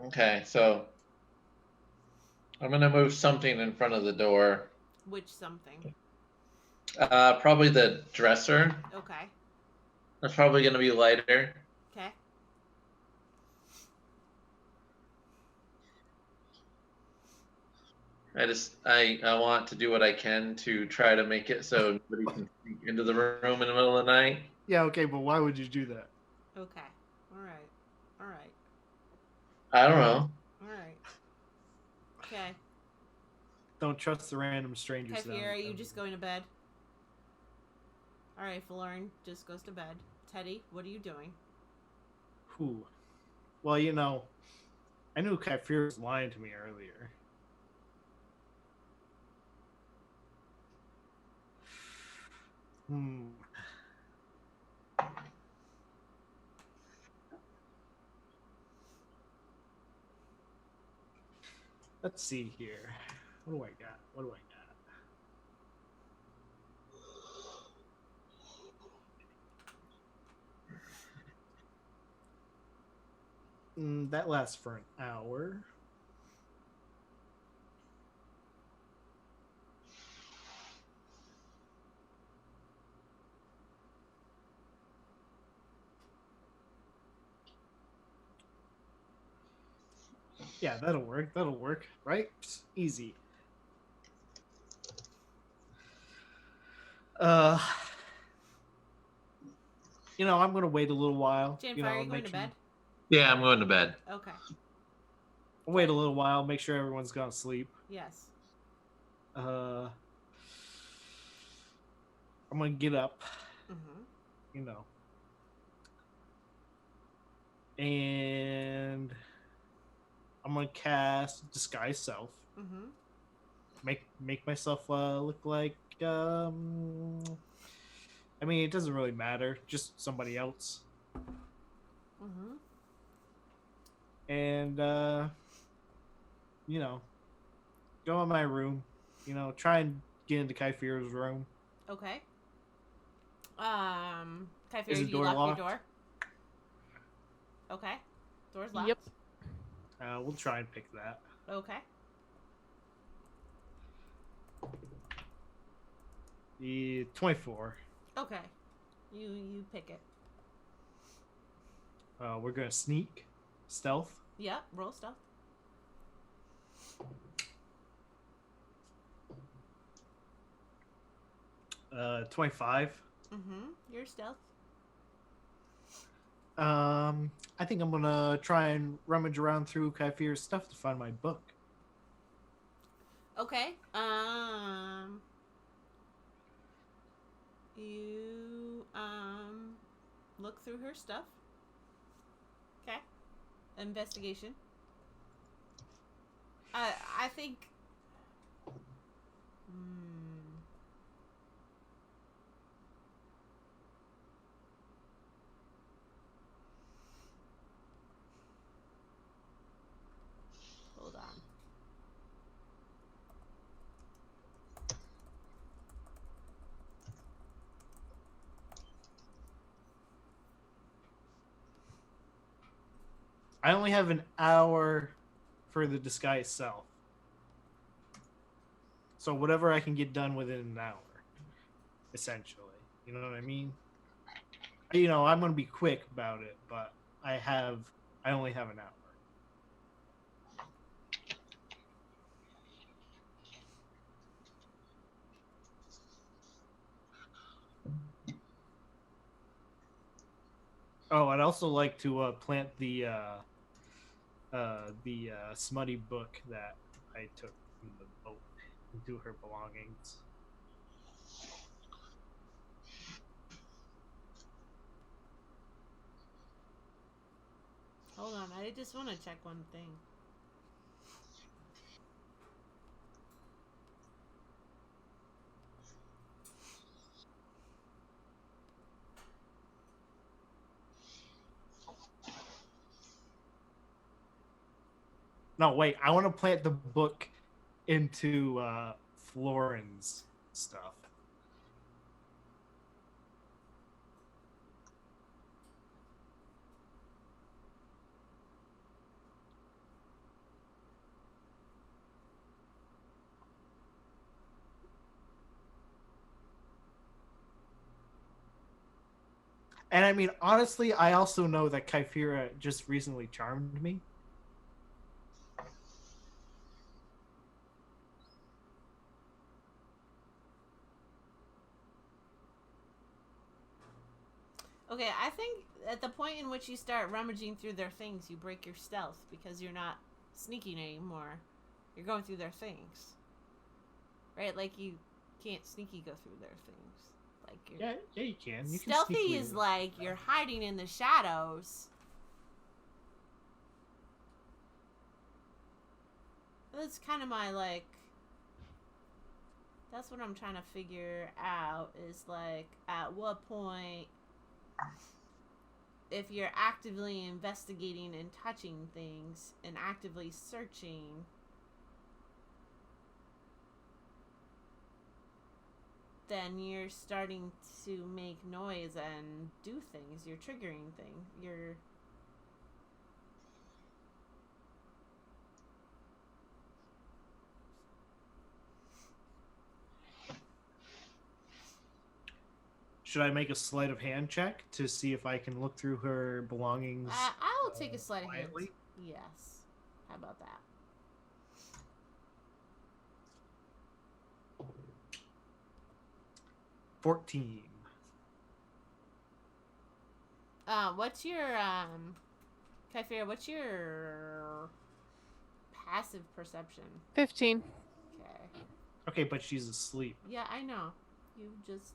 Okay, so I'm gonna move something in front of the door. Which something? Probably the dresser. Okay. That's probably gonna be lighter. Okay. I want to do what I can to try to make it so nobody can sneak into the room in the middle of the night. Yeah, okay, but why would you do that? Okay. All right. All right. I don't know. All right. Okay. Don't trust the random strangers. Kefir, are you just going to bed? All right, Lauren just goes to bed. Teddy, what are you doing? Who? Well, you know, I knew Kefir was lying to me earlier. Let's see here. What do I got? What do I got? That lasts for an hour. Yeah, that'll work. That'll work, right? Easy. You know, I'm gonna wait a little while. Jennifer, are you going to bed? Yeah, I'm going to bed. Okay. I'll wait a little while, make sure everyone's gone to sleep. Yes. I'm gonna get up. Mm-hmm. You know. And I'm gonna cast Disguise Self. Mm-hmm. Make myself look like I mean, it doesn't really matter, just somebody else. Mm-hmm. And you know, go in my room. You know, try and get into Kaifir's room. Okay. Kefir, Is do the you door lock locked? your door? Okay. Door's locked? Yep. We'll try and pick that. Okay. The 24. Okay. You pick it. We're gonna sneak, stealth. Yeah, roll stealth. 25. Mm-hmm. Your stealth. I think I'm gonna try and rummage around through Kaifir's stuff to find my book. Okay. You look through her stuff. Okay. Investigation. I think. Hold on. I only have an hour for the Disguise Self. So whatever I can get done within an hour, essentially. You know what I mean? You know, I'm gonna be quick about it, but I only have an hour. Oh, I'd also like to plant the smutty book that I took from the boat into her belongings. Hold on, I just want to check one thing. No, wait. I want to plant the book into Florin's stuff. And I mean, honestly, I also know that Kyphera just recently charmed me. Okay, I think at the point in which you start rummaging through their things, you break your stealth because you're not sneaking anymore. You're going through their things. Right? Like you can't sneaky go through their things. Like you're... Yeah, you can. You Stealthy can is like you're hiding in the shadows. That's kind of my like. That's what I'm trying to figure out is like at what point, if you're actively investigating and touching things and actively searching, then you're starting to make noise and do things. You're triggering things. You're... Should I make a sleight of hand check to see if I can look through her belongings? I will take a sleight of hand. quietly? Yes. How about that? $14. What's your Kyphera, what's your passive perception? 15. Okay. Okay, but she's asleep. Yeah, I know. You just...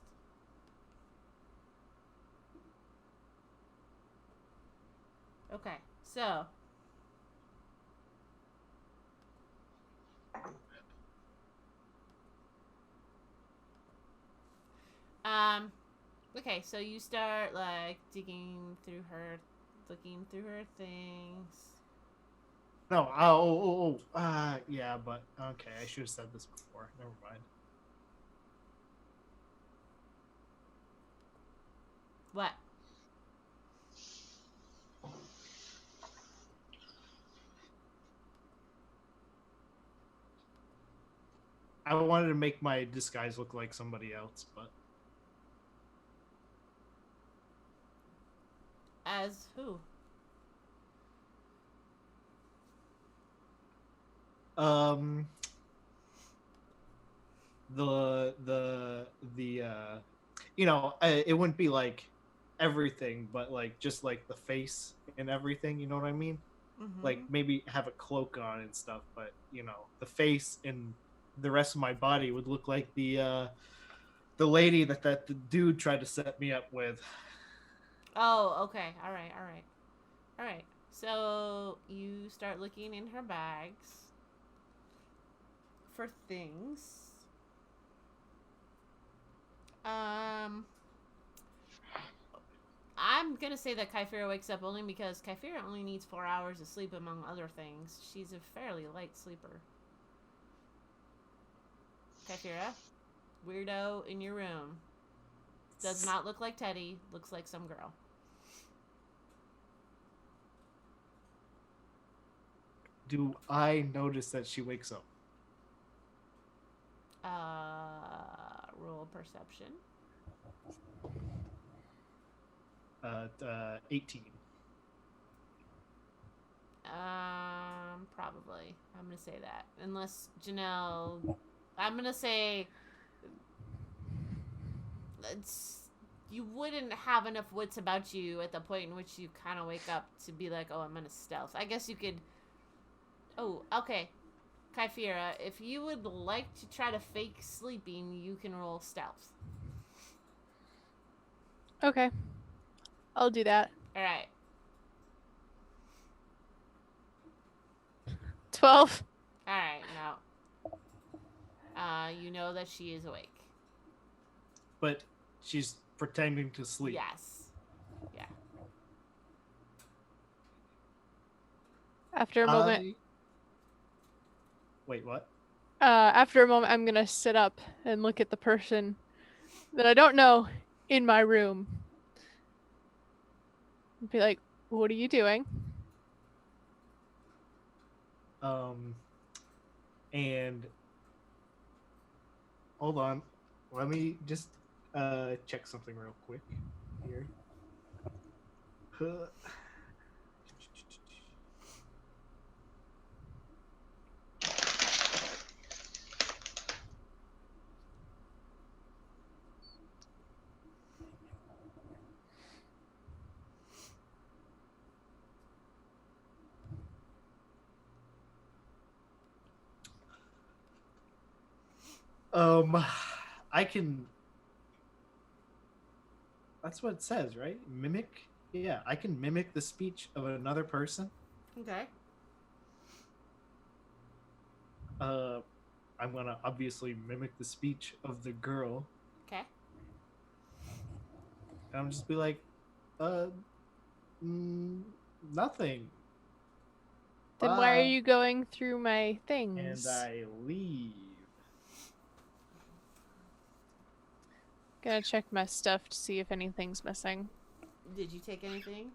Okay, so... Okay, so you start, like, digging through her... Looking through her things. No, yeah, but okay, I should have said this before. Never mind. What? I wanted to make my disguise look like somebody else, but As who? the you know, it wouldn't be like everything, but like just like the face and everything, you know what I mean? Mm-hmm. Like maybe have a cloak on and stuff, but you know, the face and the rest of my body would look like the lady that the dude tried to set me up with. Oh, okay. All right, all right. All right. So you start looking in her bags for things. I'm gonna say that Kyphera wakes up only because Kyphera only needs 4 hours of sleep, among other things. She's a fairly light sleeper. Kyphera, weirdo in your room. Does not look like Teddy. Looks like some girl. Do I notice that she wakes up? Roll perception. 18. Probably. I'm gonna say that. Unless Janelle... I'm gonna say... You wouldn't have enough wits about you at the point in which you kind of wake up to be like, oh, I'm gonna stealth. I guess you could... Oh, okay. Kyphera, if you would like to try to fake sleeping, you can roll stealth. Okay. I'll do that. Alright. 12. All right, now, you know that she is awake. But she's pretending to sleep. Yes. Yeah. After a moment, Wait, what? after a moment, I'm gonna sit up and look at the person that I don't know in my room. And be like, "What are you doing?" And hold on, let me just check something real quick here. I can. That's what it says, right? Mimic. Yeah, I can mimic the speech of another person. Okay. I'm gonna obviously mimic the speech of the girl. Okay. And I'm just be like, nothing. Then why are Bye. you going through my things? And I leave. Gonna check my stuff to see if anything's missing. Did you take anything,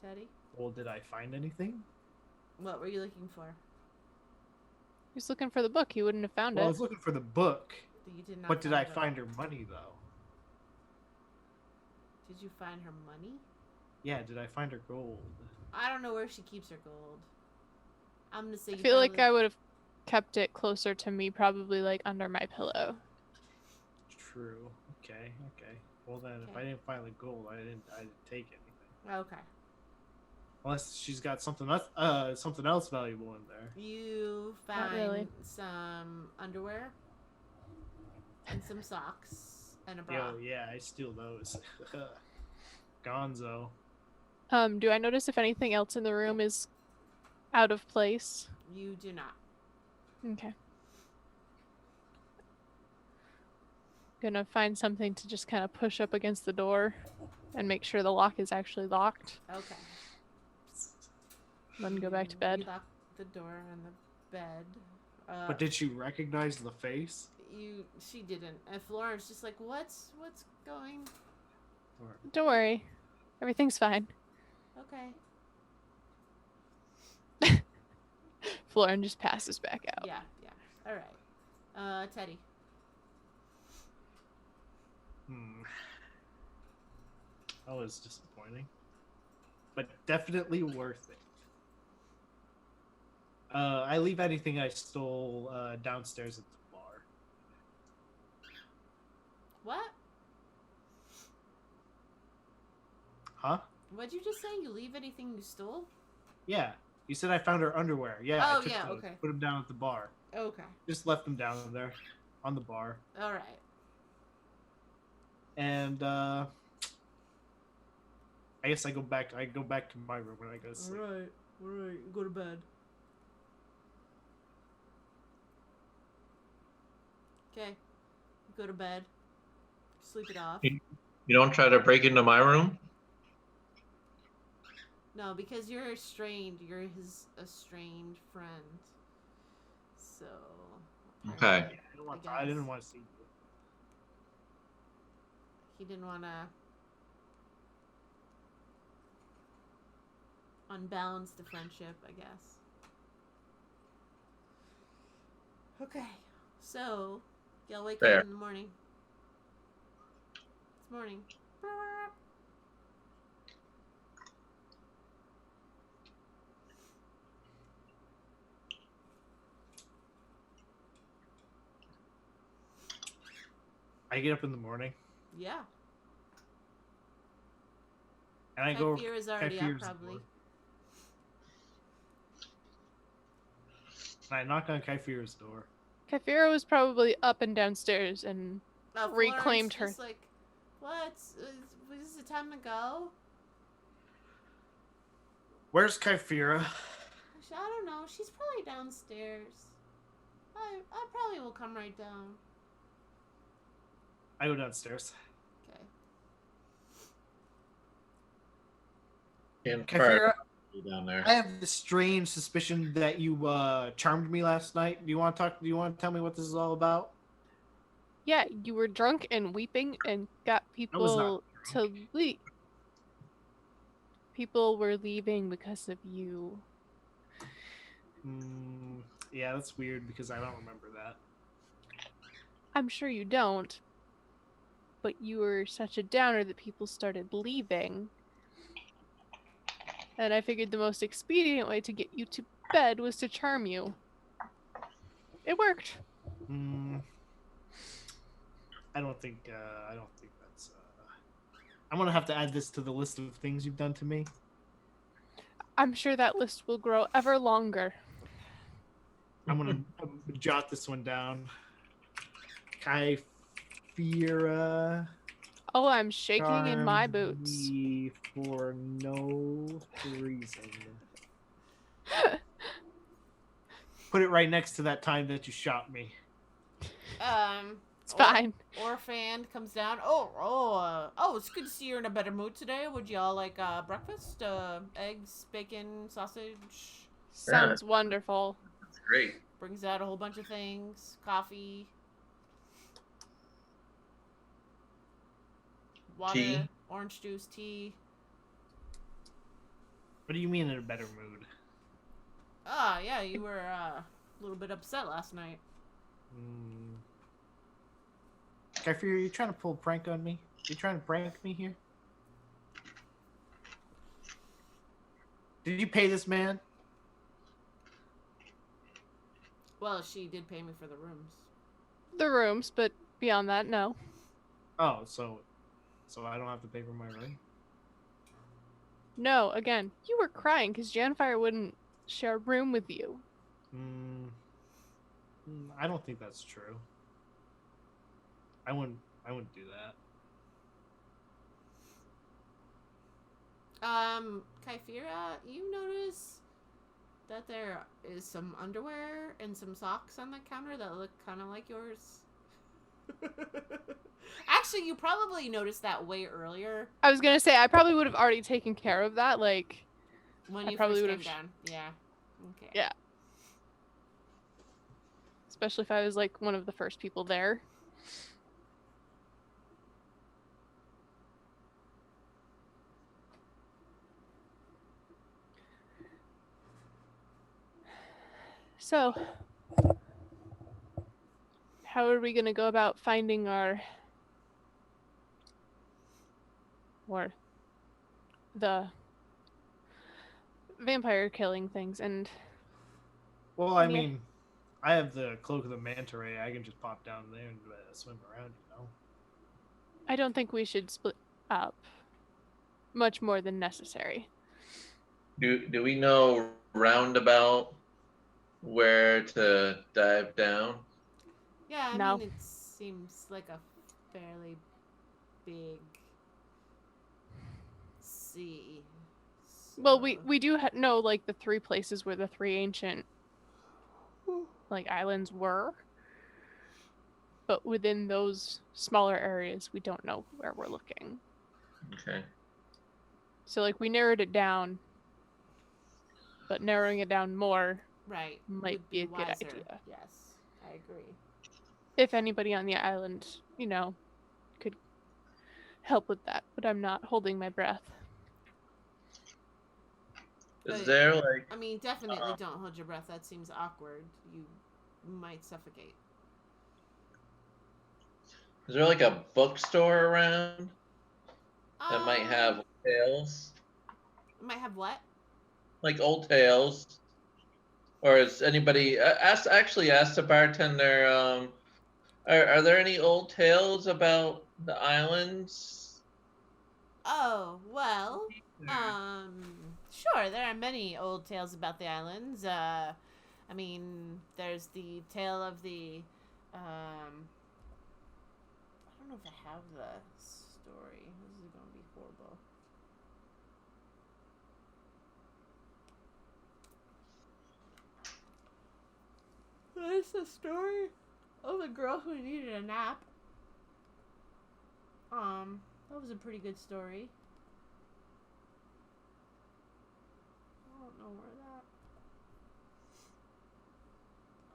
Teddy? Well, did I find anything? What were you looking for? He's looking for the book. He wouldn't have found Well, I it. was looking for the book. You did not. But did I it. find her money though? Did you find her money? Yeah, did I find her gold? I don't know where she keeps her gold. I'm gonna say. I feel like I would have kept it closer to me, probably like under my pillow. True. Okay. Well then, if I didn't find the gold, I didn't take anything. Okay. Unless she's got something else valuable in there. You Not found really. some underwear and some socks and a bra. Yo, yeah, I steal those. Gonzo. Do I notice if anything else in the room is out of place? You do not. Okay. Gonna find something to just kind of push up against the door and make sure the lock is actually locked. Okay. Then go back to bed. You locked the door and the bed. But did she recognize the face? She didn't. And Florence just like, what's going? Don't worry. Everything's fine. Okay. Florin just passes back out. Yeah. All right. Teddy. That was disappointing. But definitely worth it. I leave anything I stole downstairs at the bar. What? Huh? What'd you just say? You leave anything you stole? Yeah. You said I found her underwear. Yeah. Oh, I took yeah, those, okay. Put them down at the bar. Okay. Just left them down there on the bar. All right. And I guess I go back to my room when I go to sleep. All right. Go to bed. Okay. Go to bed. Sleep it off. You don't try to break into my room? No, because you're estranged. You're his estranged friend. So. Okay. I didn't want to see you. He didn't want to unbalance the friendship, I guess. Okay. So, y'all wake Fair. up in the morning. It's morning. I get up in the morning Yeah. and I go. Kaifira's already Kaifira's up, probably. door. And I knock on Kaifira's door. Kaifira was probably up and downstairs and reclaimed her. Just like, what? Is it time to go? Where's Kaifira? Actually, I don't know. She's probably downstairs. I probably will come right down. I go downstairs. Okay. And Kyphira, down there. I have this strange suspicion that you charmed me last night. Do you want to talk? Do you want to tell me what this is all about? Yeah, you were drunk and weeping and got I was not people to leave. People were leaving because of you. Yeah, that's weird because I don't remember that. I'm sure you don't, but you were such a downer that people started leaving. And I figured the most expedient way to get you to bed was to charm you. It worked. I don't think that's. I'm gonna have to add this to the list of things you've done to me. I'm sure that list will grow ever longer. I'm gonna jot this one down. Kyphira. Oh, I'm shaking in my boots. Me for no reason. Put it right next to that time that you shot me. It's fine. Orphan comes down. It's good to see you're in a better mood today. Would y'all like breakfast? Eggs, bacon, sausage. Sounds wonderful. That's great. Brings out a whole bunch of things. Coffee. Water. Tea. Orange juice, tea. What do you mean in a better mood? Yeah, you were a little bit upset last night. Kyphira, are you trying to pull a prank on me? You trying to prank me here? Did you pay this man? Well, she did pay me for the rooms. The rooms, but beyond that, no. Oh, so I don't have to pay for my room? No, again, you were crying because Janfire wouldn't share a room with you. I don't think that's true. I wouldn't do that. Kyphira, you notice that there is some underwear and some socks on the counter that look kind of like yours? Actually, you probably noticed that way earlier. I was gonna say, I probably would have already taken care of that, like... When I you probably first would came have... down. Yeah. Okay. Yeah. Especially if I was, like, one of the first people there. So, how are we gonna go about finding or the vampire killing things? And Well, I mean, I have the cloak of the manta ray. I can just pop down there and swim around, you know. I don't think we should split up much more than necessary. Do we know roundabout where to dive down? Yeah, I No. mean, it seems like a fairly big sea. Well, so- we do know, like, the three places where the three ancient, like, islands were. But within those smaller areas, we don't know where we're looking. Okay. So, like, we narrowed it down. But narrowing it down more Right. might would be a good wiser. idea. Yes, I agree. If anybody on the island, you know, could help with that. But I'm not holding my breath. Is But- there like I mean, definitely don't hold your breath. That seems awkward. You might suffocate. is there like a bookstore around that might have tales? Might have what? Like old tales? Or is anybody actually asked the bartender, are there any old tales about the islands? Oh, well, sure, there are many old tales about the islands. I mean, there's the tale of the, I don't know if I have the story. This is going to be horrible. It's a story of a girl who needed a nap. That was a pretty good story. I don't know where that.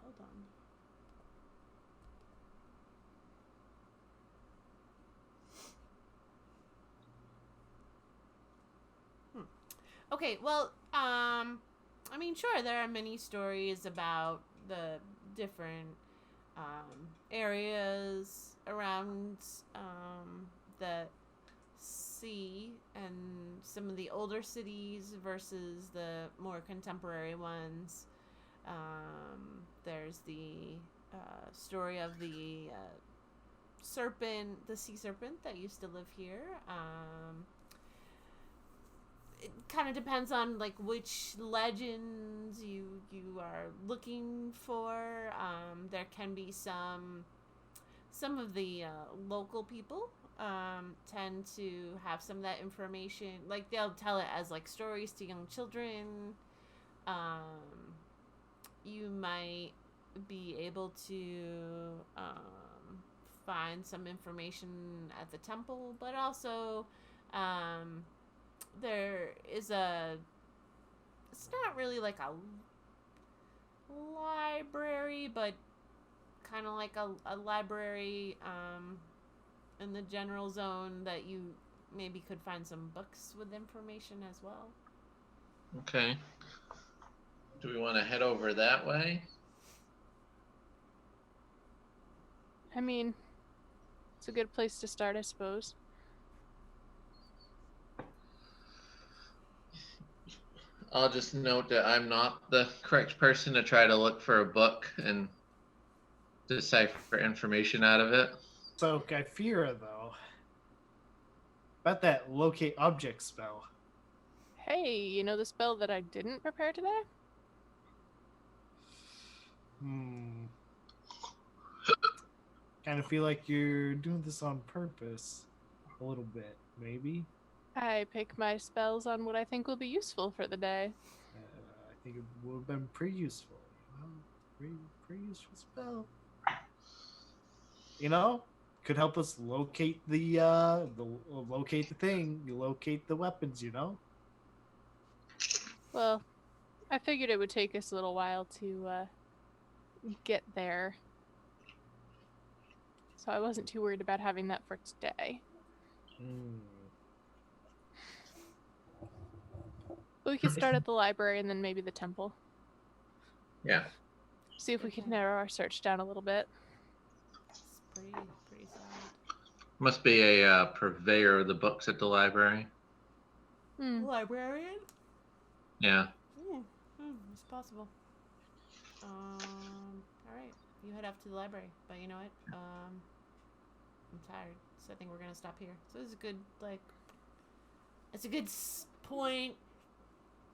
Hold on. Okay, well, I mean, sure, there are many stories about the different areas around the sea and some of the older cities versus the more contemporary ones. There's the story of the serpent, the sea serpent that used to live here. It kind of depends on like which legends you are looking for. There can be some of the local people tend to have some of that information. Like they'll tell it as like stories to young children. You might be able to find some information at the temple, but also there is it's not really like a library, but kind of like a library in the general zone that you maybe could find some books with information as well. Okay. Do we want to head over that way? I mean, it's a good place to start, I suppose. I'll just note that I'm not the correct person to try to look for a book and decipher information out of it. So, Kyphira, though, about that locate object spell. Hey, you know the spell that I didn't prepare today? Kind of feel like you're doing this on purpose. A little bit, maybe. I pick my spells on what I think will be useful for the day. I think it would have been pretty useful. Pretty useful spell. You know, could help us locate locate the thing. You locate the weapons. You know. Well, I figured it would take us a little while to get there. So I wasn't too worried about having that for today. But we could start at the library and then maybe the temple. Yeah. See if we can narrow our search down a little bit. It's pretty solid. Must be a purveyor of the books at the library. Librarian? Yeah. It's possible. Alright. You head off to the library. But you know what? I'm tired. So I think we're gonna stop here. So this is a good, it's a good point.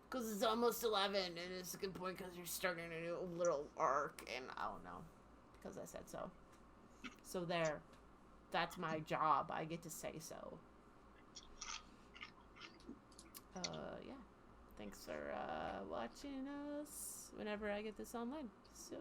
Because it's almost 11. And it's a good point because you're starting a new little arc. And I don't know. Because I said so. So there. That's my job. I get to say so. Yeah. Thanks for watching us whenever I get this online. So...